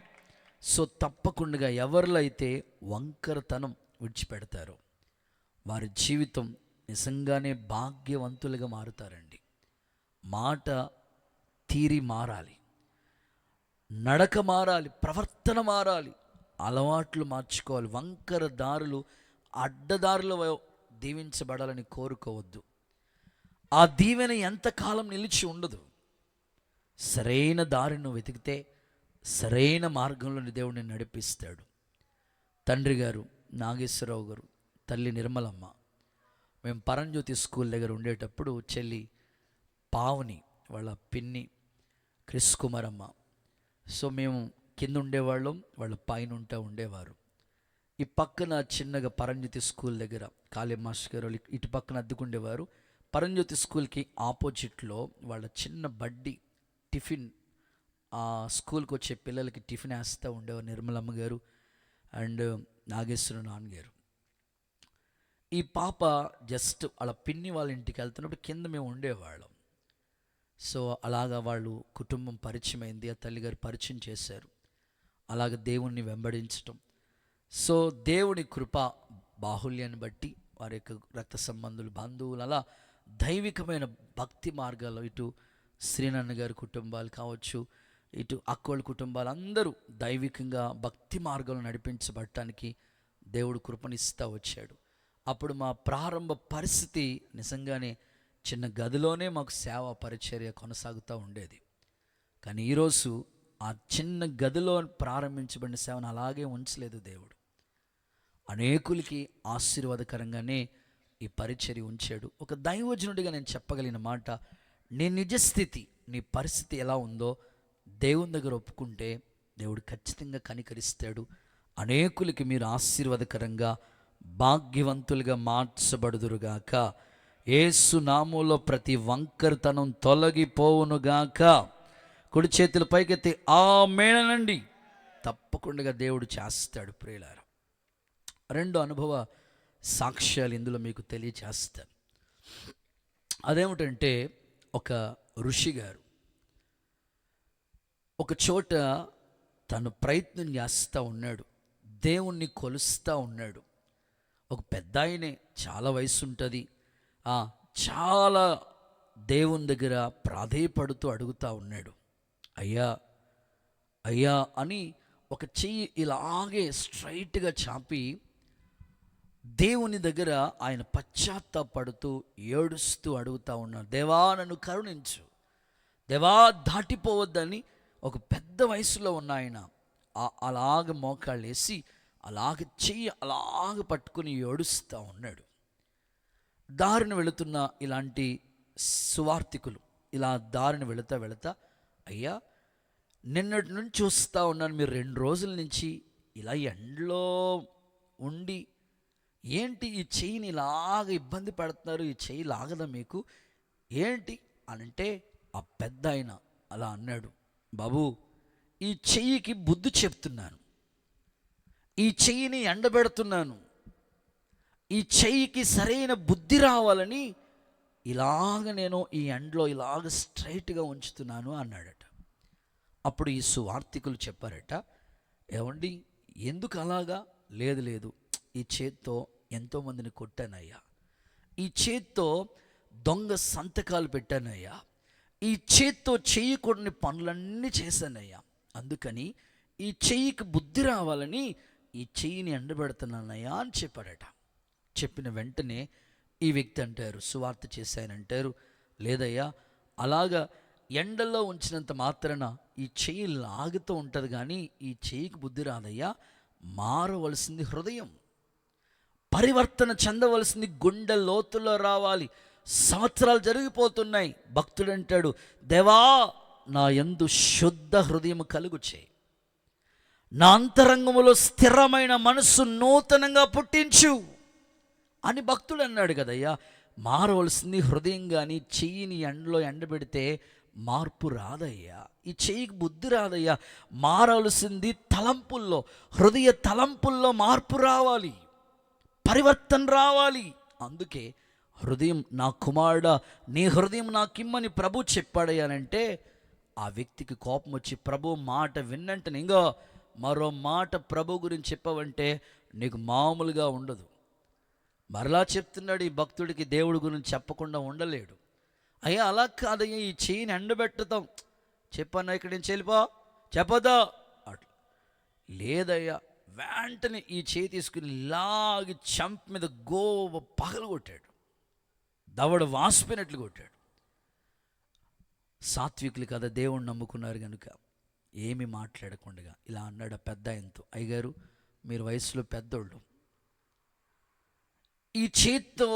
[SPEAKER 1] సో తప్పకుండా ఎవరిలో అయితే వంకరతనం విడిచిపెడతారో వారి జీవితం నిజంగానే భాగ్యవంతులుగా మారుతారండి. మాట తీరి మారాలి, నడక మారాలి, ప్రవర్తన మారాలి, అలవాట్లు మార్చుకోవాలి. వంకర దారులు, అడ్డదారులు దీవించబడాలని కోరుకోవద్దు. ఆ దీవెన ఎంతకాలం నిలిచి ఉండదు. సరైన దారిని వెతికితే సరైన మార్గంలో దేవుడిని నడిపిస్తాడు. తండ్రి గారు నాగేశ్వరరావు గారు, తల్లి నిర్మలమ్మ, మేము పరంజ్యోతి స్కూల్ దగ్గర ఉండేటప్పుడు చెల్లి పావని, వాళ్ళ పిన్ని క్రిస్ కుమారమ్మ, సో మేము కింద ఉండేవాళ్ళం, వాళ్ళ పైన ఉండేవారు. ఈ పక్కన చిన్నగా పరంజ్యోతి స్కూల్ దగ్గర కాళీ మాస్టర్ గారు ఇటు పక్కన అద్దుకుండేవారు. పరంజ్యోతి స్కూల్కి ఆపోజిట్లో వాళ్ళ చిన్న బడ్డీ టిఫిన్, ఆ స్కూల్కి వచ్చే పిల్లలకి టిఫిన్ వేస్తూ ఉండేవారు నిర్మలమ్మ గారు అండ్ నాగేశ్వర నాన్నగారు. ఈ పాప జస్ట్ వాళ్ళ పిన్ని వాళ్ళ ఇంటికి వెళ్తున్నప్పుడు కింద మేము ఉండేవాళ్ళం. సో అలాగా వాళ్ళు కుటుంబం పరిచయం అయింది, ఆ తల్లిగారు పరిచయం చేశారు. అలాగ దేవుణ్ణి వెంబడించటం. సో దేవుని కృప బాహుల్యాన్ని బట్టి వారి యొక్క రక్త సంబంధులు, బంధువులు, అలా దైవికమైన భక్తి మార్గాల్లో ఇటు శ్రీనన్న గారి కుటుంబాలు కావచ్చు, ఇటు అక్కోళ్ళ కుటుంబాలు అందరూ దైవికంగా భక్తి మార్గంలో నడిపించబడటానికి దేవుడు కృపనిస్తూ వచ్చాడు. అప్పుడు మా ప్రారంభ పరిస్థితి నిజంగానే చిన్న గదిలోనే మాకు సేవా పరిచర్య కొనసాగుతూ ఉండేది. కానీ ఈరోజు ఆ చిన్న గదిలో ప్రారంభించబడిన సేవను అలాగే ఉంచలేదు దేవుడు. అనేకులకి ఆశీర్వాదకరంగానే ఈ పరిచర్య ఉంచాడు. ఒక దైవజనుడిగా నేను చెప్పగలిగిన మాట, నీ నిజస్థితి, నీ పరిస్థితి ఎలా ఉందో దేవుని దగ్గర ఒప్పుకుంటే దేవుడు ఖచ్చితంగా కనికరిస్తాడు. అనేకులకి మీరు ఆశీర్వాదకరంగా భాగ్యవంతులుగా మార్చబడుదురుగాక. యేసు నామములో ప్రతి వంకరతనం తొలగిపోవునుగాక. కుడి చేతుల పైకెత్తి ఆమేనండి. తప్పకుండా దేవుడు చేస్తాడు. ప్రియులారా, 2 అనుభవ సాక్ష్యాలు ఇందులో మీకు తెలియచేస్తాను. అదేమిటంటే, ఒక ఋషి గారు ఒక చోట తను ప్రయత్నం చేస్తూ ఉన్నాడు, దేవుణ్ణి కొలుస్తూ ఉన్నాడు. ఒక పెద్ద ఆయనే, చాలా వయసు ఉంటుంది, చాలా దేవుని దగ్గర ప్రాధేయపడుతూ అడుగుతూ ఉన్నాడు. అయ్యా అయ్యా అని ఒక చెయ్యి ఇలాగే స్ట్రైట్గా చాపి దేవుని దగ్గర ఆయన పశ్చాత్తాపడుతూ ఏడుస్తూ అడుగుతూ ఉన్నాడు, దేవా నన్ను కరుణించు, దేవా దాటిపోవద్దని. ఒక పెద్ద వయసులో ఉన్న ఆయన అలాగ మోకాళ్ళు వేసి అలాగ చెయ్యి అలాగ పట్టుకుని ఏడుస్తూ ఉన్నాడు. దారిని వెళుతున్న ఇలాంటి సువార్థికులు ఇలా దారిని వెళుతా అయ్యా నిన్నటి నుంచి చూస్తూ ఉన్నాను, మీరు 2 రోజుల నుంచి ఇలా ఎండలో ఉండి ఏంటి ఈ చెయ్యిని ఇలాగ ఇబ్బంది పెడుతున్నారు, ఈ చెయ్యి లాగదా మీకు ఏంటి అని అంటే, ఆ పెద్ద ఆయన అలా అన్నాడు, బాబు ఈ చెయ్యికి బుద్ధి చెప్తున్నాను, ఈ చెయ్యిని ఎండబెడుతున్నాను, ఈ చెయ్యికి సరైన బుద్ధి రావాలని ఇలాగ నేను ఈ ఎండలో ఇలాగ స్ట్రైట్గా ఉంచుతున్నాను అన్నాడట. అప్పుడు ఈ సువార్థికులు చెప్పారట, ఏమండి ఎందుకు అలాగా? లేదు ఈ చేత్తో ఎంతోమందిని కొట్టానయ్యా, ఈ చేత్తో దొంగ సంతకాలు పెట్టానయ్యా, ఈ చేత్తో చేయకూడని పనులన్నీ చేశానయ్యా, అందుకని ఈ చెయ్యికి బుద్ధి రావాలని ఈ చెయ్యిని ఎండబెడుతున్నానయ్యా అని చెప్పాడట. చెప్పిన వెంటనే ఈ వ్యక్తి అంటారు, సువార్త చేశానంటారు, లేదయ్యా అలాగా ఎండల్లో ఉంచినంత మాత్రాన ఈ చెయ్యి లాగుతూ ఉంటుంది కానీ ఈ చెయ్యికి బుద్ధి రాదయ్యా, మారవలసింది హృదయం, పరివర్తన చెందవలసింది గుండె లోతులో రావాలి. సంవత్సరాలు జరిగిపోతున్నాయి. భక్తుడు అంటాడు, దేవా నా యందు శుద్ధ హృదయం కలుగు చేయి, నా అంతరంగములో స్థిరమైన మనస్సు నూతనంగా పుట్టించు అని భక్తుడు అన్నాడు కదయ్యా. మారవలసింది హృదయం, కానీ చెయ్యిని ఎండలో ఎండబెడితే మార్పు రాదయ్యా, ఈ చెయ్యికి బుద్ధి రాదయ్యా. మారవలసింది తలంపుల్లో, హృదయ తలంపుల్లో మార్పు రావాలి, పరివర్తన రావాలి. అందుకే హృదయం నా కుమారుడా నీ హృదయం నాకిమ్మని ప్రభు చెప్పాడయ్యానంటే ఆ వ్యక్తికి కోపం వచ్చి ప్రభు మాట విన్నంటే ఇంకో మరో మాట ప్రభు గురించి చెప్పావంటే నీకు మామూలుగా ఉండదు. మరలా చెప్తున్నాడు ఈ భక్తుడికి, దేవుడి గురించి చెప్పకుండా ఉండలేడు. అయ్యా అలా కాదయ్యా, ఈ చెయ్యిని ఎండబెట్టుతాం చెప్పన్నా, ఇక్కడి నుంచి వెళ్ళిపో చెప్పదా అట్లా లేదయ్యా. వెంటనే ఈ చేయి తీసుకుని లాగి చంప మీద గోవ పగలు కొట్టాడు, దవడ వాసిపోయినట్లు కొట్టాడు. సాత్వికులు కదా, దేవుణ్ణి నమ్ముకున్నారు కనుక ఏమి మాట్లాడకుండా ఇలా అన్నాడు పెద్ద ఆయనతో, అయ్యగారు మీరు వయసులో పెద్దోళ్ళు, ఈ చేత్తో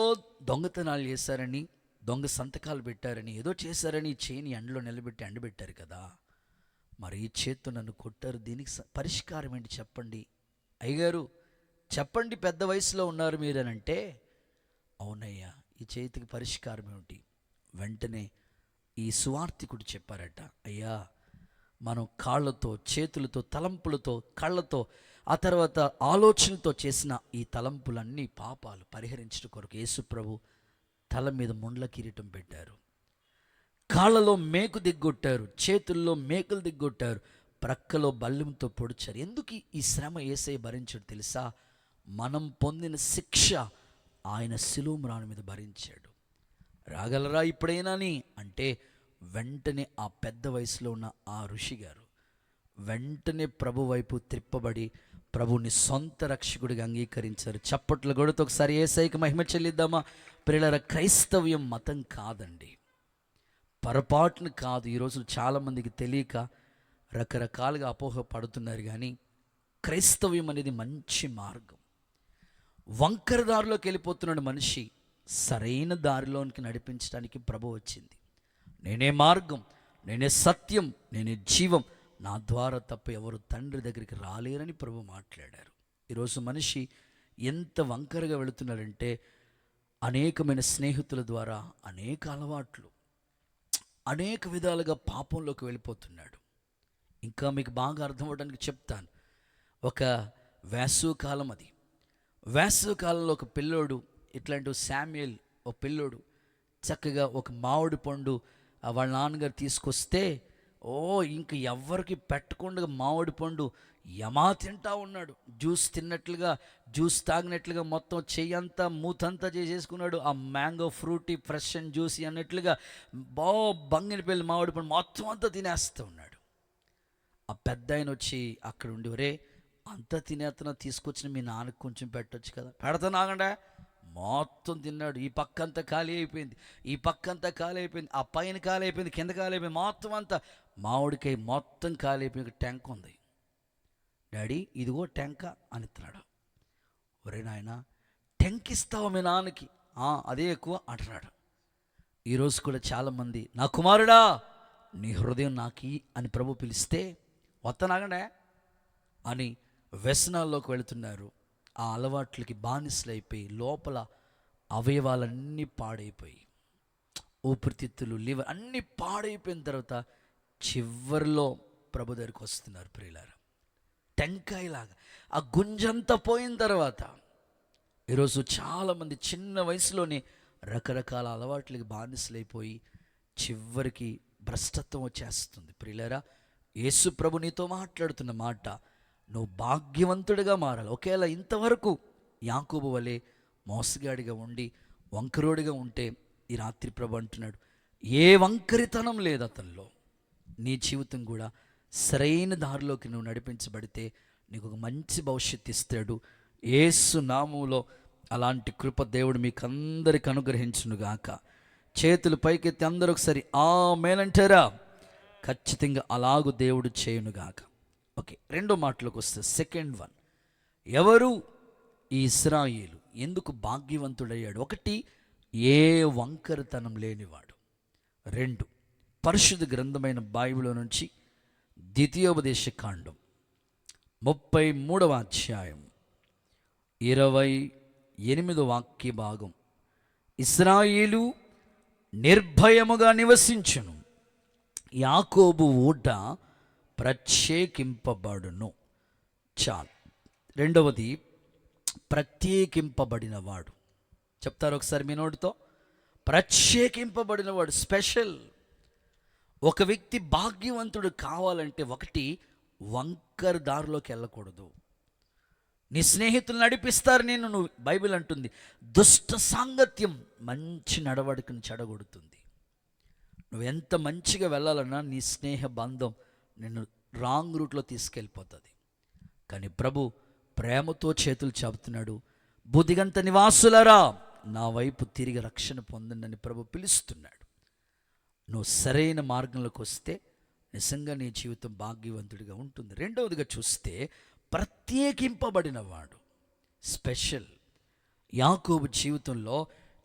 [SPEAKER 1] దొంగతనాలు చేశారని, దొంగ సంతకాలు పెట్టారని, ఏదో చేశారని ఈ చేయిని ఎండలో నిలబెట్టి ఎండబెట్టారు కదా, మరి ఈ చేత్తో నన్ను కొట్టారు, దీనికి పరిష్కారం ఏంటి చెప్పండి అయ్యగారు, చెప్పండి, పెద్ద వయసులో ఉన్నారు మీరనంటే అవునయ్యా ఈ చేతికి పరిష్కారం ఏమిటి. వెంటనే ఈ సువార్థికుడు చెప్పారట, అయ్యా మనం కాళ్ళతో, చేతులతో, తలంపులతో, కళ్ళతో, ఆ తర్వాత ఆలోచనతో చేసిన ఈ తలంపులన్నీ పాపాలు పరిహరించడం కొరకు యేసు ప్రభు తల మీద ముండ్ల కిరీటం పెట్టారు, కాళ్ళలో మేకు దిగ్గొట్టారు, చేతుల్లో మేకులు దిగ్గొట్టారు, ప్రక్కలో బల్లెంతో పొడిచారు. ఎందుకు ఈ శ్రమ యేసయ్య భరించాడు తెలుసా? మనం పొందిన శిక్ష ఆయన శిలువ మ్రాను మీద భరించాడు. రాగలరా ఇప్పుడైనా అంటే వెంటనే ఆ పెద్ద వయసులో ఉన్న ఆ ఋషి గారు వెంటనే ప్రభు వైపు త్రిప్పబడి ప్రభుని సొంత రక్షకుడిగా అంగీకరించారు. చప్పట్లు కొడుతూ ఒకసారి యేసయ్యకి మహిమ చెల్లిద్దామా? ప్రియులారా, క్రైస్తవ్యం మతం కాదండి, పొరపాటును కాదు. ఈరోజు చాలామందికి తెలియక రకరకాలుగా అపోహ పడుతున్నారు, కానీ క్రైస్తవ్యం అనేది మంచి మార్గం. వంకర దారిలోకి వెళ్ళిపోతున్నాడు మనిషి, సరైన దారిలోనికి నడిపించడానికి ప్రభు వచ్చింది. నేనే మార్గం, నేనే సత్యం, నేనే జీవం, నా ద్వారా తప్ప ఎవరు తండ్రి దగ్గరికి రాలేరని ప్రభు మాట్లాడారు. ఈరోజు మనిషి ఎంత వంకరగా వెళుతున్నాడంటే అనేకమైన స్నేహితుల ద్వారా అనేక అలవాట్లు, అనేక విధాలుగా పాపంలోకి వెళ్ళిపోతున్నాడు. ఇంకా మీకు బాగా అర్థం అవ్వడానికి చెప్తాను. ఒక వేసవికాలం, అది వేసవికాలంలో ఒక పిల్లోడు, ఇట్లాంటి శామ్యుయల్ ఒక పిల్లోడు చక్కగా ఒక మామిడి పండు వాళ్ళ నాన్నగారు తీసుకొస్తే ఇంక ఎవ్వరికి పెట్టకుండా మామిడి పండు యమా తింటా ఉన్నాడు. జ్యూస్ తిన్నట్లుగా, జ్యూస్ తాగినట్లుగా మొత్తం చెయ్యంతా మూతంతా చేసేసుకున్నాడు. ఆ mango Frooti fresh and juicy అన్నట్లుగా బంగిన పిల్లి మామిడి పండు మొత్తం అంతా తినేస్తూ ఉన్నాడు. ఆ పెద్ద ఆయన వచ్చి అక్కడ ఉండి, ఒరే అంతా తినేస్తున్నా, తీసుకొచ్చిన మీ నాన్నకు కొంచెం పెట్టొచ్చు కదా. పెడతాను ఆగండా. మొత్తం తిన్నాడు. ఈ పక్కంతా ఖాళీ అయిపోయింది, ఈ పక్కంతా ఖాళీ అయిపోయింది, ఆ పైన ఖాళీ అయిపోయింది, కింద ఖాళీ అయిపోయింది, మొత్తం అంతా మామిడికాయ మొత్తం ఖాళీ అయిపోయింది. ట్యాంక్ ఉంది. డాడీ ఇదిగో టెంక అనిస్తున్నాడు. ఒరే నాయన టెంక్ ఇస్తావు మీ నాన్నకి? అదే ఎక్కువ అంటున్నాడు. ఈరోజు కూడా చాలామంది, నా కుమారుడా నీ హృదయం నాకి అని ప్రభు పిలిస్తే వత్తనాగండే అని వ్యసనాల్లోకి వెళుతున్నారు. ఆ అలవాట్లకి బానిసలైపోయి లోపల అవయవాలన్నీ పాడైపోయి, ఊపిరితిత్తులు, లివర్ అన్నీ పాడైపోయిన తర్వాత చివరిలో ప్రభు దగ్గరికి వస్తున్నారు. ప్రియులారా, టెంకాయలాగా ఆ గుంజంతా పోయిన తర్వాత ఈరోజు చాలామంది చిన్న వయసులోనే రకరకాల అలవాట్లకి బానిసలైపోయి చివరికి భ్రష్టత్వం వచ్చేస్తుంది. ప్రియులారా, యేసు ప్రభు నీతో మాట్లాడుతున్న మాట, నువ్వు భాగ్యవంతుడిగా మారాలి. ఒకేలా ఇంతవరకు యాకోబు వలె మోసగాడిగా ఉండి వంకరోడిగా ఉంటే ఈ రాత్రి ప్రభు అంటున్నాడు, ఏ వంకరితనం లేదు అతనిలో. నీ జీవితం కూడా సరైన దారిలోకి నువ్వు నడిపించబడితే నీకు ఒక మంచి భవిష్యత్తు ఇస్తాడు. యేసు నామములో అలాంటి కృప దేవుడు మీకు అందరికి అనుగ్రహించునుగాక. చేతులు పైకెత్తి అందరూ ఒకసారి ఆమేనంటారా? ఖచ్చితంగా అలాగూ దేవుడు చేయునుగాక. ఓకే, రెండో మాటలోకి వస్తే సెకండ్ వన్, ఎవరు ఈ ఇశ్రాయేలు ఎందుకు భాగ్యవంతుడయ్యాడు? ఒకటి, ఏ వంకరతనం లేనివాడు. రెండు, పరిశుద్ధ గ్రంథమైన బైబిల్ నుంచి ద్వితీయోపదేశ కాండం 33వ అధ్యాయం 28వ వాక్య భాగం, ఇశ్రాయేలు నిర్భయముగా నివసించును, యాకోబు ఊట ప్రత్యేకింపబడును. చాలు. రెండవది, ప్రత్యేకింపబడినవాడు. చెప్తారు ఒకసారి మీ నోటితో, ప్రత్యేకింపబడినవాడు, స్పెషల్. ఒక వ్యక్తి భాగ్యవంతుడు కావాలంటే ఒకటి, వంకర దారిలోకి వెళ్ళకూడదు. నీ స్నేహితులు నడిపిస్తారు నేను, నువ్వు బైబిల్ అంటుంది దుష్ట సాంగత్యం మంచి నడవడికను చెడగొడుతుంది. నువ్వు ఎంత మంచిగా వెళ్ళాలన్నా నీ స్నేహ బంధం నిన్ను రాంగ్ రూట్లో తీసుకెళ్ళిపోతుంది. కానీ ప్రభు ప్రేమతో చేతులు చాపుతున్నాడు, బుద్ధిగంత నివాసులరా నా వైపు తిరిగి రక్షణ పొందండి ప్రభు పిలుస్తున్నాడు. నువ్వు సరైన మార్గంలోకి వస్తే నిజంగా నీ జీవితం భాగ్యవంతుడిగా ఉంటుంది. రెండవదిగా చూస్తే ప్రత్యేకింపబడినవాడు, స్పెషల్. యాకోబు జీవితంలో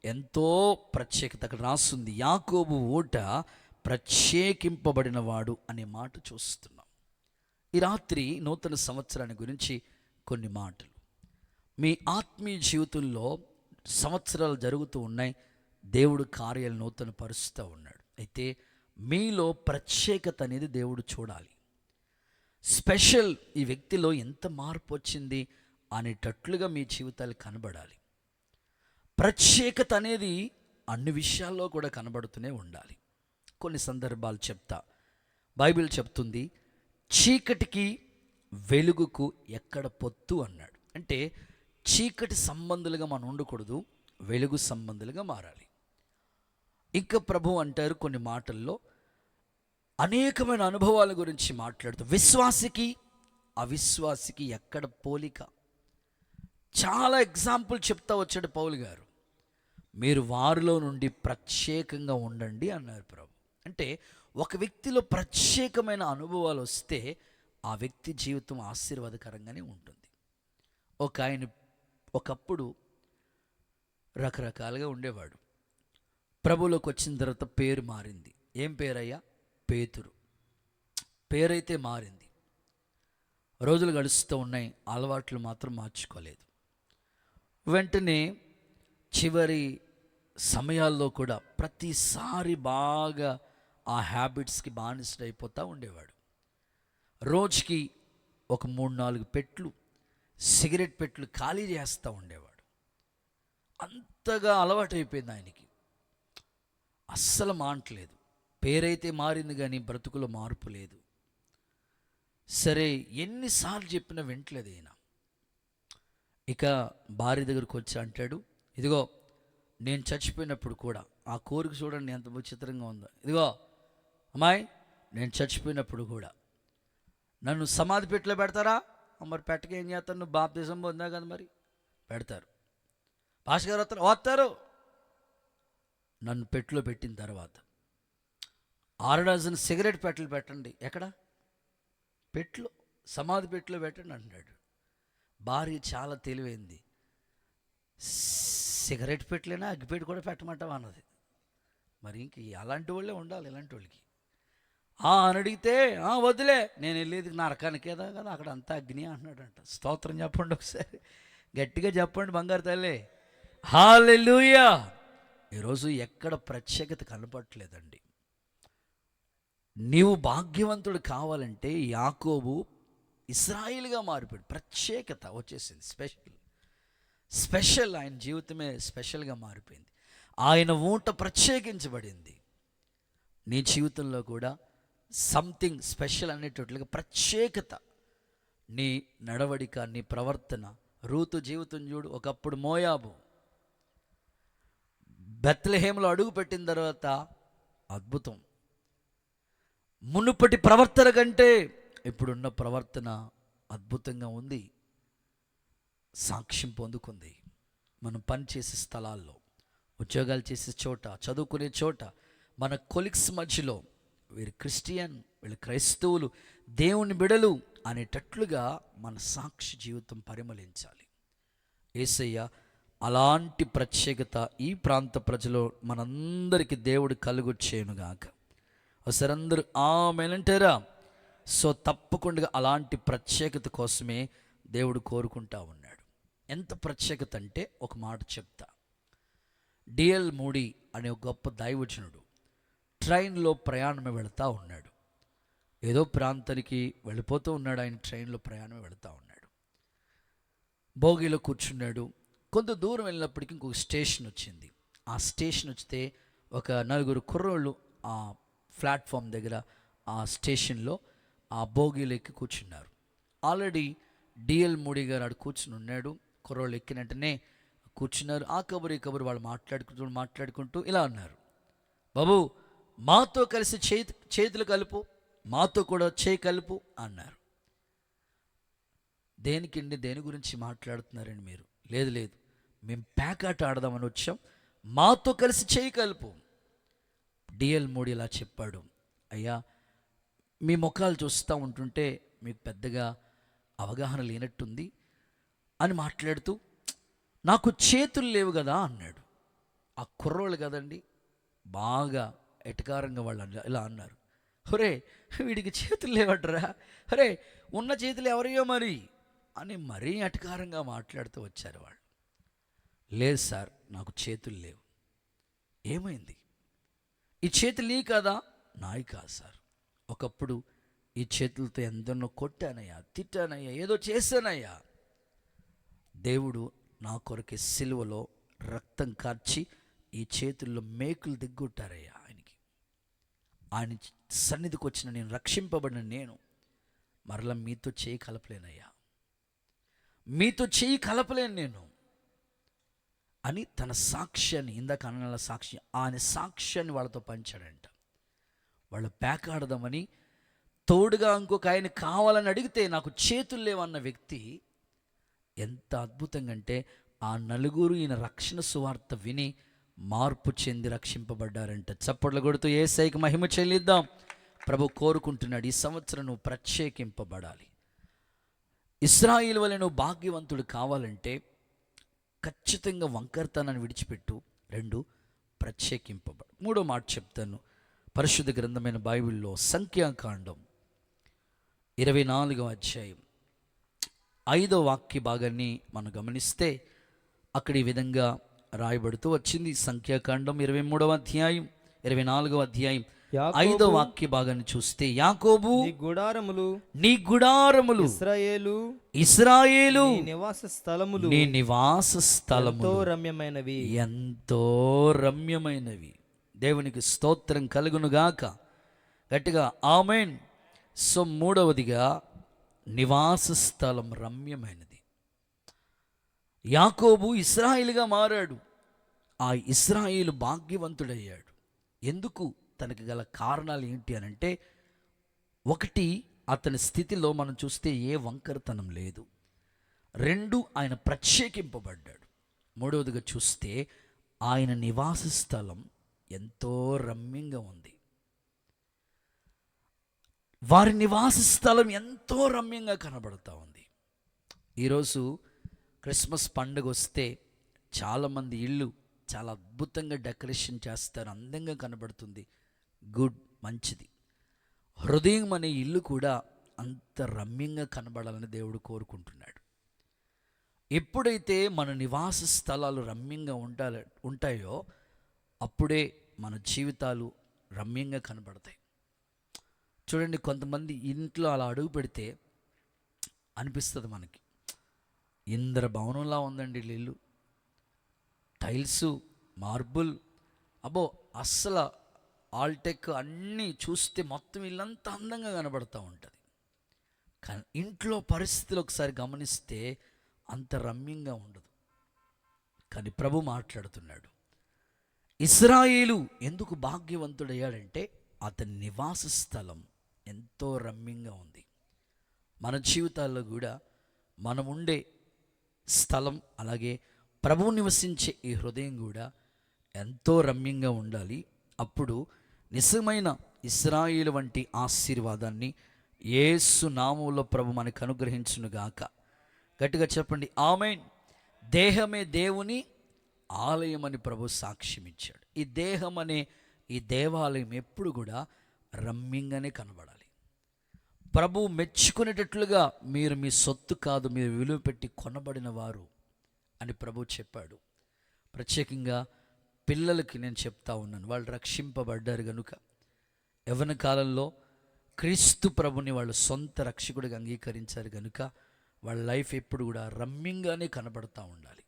[SPEAKER 1] ఎంతో ప్రత్యేకత అక్కడ రాస్తుంది. యాకోబు ఊట ప్రత్యేకింపబడినవాడు అనే మాట చూస్తున్నాం. ఈ రాత్రి నూతన సంవత్సరాన్ని గురించి కొన్ని మాటలు. మీ ఆత్మీయ జీవితంలో సంవత్సరాలు జరుగుతూ ఉన్నాయి, దేవుడు కార్యాలు నూతన పరుస్తూ ఉన్నాడు. అయితే మీలో ప్రత్యేకత అనేది దేవుడు చూడాలి. స్పెషల్, ఈ వ్యక్తిలో ఎంత మార్పు వచ్చింది అనేటట్లుగా మీ జీవితాలు కనబడాలి. ప్రత్యేకత అనేది అన్ని విషయాల్లో కూడా కనబడుతూనే ఉండాలి. కొన్ని సందర్భాలు చెప్తా. బైబిల్ చెప్తుంది, చీకటికి వెలుగుకు ఎక్కడ పొత్తు అన్నాడు. అంటే చీకటి సంబంధులుగా మనం ఉండకూడదు, వెలుగు సంబంధులుగా మారాలి. ఇంకా ప్రభు అంటారు కొన్ని మాటల్లో అనేకమైన అనుభవాల గురించి మాట్లాడుతూ, విశ్వాసికి అవిశ్వాసికి ఎక్కడ పోలిక. చాలా ఎగ్జాంపుల్ చెప్తా వచ్చాడు పౌలు గారు. మీరు వారిలో నుండి ప్రత్యేకంగా ఉండండి అన్నారు ప్రభు. అంటే ఒక వ్యక్తిలో ప్రత్యేకమైన అనుభవాలు వస్తే ఆ వ్యక్తి జీవితం ఆశీర్వాదకరంగానే ఉంటుంది. ఒక ఆయన ఒకప్పుడు రకరకాలుగా ఉండేవాడు. ప్రభులోకి వచ్చిన తర్వాత పేరు మారింది. ఏం పేరయ్యా? పేతురు. పేరైతే మారింది. రోజులు గడుస్తూ ఉన్నాయి, అలవాట్లు మాత్రం మార్చుకోలేదు. వెంటనే చివరి సమయాల్లో కూడా ప్రతిసారి బాగా ఆ హ్యాబిట్స్కి బానిసైపోతూ ఉండేవాడు. రోజుకి ఒక 3-4 పెట్లు సిగరెట్ పెట్లు ఖాళీ చేస్తూ ఉండేవాడు. అంతగా అలవాటైపోయింది ఆయనకి. అస్సలు మానట్లేదు. పేరైతే మారింది కానీ బ్రతుకులో మార్పు లేదు. సరే, ఎన్నిసార్లు చెప్పినా వింటలేదు ఈయన. ఇక భార్య దగ్గరకు వచ్చి అంటాడు, ఇదిగో నేను చచ్చిపోయినప్పుడు కూడా, ఆ కోరిక చూడండి ఎంత విచిత్రంగా ఉందో, ఇదిగో అమ్మాయి నేను చచ్చిపోయినప్పుడు కూడా నన్ను సమాధి పెట్టిలో పెడతారా? మరి పెట్టక ఏం చేస్తాను, నువ్వు బాప్తిజం పొందా కదా, మరి పెడతారు. భాస్కర్ గారు వస్తారు. నన్ను పెట్టిలో పెట్టిన తర్వాత 6 డజన్ సిగరెట్ పెట్టెలు పెట్టండి. ఎక్కడ? పెట్లో, సమాధి పెట్టిలో పెట్టండి అంటాడు. భార్య చాలా తెలివైంది. సిగరెట్ పెట్టలేనా, అగ్గిపెట్టి కూడా పెట్టమంటావా అన్నది. మరి ఇంక అలాంటి వాళ్ళే ఉండాలి ఇలాంటి వాళ్ళకి. అని అడిగితే వదిలే, నేను వెళ్ళేది నరకానికేదా కదా, అక్కడ అంతా అగ్ని అంటున్నాడంట. స్తోత్రం చెప్పండి ఒకసారి, గట్టిగా చెప్పండి బంగారు తల్లి. హల్లెలూయా. ఈరోజు ఎక్కడ ప్రత్యేకత కనపడట్లేదండి. నీవు భాగ్యవంతుడు కావాలంటే యాకోబు ఇశ్రాయేలుగా మారిపోయాడు. ప్రత్యేకత వచ్చేసింది, స్పెషల్. ఆయన జీవితమే స్పెషల్గా మారిపోయింది. ఆయన ఊట ప్రత్యేకించబడింది. నీ జీవితంలో కూడా సంథింగ్ స్పెషల్ అనేటట్లుగా ప్రత్యేకత, నీ నడవడిక, నీ ప్రవర్తన. రూతు జీవితం చూడు. ఒకప్పుడు మోయాబు, బెత్లెహేములో అడుగు పెట్టిన తర్వాత అద్భుతం. మునుపటి ప్రవర్తన కంటే ఇప్పుడున్న ప్రవర్తన అద్భుతంగా ఉంది. సాక్ష్యం పొందుకుంది. మనం పనిచేసే స్థలాల్లో, ఉద్యోగాలు చేసే చోట, చదువుకునే చోట, మన కొలీగ్స్ మధ్యలో వీరు క్రిస్టియన్, వీళ్ళు క్రైస్తవులు, దేవుని బిడలు అనేటట్లుగా మన సాక్షి జీవితం పరిమళించాలి. యేసయ్య అలాంటి ప్రత్యేకత ఈ ప్రాంత ప్రజలు మనందరికీ దేవుడు కలుగు చేయనుగాక. ఒకసారి అందరూ ఆమేనంటారా? సో తప్పకుండా అలాంటి ప్రత్యేకత కోసమే దేవుడు కోరుకుంటా ఉన్నాడు. ఎంత ప్రత్యేకత అంటే ఒక మాట చెప్తా. డిఎల్ మూడీ అనే ఒక గొప్ప దైవజనుడు ట్రైన్లో ప్రయాణమే వెళుతూ ఉన్నాడు. ఏదో ప్రాంతానికి వెళ్ళిపోతూ ఉన్నాడు. ఆయన ట్రైన్లో ప్రయాణమే వెళుతూ ఉన్నాడు. భోగిలో కూర్చున్నాడు. కొంత దూరం వెళ్ళినప్పటికీ ఇంకొక స్టేషన్ వచ్చింది. ఆ స్టేషన్ వచ్చితే ఒక 4 కుర్రోళ్ళు ఆ ప్లాట్ఫామ్ దగ్గర ఆ స్టేషన్లో ఆ భోగిలో ఎక్కి కూర్చున్నారు. ఆల్రెడీ డిఎల్ మూడీ గారు ఆడు కూర్చుని ఉన్నాడు. కుర్రోళ్ళు ఎక్కిన వెంటనే కూర్చున్నారు. ఆ కబురు ఈ కబురు వాళ్ళు మాట్లాడుకుంటూ ఇలా అన్నారు, బాబు మాతో కలిసి చేతులు కలుపు, మాతో కూడా చేయి కలుపు అన్నారు. దేనికండి, దేని గురించి మాట్లాడుతున్నారండి మీరు? లేదు మేము ప్యాకాట ఆడదామని వచ్చాం, మాతో కలిసి చేయి కలుపు. డిఎల్ మూడీ ఇలా చెప్పాడు, అయ్యా మీ ముఖాలు చూస్తూ ఉంటుంటే మీకు పెద్దగా అవగాహన లేనట్టుంది అని మాట్లాడుతూ, నాకు చేతులు లేవు కదా అన్నాడు. ఆ కుర్రోళ్ళు కదండి బాగా ఎటకారంగా వాళ్ళు ఇలా అన్నారు, ఒరే వీడికి చేతులు లేవట్రా, ఒరే ఉన్న చేతులు ఎవరియో మరి అని మరీ ఎటకారంగా మాట్లాడుతూ వచ్చారు వాళ్ళు. లేదు సార్ నాకు చేతులు లేవు. ఏమైంది? ఈ చేతులు నీ కదా? నాయి కాదు సార్. ఒకప్పుడు ఈ చేతులతో ఎందరినో కొట్టానయ్యా, తిట్టానయ్యా, ఏదో చేశానయ్యా. దేవుడు నా కొరకే సిలువలో రక్తం కార్చి ఈ చేతుల్లో మేకులు దిగ్గొట్టారయ్యా. ఆయన సన్నిధికి వచ్చిన నేను, రక్షింపబడిన నేను మరలా మీతో చేయి కలపలేనయ్యా, మీతో చేయి కలపలేను నేను అని తన సాక్ష్యాన్ని, ఇందాక అన్న సాక్ష్యం, ఆయన సాక్ష్యాన్ని వాళ్ళతో పంచాడంట. వాళ్ళు పేకాడదామని తోడుగా ఇంకొక ఆయన కావాలని అడిగితే నాకు చేతులు లేవన్న వ్యక్తి ఎంత అద్భుతంగా అంటే ఆ నలుగురు ఈయన రక్షణ సువార్త విని మార్పు చెంది రక్షింపబడ్డారంట. చప్పట్లు కొడుతూ యేసయ్యకి మహిమ చెల్లిద్దాం. ప్రభు కోరుకుంటున్నాడు, ఈ సంవత్సరం నువ్వు ప్రత్యేకింపబడాలి. ఇశ్రాయేలు వలె నువ్వు భాగ్యవంతుడు కావాలంటే ఖచ్చితంగా వంకరతనాన్ని విడిచిపెట్టు. 2 ప్రత్యేకింపబడు. 3వ మాట చెప్తాను. పరిశుద్ధ గ్రంథమైన బైబిల్లో సంఖ్యాకాండం 24వ అధ్యాయం 5వ వాక్య భాగాన్ని మనం గమనిస్తే అక్కడ ఈ విధంగా రాయబడుతూ వచ్చింది. సంఖ్యాకాండం 23వ అధ్యాయం 24వ అధ్యాయం 5వ వాక్య భాగాన్ని చూస్తే, యాకోబు నీ గుడారములు ఇశ్రాయేలు నీ నివాస స్థలములు ఎంతో రమ్యమైనవి. దేవునికి స్తోత్రం కలుగునుగాక. గట్టిగా ఆమేన్. సో 3వదిగా నివాస స్థలం రమ్యమైనది. యాకోబు ఇశ్రాయేలుగా మారాడు. ఆ ఇశ్రాయేలు భాగ్యవంతుడయ్యాడు. ఎందుకు? తనకి గల కారణాలు ఏంటి అని అంటే, 1 అతని స్థితిలో మనం చూస్తే ఏ వంకరతనం లేదు. 2 ఆయన ప్రత్యేకింపబడ్డాడు. 3వదిగా చూస్తే ఆయన నివాస స్థలం ఎంతో రమ్యంగా ఉంది. వారి నివాస స్థలం ఎంతో రమ్యంగా కనబడుతూ ఉంది. ఈరోజు క్రిస్మస్ పండుగ వస్తే చాలామంది ఇళ్ళు చాలా అద్భుతంగా డెకరేషన్ చేస్తారు, అందంగా కనబడుతుంది. గుడ్, మంచిది. హృదయం అనే ఇల్లు కూడా అంత రమ్యంగా కనబడాలని దేవుడు కోరుకుంటున్నాడు. ఎప్పుడైతే మన నివాస స్థలాలు రమ్యంగా ఉంటాయో అప్పుడే మన జీవితాలు రమ్యంగా కనబడతాయి. చూడండి, కొంతమంది ఇంట్లో అలా అడుగు పెడితే అనిపిస్తుంది మనకి, ఇంద్ర భవనంలా ఉందండి ఇల్లు, టైల్సు, మార్బుల్, అబ్బో అస్సలు ఆల్టెక్ అన్నీ చూస్తే మొత్తం ఇల్లంతా అందంగా కనబడుతూ ఉంటుంది. కానీ ఇంట్లో పరిస్థితులు ఒకసారి గమనిస్తే అంత రమ్యంగా ఉండదు. కానీ ప్రభు మాట్లాడుతున్నాడు, ఇశ్రాయేలు ఎందుకు భాగ్యవంతుడయ్యాడంటే అతని నివాస స్థలం ఎంతో రమ్యంగా ఉంది. మన జీవితాల్లో కూడా మనం ఉండే స్థలం, అలాగే ప్రభువు నివసించే ఈ హృదయం కూడా ఎంతో రమ్యంగా ఉండాలి. అప్పుడు నిజమైన ఇశ్రాయేలు వంటి ఆశీర్వాదాన్ని యేసు నామములో ప్రభు మనకు అనుగ్రహించునుగాక. గట్టిగా చెప్పండి ఆమేన్. దేహమే దేవుని ఆలయం అని ప్రభు సాక్ష్యం ఇచ్చాడు. ఈ దేహం అనే ఈ దేవాలయం ఎప్పుడు కూడా రమ్యంగానే కనబడాలి. ప్రభు మెచ్చుకునేటట్లుగా మీరు మీ సొత్తు కాదు, మీరు విలువ పెట్టి కొనబడిన వారు అని ప్రభు చెప్పాడు. ప్రత్యేకంగా పిల్లలకి నేను చెప్తా ఉన్నాను, వాళ్ళు రక్షింపబడ్డారు కనుక యవ్వన కాలంలో క్రీస్తు ప్రభుని వాళ్ళు సొంత రక్షకుడిగా అంగీకరించారు కనుక వాళ్ళ లైఫ్ ఎప్పుడు కూడా రమ్యంగానే కనబడుతూ ఉండాలి.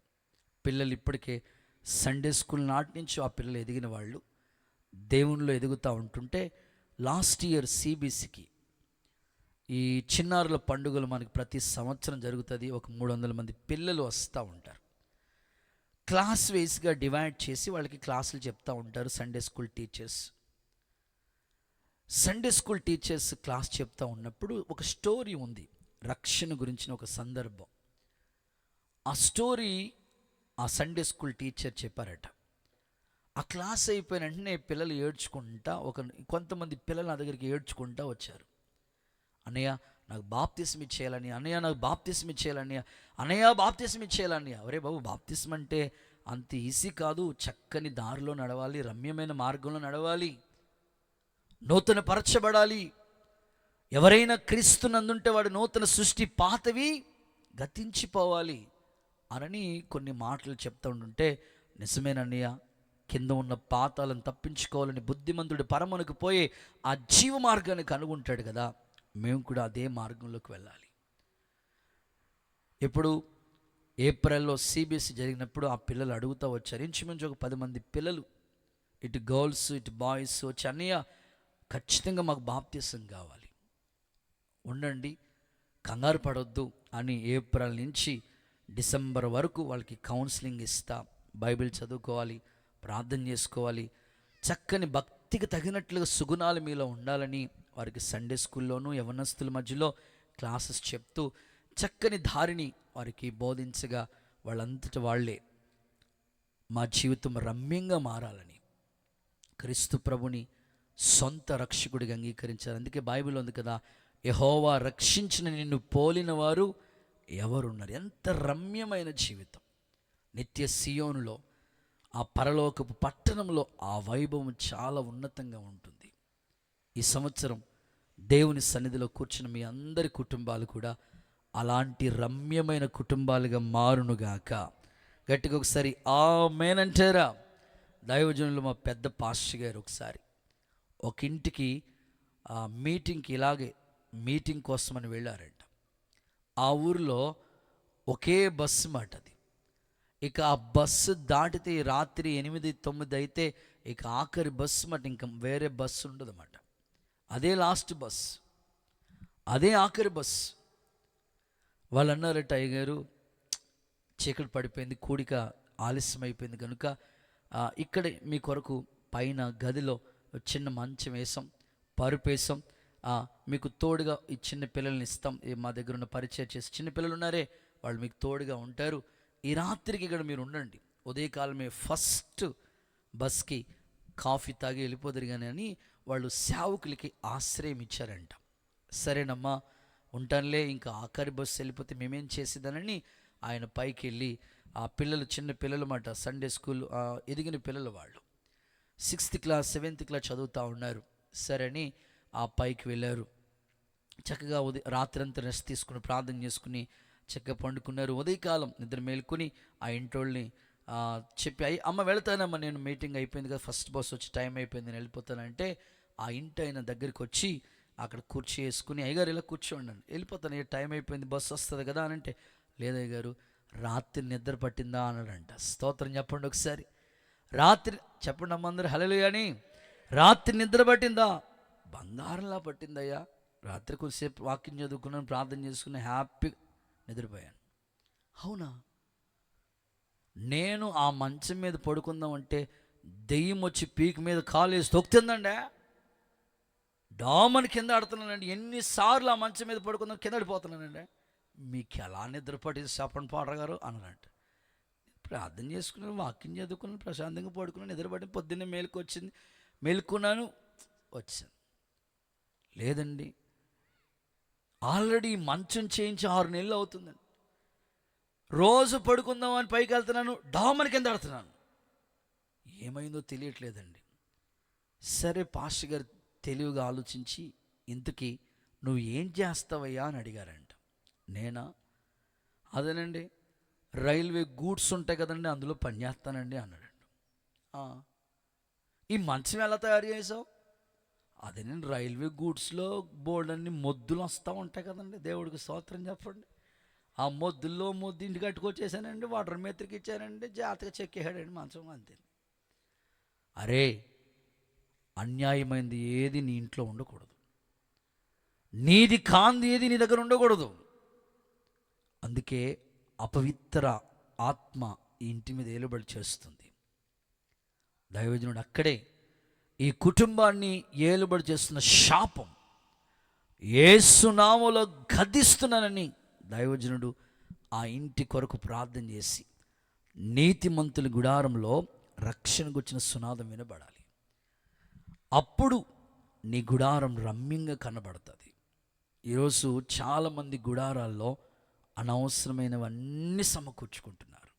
[SPEAKER 1] పిల్లలు ఇప్పటికే సండే స్కూల్ నాటి నుంచి ఆ పిల్లలు ఎదిగిన వాళ్ళు దేవునిలో ఎదుగుతూ ఉంటుంటే, లాస్ట్ ఇయర్ CBCకి ఈ చిన్నారుల పండుగలు మనకి ప్రతి సంవత్సరం జరుగుతుంది. ఒక 300 మంది పిల్లలు వస్తూ ఉంటారు. క్లాస్ వైజ్గా డివైడ్ చేసి వాళ్ళకి క్లాసులు చెప్తూ ఉంటారు Sunday school teachers. Sunday school teachers class చెప్తూ ఉన్నప్పుడు ఒక స్టోరీ ఉంది, రక్షణ గురించిన ఒక సందర్భం. ఆ స్టోరీ ఆ సండే స్కూల్ టీచర్ చెప్పారట. ఆ క్లాస్ అయిపోయిన వెంటనే పిల్లలు ఏడ్చుకుంటా, కొంతమంది పిల్లలు నా దగ్గరికి ఏడ్చుకుంటా వచ్చారు. అన్నయ్య నాకు బాప్తిస్మ ఇచ్చేయాలని, అన్నయ్య నాకు బాప్తిస్మ ఇచ్చేయాలని, అన్నయ్య బాప్తిస్మ ఇచ్చేయాలని. అవరే బాబు, బాప్తిస్మ అంటే అంత ఈజీ కాదు. చక్కని దారిలో నడవాలి, రమ్యమైన మార్గంలో నడవాలి, నూతన పరచబడాలి. ఎవరైనా క్రీస్తునందుంటే వాడు నూతన సృష్టి, పాతవి గతించిపోవాలి అని కొన్ని మాటలు చెప్తూ ఉంటుంటే, నిజమేనన్నయ్య, కింద ఉన్న పాతాలను తప్పించుకోవాలని బుద్ధిమంతుడు పరమునకు పోయి ఆ జీవ మార్గాన్ని కనుగొంటాడు కదా, మేము కూడా అదే మార్గంలోకి వెళ్ళాలి. ఇప్పుడు ఏప్రిల్లో CBSE జరిగినప్పుడు ఆ పిల్లలు అడుగుతూ వచ్చారు. ఇంచుమించు ఒక 10 మంది పిల్లలు, ఇటు గర్ల్స్ ఇటు బాయ్స్ వచ్చి, అన్నయ్య ఖచ్చితంగా మాకు బాప్తిసం కావాలి, ఉండండి, కంగారు పడొద్దు అని ఏప్రిల్ నుంచి డిసెంబర్ వరకు వాళ్ళకి కౌన్సిలింగ్ ఇస్తా, బైబిల్ చదువుకోవాలి, ప్రార్థన చేసుకోవాలి, చక్కని భక్తికి తగినట్లుగా సుగుణాలు మీలో ఉండాలని వారికి సండే స్కూల్లోనూ యవనస్తుల మధ్యలో క్లాసెస్ చెప్తూ చక్కని దారిని వారికి బోధించగా, వాళ్ళంతట వాళ్ళే మా జీవితం రమ్యంగా మారాలని క్రీస్తు ప్రభుని సొంత రక్షకుడిగా అంగీకరించారు. అందుకే బైబిల్ ఉంది కదా, యెహోవా రక్షించిన నిన్ను పోలిన వారు ఎవరున్నారు. ఎంత రమ్యమైన జీవితం. నిత్య సియోనులో, ఆ పరలోకపు పట్టణంలో ఆ వైభవం చాలా ఉన్నతంగా ఉంటుంది. ఈ సంవత్సరం దేవుని సన్నిధిలో కూర్చున్న మీ అందరి కుటుంబాలు కూడా అలాంటి రమ్యమైన కుటుంబాలుగా మారునుగాక. గట్టిగా ఒకసారి ఆమేన్ అంటారా? దైవజనులు మా పెద్ద పాస్టర్ గారు ఒకసారి ఒక ఇంటికి మీటింగ్కి ఇలాగే మీటింగ్ కోసమని వెళ్ళారంట. ఆ ఊరిలో ఒకే బస్సు మాట అది. ఇక ఆ బస్సు దాటితే రాత్రి 8-9 అయితే ఇక ఆఖరి బస్సు మాట, ఇంకా వేరే బస్సు ఉండదు అన్నమాట. అదే లాస్ట్ బస్, అదే ఆఖరి బస్. వాళ్ళు అన్నారట, అయ్యగారు చీకటి పడిపోయింది, కూడిక ఆలస్యం అయిపోయింది కనుక ఇక్కడే మీ కొరకు పైన గదిలో చిన్న మంచం వేసాం, పరుపు వేసాం, మీకు తోడుగా ఈ చిన్న పిల్లల్ని ఇస్తాం, మా దగ్గర ఉన్న పరిచయం చేసి చిన్న పిల్లలు ఉన్నారే వాళ్ళు మీకు తోడుగా ఉంటారు, ఈ రాత్రికి ఇక్కడ మీరు ఉండండి, ఉదయకాలమే ఫస్ట్ బస్కి కాఫీ తాగి వెళ్ళిపోదురు కానీ అని వాళ్ళు సేవకులకి ఆశ్రయం ఇచ్చారంట. సరేనమ్మా ఉంటానులే, ఇంకా ఆఖరి బస్సు వెళ్ళిపోతే మేమేం చేసేదానని ఆయన పైకి వెళ్ళి, ఆ పిల్లలు చిన్న పిల్లలు మాట, సండే స్కూల్ ఎదిగిన పిల్లలు, వాళ్ళు 6th క్లాస్ 7th క్లాస్ చదువుతూ ఉన్నారు. సరే అని ఆ పైకి వెళ్ళారు. చక్కగా రాత్రంతా రెస్ట్ తీసుకుని ప్రార్థన చేసుకుని చక్కగా పండుకున్నారు. ఉదయకాలం నిద్ర మేలుకొని ఆ ఇంటోళ్ళని చెప్పి, అమ్మ వెళతానమ్మా, నేను మీటింగ్ అయిపోయింది కదా, ఫస్ట్ బస్ వచ్చి టైం అయిపోయింది, నేను వెళ్ళిపోతానంటే ఆ ఇంటి ఆయన దగ్గరికి వచ్చి అక్కడ కుర్చీ వేసుకుని, అయ్యగారు ఇలా కూర్చోండి, వెళ్ళిపోతాను, ఏ టైం అయిపోయింది, బస్సు వస్తుంది కదా అని అంటే, లేదయ్యగారు రాత్రి నిద్ర పట్టిందా అన్నాడంట. స్తోత్రం చెప్పండి ఒకసారి. రాత్రి చెప్పండి అమ్మ అందరు హల్లెలూయా అని. రాత్రి నిద్ర పట్టిందా? బంగారంలా పట్టిందయ్యా. రాత్రి కొద్దిసేపు వాక్యం చదువుకున్నాను, ప్రార్థన చేసుకుని హ్యాపీగా నిద్రపోయాను. అవునా? నేను ఆ మంచం మీద పడుకుందామంటే దెయ్యం వచ్చి పీక మీద కాలు వేసి తొక్కుతుందండి. డామని కింద ఆడుతున్నానండి. ఎన్నిసార్లు ఆ మంచం మీద పడుకుందాం కింద పడిపోతున్నానండి. మీకు ఎలా నిద్ర పట్టింది చెప్పండి పాడర్ గారు అన్నారంట. ప్రార్థన చేసుకున్నాను, వాక్యం చదువుకున్నాను, ప్రశాంతంగా పడుకున్నాను, నిద్ర పట్టి పొద్దున్నే మేలుకున్నాను వచ్చాను. లేదండి, ఆల్రెడీ మంచం చేయించి 6 నెలలు అవుతుందండి. రోజు పడుకుందాం అని పైకి వెళ్తున్నాను, డామని కింద ఆడుతున్నాను. ఏమైందో తెలియట్లేదండి. సరే పాస్టర్ గారు తెలివిగా ఆలోచించి, ఇంతకీ నువ్వు ఏం చేస్తావయ్యా అని అడిగారంట. నేనా? అదేనండి, రైల్వే గూడ్స్ ఉంటాయి కదండి, అందులో పనిచేస్తానండి అన్నాడండి. ఈ మంచం ఎలా తయారు చేసావు? అదేనండి, రైల్వే గూడ్స్లో బోర్డు అన్ని మొద్దులు వస్తూ ఉంటాయి కదండి. దేవుడికి స్తోత్రం చెప్పండి. ఆ మొద్దుల్లో ఇంటికి కట్టుకొచ్చేసానండి, వాటర్ మేత్రికి ఇచ్చానండి, జాతగా చెక్కేసాడండి మంచం, అంతే. అరే, అన్యాయమైంది ఏది నీ ఇంట్లో ఉండకూడదు, నీది కాంది ఏది నీ దగ్గర ఉండకూడదు. అందుకే అపవిత్ర ఆత్మ ఈ ఇంటి మీద ఏలుబడి చేస్తుంది. దైవజనుడు అక్కడే ఈ కుటుంబాన్ని ఏలుబడి చేస్తున్న శాపం యేసు నామములో గద్దిస్తున్నానని దైవజనుడు ఆ ఇంటి కొరకు ప్రార్థన చేసి, నీతిమంతుల గుడారంలో రక్షణ గుచ్చిన సునాదం వినబడాలి. అప్పుడు నీ గుడారం రమ్యంగా కనబడుతుంది. ఈరోజు చాలామంది గుడారాల్లో అనవసరమైనవన్నీ సమకూర్చుకుంటున్నారు.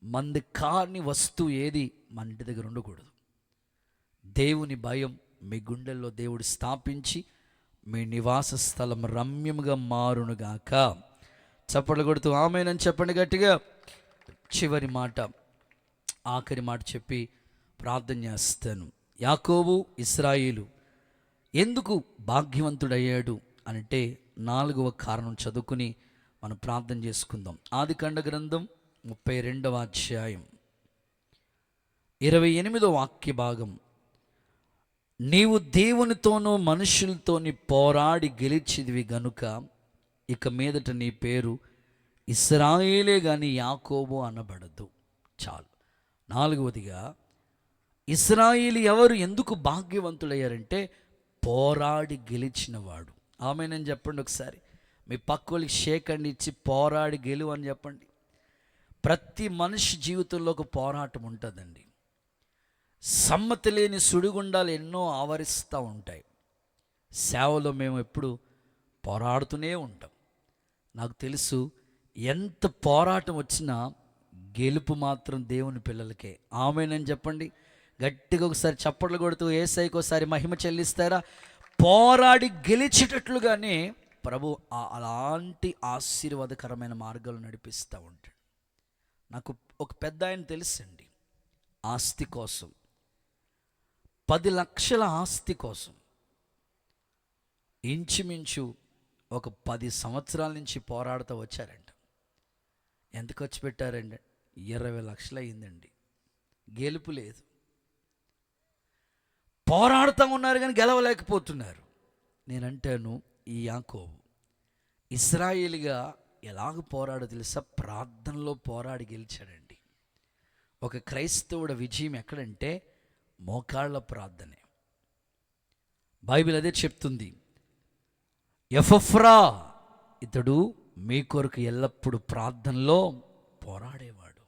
[SPEAKER 1] మంది కాని వస్తువు ఏది మన ఇంటి దగ్గర ఉండకూడదు. దేవుని భయం మీ గుండెల్లో దేవుడు స్థాపించి మీ నివాస స్థలం రమ్యముగా మారునుగాక. చప్పట్లు కొడుతూ ఆమేనని చెప్పండి గట్టిగా. చివరి మాట, ఆఖరి మాట చెప్పి ప్రార్థన చేస్తాను. యాకోబు ఇశ్రాయేలు ఎందుకు భాగ్యవంతుడయ్యాడు అంటే 4వ కారణం చదువుకుని మనం ప్రార్థన చేసుకుందాం. ఆదికాండ గ్రంథం 32వ అధ్యాయం 28వ వాక్య భాగం. నీవు దేవునితోనూ మనుషులతోని పోరాడి గెలిచిదివి గనుక ఇక మీదట నీ పేరు ఇశ్రాయేలే గాని యాకోబు అనబడదు. చాలు. 4వదిగా, ఇశ్రాయేలు ఎవరు ఎందుకు భాగ్యవంతులయ్యారంటే పోరాడి గెలిచినవాడు. ఆమేనని చెప్పండి ఒకసారి. మీ పక్కోళ్ళకి షేక్ అండ్ ఇచ్చి పోరాడి గెలువు అని చెప్పండి. ప్రతి మనిషి జీవితంలో ఒక పోరాటం ఉంటుందండి. సమ్మతి లేని సుడిగుండాలు ఎన్నో ఆవరిస్తూ ఉంటాయి. సేవలో మేము ఎప్పుడు పోరాడుతూనే ఉంటాం. నాకు తెలుసు, ఎంత పోరాటం వచ్చినా గెలుపు మాత్రం దేవుని పిల్లలకే. ఆమేనని చెప్పండి గట్టిగా. ఒకసారి చప్పట్లు కొడుతూ యేసయ్యకి ఒకసారి మహిమ చెల్లిస్తారా? పోరాడి గెలిచేటట్లుగానే ప్రభు అలాంటి ఆశీర్వాదకరమైన మార్గాలు నడిపిస్తూ ఉంటాడు. నాకు ఒక పెద్ద ఆయన తెలుసండి, ఆస్తి కోసం 10 లక్షల ఆస్తి కోసం ఇంచుమించు ఒక 10 సంవత్సరాల నుంచి పోరాడుతూ వచ్చారంట. ఎంత ఖర్చు పెట్టారండి? 20 లక్షలు అయిందండి. గెలుపు లేదు. పోరాడుతూ ఉన్నారు కానీ గెలవలేకపోతున్నారు. నేనంటాను, ఈ యాకోబు ఇశ్రాయేలుగా ఎలాగ పోరాడో తెలుసా? ప్రార్థనలో పోరాడి గెలిచాడండి. ఒక క్రైస్తవుడి విజయం ఎక్కడంటే మోకాళ్ళ ప్రార్థనే. బైబిల్ అదే చెప్తుంది. ఎఫ్రా ఇతడు మీ కొరకు ఎల్లప్పుడూ ప్రార్థనలో పోరాడేవాడు.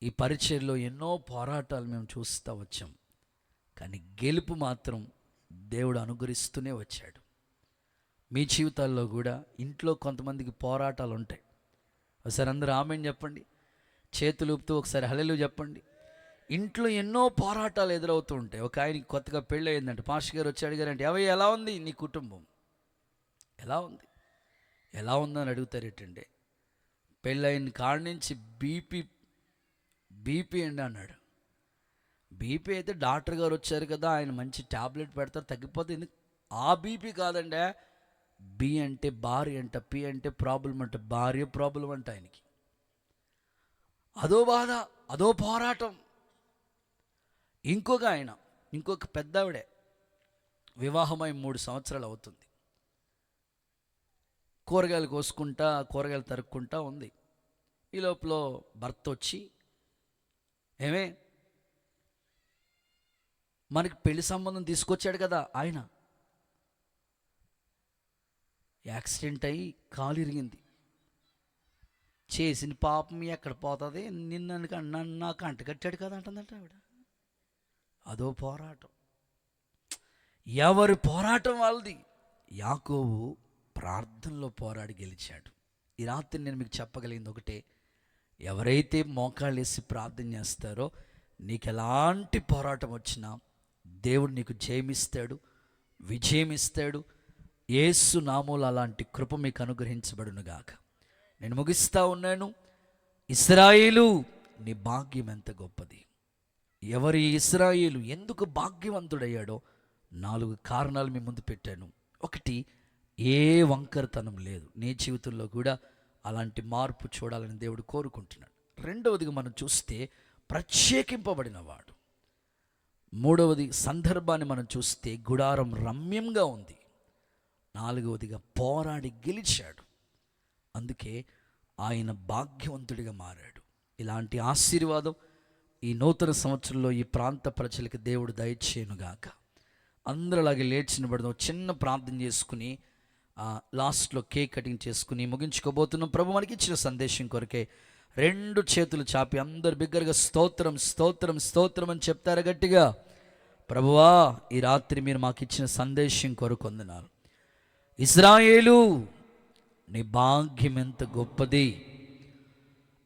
[SPEAKER 1] ఈ పరిచర్లో ఎన్నో పోరాటాలు మేము చూస్తూ వచ్చాం, కానీ గెలుపు మాత్రం దేవుడు అనుగ్రహిస్తూనే వచ్చాడు. మీ జీవితాల్లో కూడా ఇంట్లో కొంతమందికి పోరాటాలు ఉంటాయి. ఒకసారి అందరూ ఆమేన్ చెప్పండి. చేతులు ఊపుతూ ఒకసారి హల్లెలూయా చెప్పండి. ఇంట్లో ఎన్నో పోరాటాలు ఎదురవుతూ ఉంటాయి. ఒక ఆయనకి కొత్తగా పెళ్ళి అయిందంటే పాస్టర్ గారు వచ్చి అడిగారంటే, అవయ్య ఎలా ఉంది నీ కుటుంబం, ఎలా ఉందని అడుగుతారేటండి. పెళ్ళైన కాడి నుంచి బీపీ అండి అన్నాడు. బీపీ అయితే డాక్టర్ గారు వచ్చారు కదా, ఆయన మంచి ట్యాబ్లెట్ పెడతారు, తగ్గిపోతుంది. ఆ బీపీ కాదండి, బి అంటే భార్య అంట, పి అంటే ప్రాబ్లం అంట, భార్య ప్రాబ్లం అంట ఆయనకి. అదో బాధ, అదో పోరాటం. ఇంకొక పెద్దావిడే వివాహమై 3 సంవత్సరాలు అవుతుంది. కూరగాయలు కోసుకుంటా, కూరగాయలు తరుక్కుంటా ఉంది. ఈ లోపల భర్త వచ్చి, ఏమే, మనకి పెళ్లి సంబంధం తీసుకొచ్చాడు కదా ఆయన. యాక్సిడెంట్ అయ్యి కాలు ఇరిగింది. చేసిన పాపం ఎక్కడ పోతుంది, నన్ను నాకు అంటకట్టాడు కదా అంటుందంట ఆవిడ. అదో పోరాటం, ఎవరి పోరాటం వాళ్ళది. యాకోబు ప్రార్థనలో పోరాడి గెలిచాడు. ఈ రాత్రి నేను మీకు చెప్పగలిగింది ఒకటే, ఎవరైతే మోకాళ్ళు వేసి ప్రార్థన చేస్తారో నీకు ఎలాంటి పోరాటం వచ్చినా దేవుడు నీకు జయమిస్తాడు, విజయమిస్తాడు. యేసు నామములో అలాంటి కృప మీకు అనుగ్రహించబడునుగాక. నేను ముగిస్తా ఉన్నాను. ఇశ్రాయేలు, నీ భాగ్యం ఎంత గొప్పది. ఎవరి ఇశ్రాయేలు ఎందుకు భాగ్యవంతుడయ్యాడో 4 కారణాలు మీ ముందు పెట్టాను. ఒకటి, ఏ వంకరతనం లేదు. నీ జీవితంలో కూడా అలాంటి మార్పు చూడాలని దేవుడు కోరుకుంటున్నాడు. రెండవదిగా మనం చూస్తే ప్రత్యేకింపబడినవాడు. మూడవది, సందర్భాన్ని మనం చూస్తే గుడారం రమ్యంగా ఉంది. నాలుగవదిగా పోరాడి గెలిచాడు. అందుకే ఆయన భాగ్యవంతుడిగా మారాడు. ఇలాంటి ఆశీర్వాదం ఈ నూతన సంవత్సరంలో ఈ ప్రాంత ప్రజలకు దేవుడు దయచేయునుగాక. అందరూ అలాగే లేచి నిలబడదాం. చిన్న ప్రార్థన చేసుకుని లాస్ట్లో కేక్ కటింగ్ చేసుకుని ముగించుకోబోతున్నాం. ప్రభు మనకి ఇచ్చిన సందేశం కొరకే 2 చేతులు చాపి అందరు బిగ్గరగా స్తోత్రం స్తోత్రం స్తోత్రం అని చెప్తారు గట్టిగా. ప్రభువా, ఈ రాత్రి మీరు మాకు ఇచ్చిన సందేశం కొరకు వందనాలు. ఇశ్రాయేలు, నీ భాగ్యం ఎంత గొప్పది.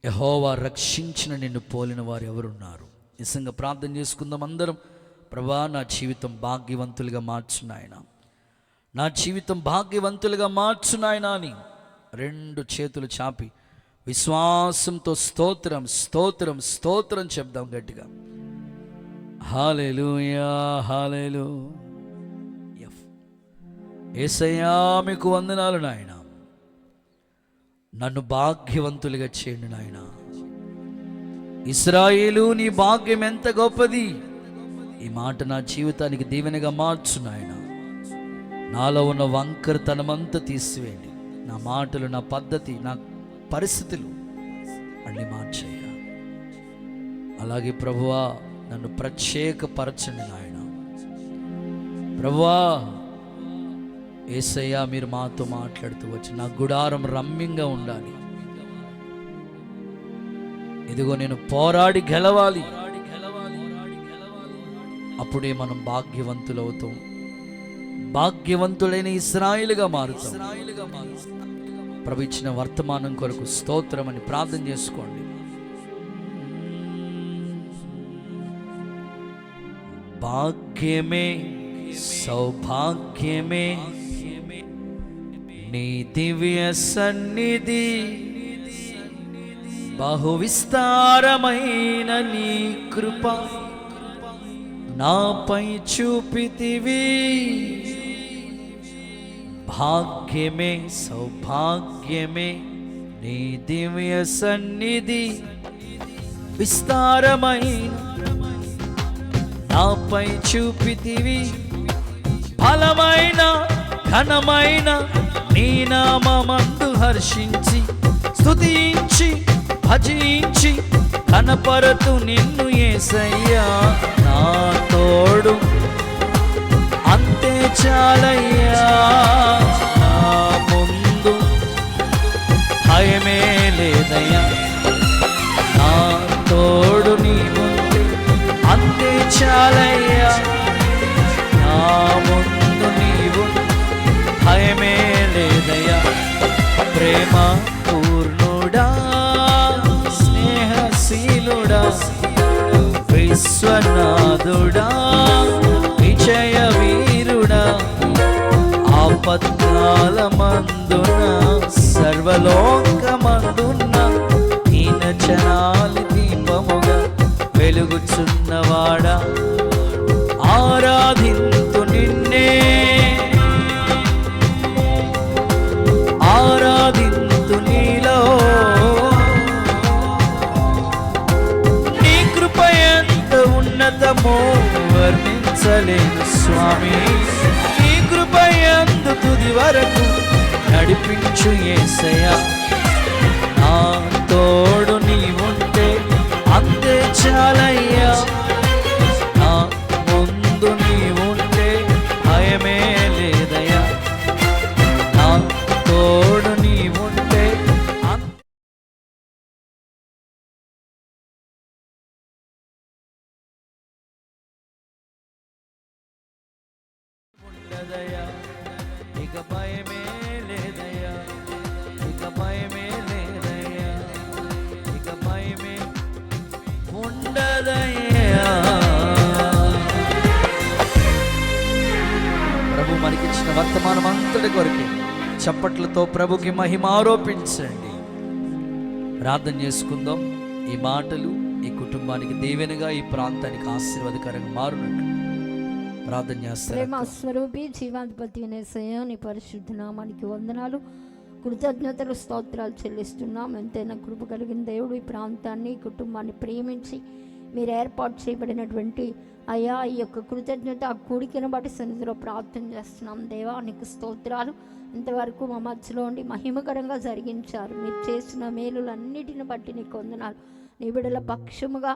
[SPEAKER 1] యెహోవా రక్షించిన నిన్ను పోలిన వారు ఎవరున్నారు? నిజంగా ప్రార్థన చేసుకుందాం అందరం. ప్రభువా, నా జీవితం భాగ్యవంతులుగా మార్చునాయన, నా జీవితం భాగ్యవంతులుగా మార్చునాయన అని 2 చేతులు చాపి విశ్వాసంతో స్తోత్రం స్తోత్రం స్తోత్రం చెప్దాం గట్టిగా. హల్లెలూయా హల్లెలూయా. యేసయ్యా, మీకు వందనాలు నాయన. నన్ను భాగ్యవంతులుగా చేయండి నాయన. ఇశ్రాయేలు, నీ భాగ్యం ఎంత గొప్పది. ఈ మాట నా జీవితానికి దీవెనగా మార్చు నాయన. నాలో ఉన్న వంకరతనమంతా తీసివేయండి. నా మాటలు, నా పద్ధతి, నా పరిస్థితులు అన్ని మార్చేయ. అలాగే ప్రభువా, నన్ను ప్రత్యేకపరచండి నాయన. ప్రభువా, యేసయ్యా, మీరు మాతో మాట్లాడుతూ వచ్చి నా గుడారం రమ్యంగా ఉండాలి. ఇదిగో నేను పోరాడి గెలవాలి. అప్పుడే మనం భాగ్యవంతులవుతాం. భాగ్యవంతులైన ఇశ్రాయేలుగా మారుతాం. ప్రభు ఇచ్చిన వర్తమానం కొరకు స్తోత్రం అని ప్రార్థన చేసుకోండి. భాగ్యమే సౌభాగ్యమే నీ దివ్య సన్నిధి, బహు విస్తారమైన నీ కృప నాపై చూపితివి. భాగ్యమే సౌభాగ్యమే నీ దివ్య సన్నిధి, విస్తారమైన నాపై చూపితివి. ఫలమైన ఘనమైన నీ నామమందు హర్షించి స్తుతించి భజించి కనపరతు నిన్ను యేసయ్యా. నా తోడు అంతే చాలయ్యా. నా ముందు భయమే లేదయ్యా. నా తోడు నీ ముందు అంతే చాలయ్యా. నా ముందు నీవు భయమే లేదయ్యా. ప్రేమ పూర్ణుడా, స్నేహశీలుడా, విశ్వనాథుడా, విజయ వీరుడా, ఆపత్కాలమందున సర్వలోకమందున దీనజనాలి దీపముగా వెలుగుచున్నవాడా, ఆరాధింతు నిన్నే, ఆరాధింతు నీలో. నీ కృప ఎంత ఉన్నతమో వర్ణించలేను స్వామి. నీ కృప ఎంత తుది వరకు నడిపించు యేసయ్యా. నా తోడు నీవుంటే అంతే చాలయ్యా. కదయ్యా. ప్రభు మనకిచ్చిన వర్తమానం అంతటి కొరకే చప్పట్లతో ప్రభుకి మహిమ ఆరోపించండి. ప్రార్థన చేసుకుందాం. ఈ మాటలు ఈ కుటుంబానికి దీవెనగా, ఈ ప్రాంతానికి ఆశీర్వాదకరంగా మారునట్లు ప్రార్థన చేస్తారు.
[SPEAKER 6] ప్రేమ స్వరూపి జీవాధిపతి యేసయ్యా, నీ పరిశుద్ధ నామానికి వందనాలు, కృతజ్ఞతలు, స్తోత్రాలు చెల్లిస్తున్నాం. ఎంతైనా కృప కలిగిన దేవుడు ఈ ప్రాంతాన్ని, ఈ కుటుంబాన్ని ప్రేమించి మీరు ఏర్పాటు చేయబడినటువంటి అయ్యా ఈ యొక్క కృతజ్ఞత ఆ కూడికను బట్టి సన్నిధిలో ప్రార్థన చేస్తున్నాం. దేవా నీకు స్తోత్రాలు. ఇంతవరకు మా మధ్యలో ఉండి మహిమకరంగా జరిగించారు. మీరు చేసిన మేలులన్నిటిని బట్టి నీకు వందనాలు. నీ బిడ్డల పక్షముగా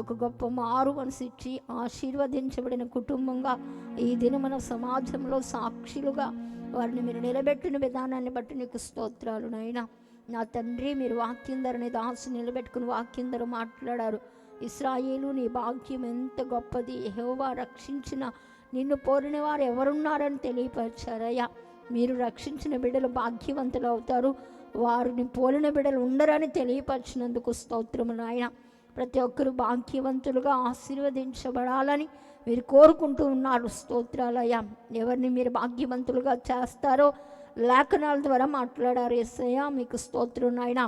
[SPEAKER 6] ఒక గొప్ప మారు మనసు ఇచ్చి ఆశీర్వదించబడిన కుటుంబంగా ఈ దినమున సమాజంలో సాక్షులుగా వారిని మీరు నిలబెట్టిన విధానాన్ని బట్టి నీకు స్తోత్రాలు నాయనా. నా తండ్రి, మీరు వాక్యం ధరని దాసు నిలబెట్టుకుని వాక్యం ధర మాట్లాడారు. ఇశ్రాయేలు నీ భాగ్యం ఎంత గొప్పది, యెహోవా రక్షించిన నిన్ను పోరిన వారు ఎవరున్నారని తెలియపరిచారయ్యా. మీరు రక్షించిన బిడ్డలు భాగ్యవంతులు అవుతారు, వారిని పోలిన బిడ్డలు ఉండరని తెలియపరిచినందుకు స్తోత్రము నాయన. ప్రతి ఒక్కరు భాగ్యవంతులుగా ఆశీర్వదించబడాలని మీరు కోరుకుంటూ ఉన్నారు. స్తోత్రాలయ్యా. ఎవరిని మీరు భాగ్యవంతులుగా చేస్తారో లేఖనాల ద్వారా మాట్లాడారు. యేసయ్యా మీకు స్తోత్రం నాయన.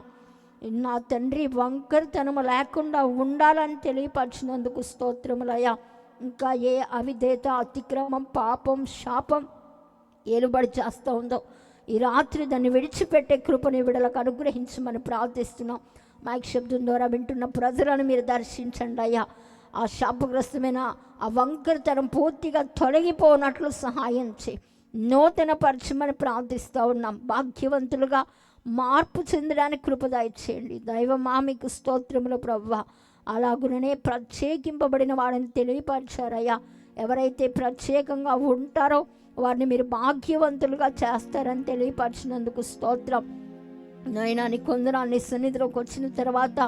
[SPEAKER 6] నా తండ్రి, వంకరతనము లేకుండా ఉండాలని తెలియపరిచినందుకు స్తోత్రములయ్యా. ఇంకా ఏ అవిధేత, అతిక్రమం, పాపం, శాపం ఏలుబడి చేస్తూ ఉందో ఈ రాత్రి దాన్ని విడిచిపెట్టే కృపని విడలకు అనుగ్రహించమని ప్రార్థిస్తున్నాం. మైక్ శబ్దం ద్వారా వింటున్న ప్రజలను మీరు దర్శించండి అయ్యా. ఆ శాపగ్రస్తమైన ఆ వంకరతనం పూర్తిగా తొలగిపోనట్లు సహాయం చేయి, నూతన పరిచయమని ప్రార్థిస్తూ ఉన్నాం. భాగ్యవంతులుగా మార్పు చెందడానికి కృప దయచేయండి. దైవమా మీకు స్తోత్రములు ప్రభువా. అలాగుననే ప్రత్యేకింపబడిన వాడిని తెలియపరిచారయ్యా. ఎవరైతే ప్రత్యేకంగా ఉంటారో వారిని మీరు భాగ్యవంతులుగా చేస్తారని తెలియపరిచినందుకు స్తోత్రం నాయనా. నీ కొందనాలు నీ సన్నిధిలోకి వచ్చిన తర్వాత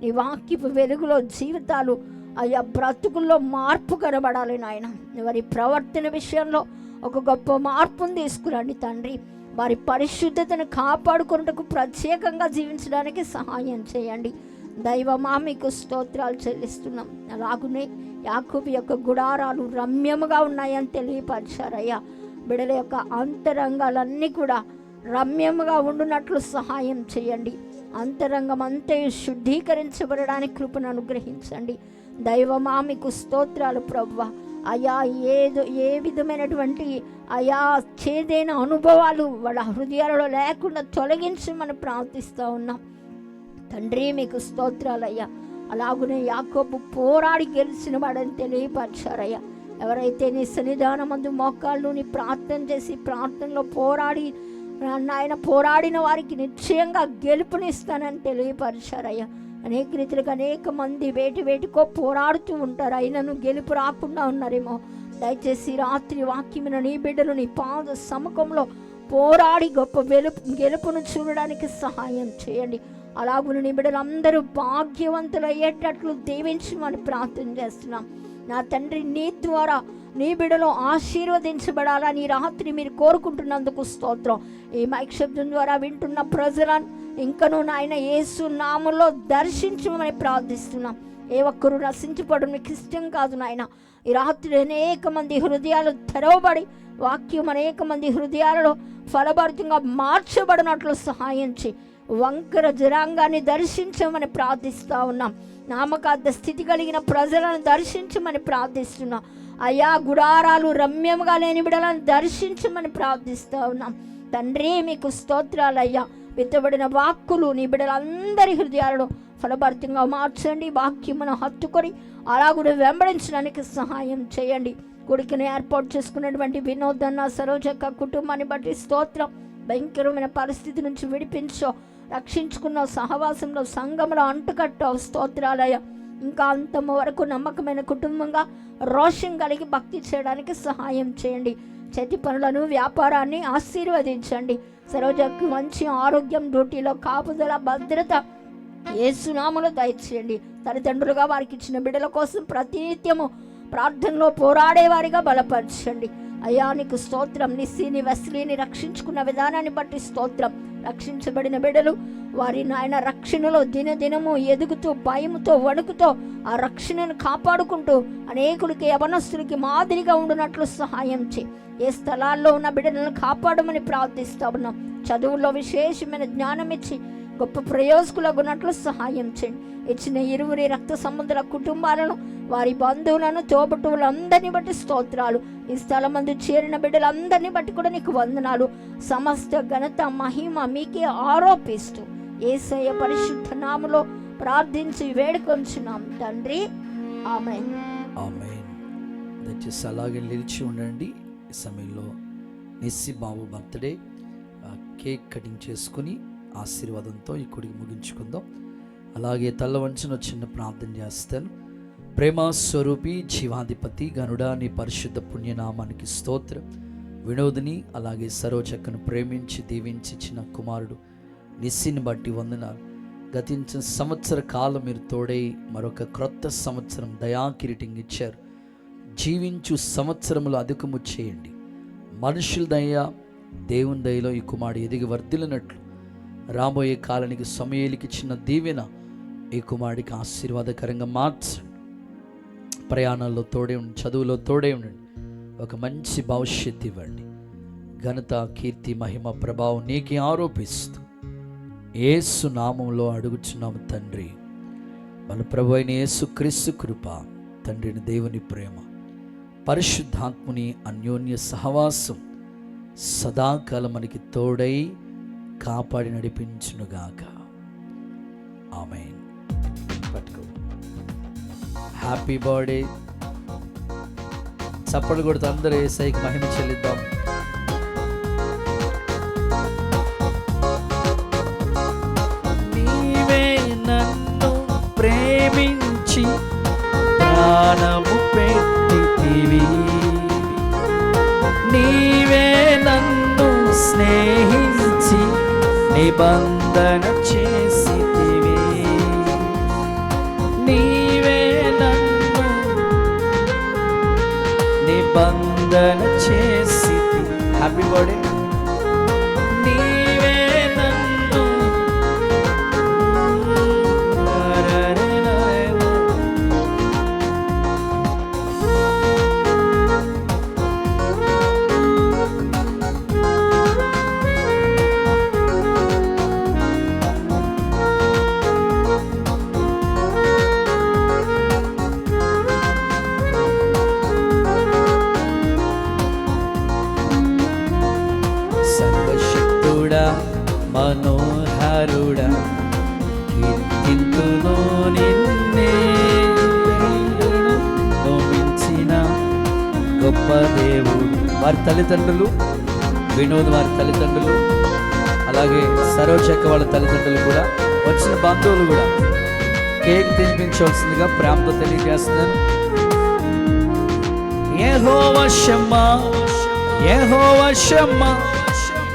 [SPEAKER 6] నీ వాక్యపు వెలుగులో జీవితాలు అయ్యా బ్రతుకుల్లో మార్పు కనబడాలి నాయన. వారి ప్రవర్తన విషయంలో ఒక గొప్ప మార్పును తీసుకురండి తండ్రి. వారి పరిశుద్ధతను కాపాడుకున్నట్టుకు ప్రత్యేకంగా జీవించడానికి సహాయం చేయండి. దైవమా మీకు స్తోత్రాలు చెల్లిస్తున్నాం. అలాగునే యాకోబు యొక్క గుడారాలు రమ్యముగా ఉన్నాయని తెలియపరిచారయ్యా. బిడల యొక్క అంతరంగాలన్నీ కూడా రమ్యముగా ఉండునట్లు సహాయం చేయండి. అంతరంగం అంతే శుద్ధీకరించబడడానికి కృపను అనుగ్రహించండి. దైవమా మీకు స్తోత్రాలు ప్రభువా. అయా ఏ విధమైనటువంటి అయా చేదైన అనుభవాలు వాళ్ళ హృదయాలలో లేకుండా తొలగించమని ప్రార్థిస్తూ ఉన్నాం తండ్రి. మీకు స్తోత్రాలయ్యా. అలాగునే యాకోబు పోరాడి గెలిచిన వాడని తెలియపరిచారయ్యా. ఎవరైతే నీ సన్నిధానమందు మోకాళ్ళు నీ ప్రార్థన చేసి ప్రార్థనలో పోరాడి నాయన పోరాడిన వారికి నిశ్చయంగా గెలుపునిస్తానని తెలియపరిచారయ్యా. అనేక రీతిలుగా అనేక మంది వేటికో పోరాడుతూ ఉంటారు, అయినను గెలుపు రాకుండా ఉన్నారేమో. దయచేసి రాత్రి వాక్యమున నీ బిడ్డలు నీ పాద సముఖంలో పోరాడి గొప్ప గెలుపును చూడడానికి సహాయం చేయండి. అలాగున నీ బిడ్డలు అందరూ భాగ్యవంతులు అయ్యేటట్లు దీవించమని ప్రార్థన చేస్తున్నాం. నా తండ్రి, నీ ద్వారా నీ బిడ్డలో ఆశీర్వదించబడాలని రాత్రి మీరు కోరుకుంటున్నందుకు స్తోత్రం. ఈ మైక్ శబ్దం ద్వారా వింటున్న ప్రజలను ఇంకనూ నాయన యేసు నామములో దర్శించమని ప్రార్థిస్తున్నాం. ఏ ఒక్కరు నశించిపోవడం మీకు ఇష్టం కాదు నాయన. ఈ రాత్రి అనేక మంది హృదయాలు తెరవబడి వాక్యం అనేక మంది హృదయాలలో ఫలభరితంగా మార్చబడినట్లు సహాయం చేయి. వంకర జనాంగాన్ని దర్శించమని ప్రార్థిస్తూ ఉన్నాం. నామకార్థ స్థితి కలిగిన ప్రజలను దర్శించమని ప్రార్థిస్తున్నాం. అయా గుడారాలు రమ్యముగా లేని బిడ్డలను దర్శించమని ప్రార్థిస్తూ ఉన్నాం తండ్రి. మీకు స్తోత్రాలయ్యా. విత్తబడిన వాక్కులు నీ బిడ్డలందరి హృదయాలను ఫలభరితంగా మార్చండి. వాక్యమును హత్తుకొని అలాగునే వెంబడించడానికి సహాయం చేయండి. కొడుకుని ఏర్పాటు చేసుకున్నటువంటి వినోదన్న సరోజక్క కుటుంబాన్ని బట్టి స్తోత్రం. భయంకరమైన పరిస్థితి నుంచి విడిపించో, రక్షించుకున్న సహవాసంలో సంఘంలో అంటుకట్టావు. స్తోత్రాలయ. ఇంకా అంతము వరకు నమ్మకమైన కుటుంబంగా రోషం కలిగి భక్తి చేయడానికి సహాయం చేయండి. చేతి పనులను వ్యాపారాన్ని ఆశీర్వదించండి. సరోజకు మంచి ఆరోగ్యం, డ్యూటీలో కాపుదల, భద్రత యేసునామములో దయచేయండి. తల్లిదండ్రులుగా వారికి ఇచ్చిన బిడ్డల కోసం ప్రతినిత్యము ప్రార్థనలో పోరాడేవారిగా బలపరచండి. అయ్యా నీకు స్తోత్రం. నిస్సీని వెస్లీని రక్షించుకున్న విధానాన్ని బట్టి స్తోత్రం. రక్షించబడిన బిడ్డలు వారి నాయన రక్షణలో దినదినము ఎదుగుతూ భయముతో వణుకుతో ఆ రక్షణను కాపాడుకుంటూ అనేకులకి యవనస్తులకి మాదిరిగా ఉండునట్లు సహాయం చేయి. ఏ స్థలాల్లో ఉన్న బిడ్డలను కాపాడమని ప్రార్థిస్తా ఉన్నాం. చదువుల్లో విశేషమైన జ్ఞానం ఇచ్చి గొప్ప ప్రయోజకులగునట్లు సహాయం చేయండి. ఇచ్చిన ఇరువురి రక్త సంబంధుల కుటుంబాలను, వారి బంధువులను, తోబుట్టువులందరినీ బట్టి స్తోత్రాలు. ఈ స్థలమందు చేరిన బిడ్డలందరినీ బట్టి కూడా నీకు వందనాలు. సమస్త ఘనత మహిమ మీకే ఆరోపిస్తూ యేసయ్య పరిశుద్ధ నామములో ప్రార్థించి వేడుకొంచున్నాం తండ్రి, ఆమేన్.
[SPEAKER 1] ఆమేన్. దయచేసి అలాగే నిలిచి ఉండండి. ఈ సమయంలో నిస్సి బాబు బర్త్డే కేక్ కటింగ్ చేసుకుని ఆశీర్వాదంతో ఈ కొడుకు ముగించుకుందాం. అలాగే తల్ల వంచిన చిన్న ప్రార్థన చేస్తాను. ప్రేమ స్వరూపి జీవాధిపతి గనుడా, నీ పరిశుద్ధ పుణ్యనామానికి స్తోత్రం. వినోదిని అలాగే సరోచక్కను ప్రేమించి దీవించి ఇచ్చిన కుమారుడు నిస్సిని బట్టి వందనాలు. గతించిన సంవత్సర కాలం మీరు తోడై మరొక క్రొత్త సంవత్సరం దయాకిరీటం ఇచ్చారు. జీవించు సంవత్సరములు అధికము చేయండి. మనుషుల దయ, దేవుని దయలో ఈ కుమారుడు ఎదిగి వర్ధిల్లినట్లు రాబోయే కాలానికి సమయానికి చిన్న దీవెన ఈ కుమారుడికి ఆశీర్వాదకరంగా మార్చండి. ప్రయాణాల్లో తోడే ఉండి, చదువులో తోడే ఉండండి. ఒక మంచి భవిష్యత్తు ఇవ్వండి. ఘనత, కీర్తి, మహిమ, ప్రభావం నీకే ఆరోపిస్తూ యేసు నామంలో అడుగుచున్నాము తండ్రి. మన ప్రభు అయిన యేసు క్రీస్తు కృప, తండ్రిని దేవుని ప్రేమ, పరిశుద్ధాత్ముని అన్యోన్య సహవాసం సదాకాలం మనకి తోడై కాపాడి నడిపించునుగాక. ఆమేన్. పట్టుకో. Happy birthday. చప్పట్లు కొడుతూ అందరూ యేసయ్యకి మహిమ చెల్లిద్దాం. నీవే నన్ను ప్రేమించి ప్రాణము పెట్టితివి, నీవే నన్ను స్నేహించి నిబంధన చేసితివి, నీవే నన్ను నిబంధన చేసితి. Happy birthday. నీవే నన్ను సర్వశక్తుడా, మనోహరుడా, కీర్తింతును నిన్నే, నోమించిన గొప్ప దేవుడు. వారి తల్లిదండ్రులు, వినోద్ వారి తల్లిదండ్రులు, అలాగే సరోజక్క వాళ్ళ తల్లిదండ్రులు కూడా, వచ్చిన బంధువులు కూడా కేక్ తినిపించవలసిందిగా ప్రేమతో తెలియజేస్తున్నాను. యెహోవా షమ్మా, యెహోవా షమ్మా,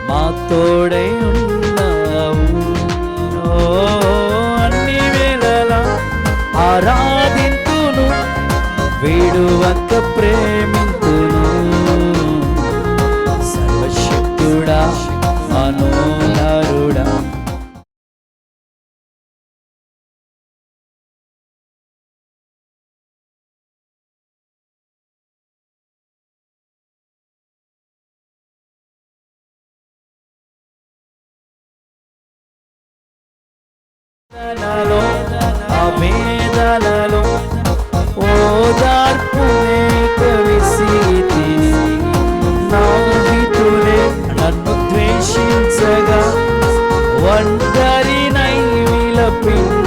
[SPEAKER 1] మా తోడై ఉన్నావు. అన్ని వేళలా ఆరాధింతును, విడువక ప్రేమింతును. సర్వశక్తుడా, మనోహరుడా, ఆవేదనలో ఓదార్పునే కవిసితి, నా హితులే నన్ను ద్వేషించగా ఒంటరినై విలపించ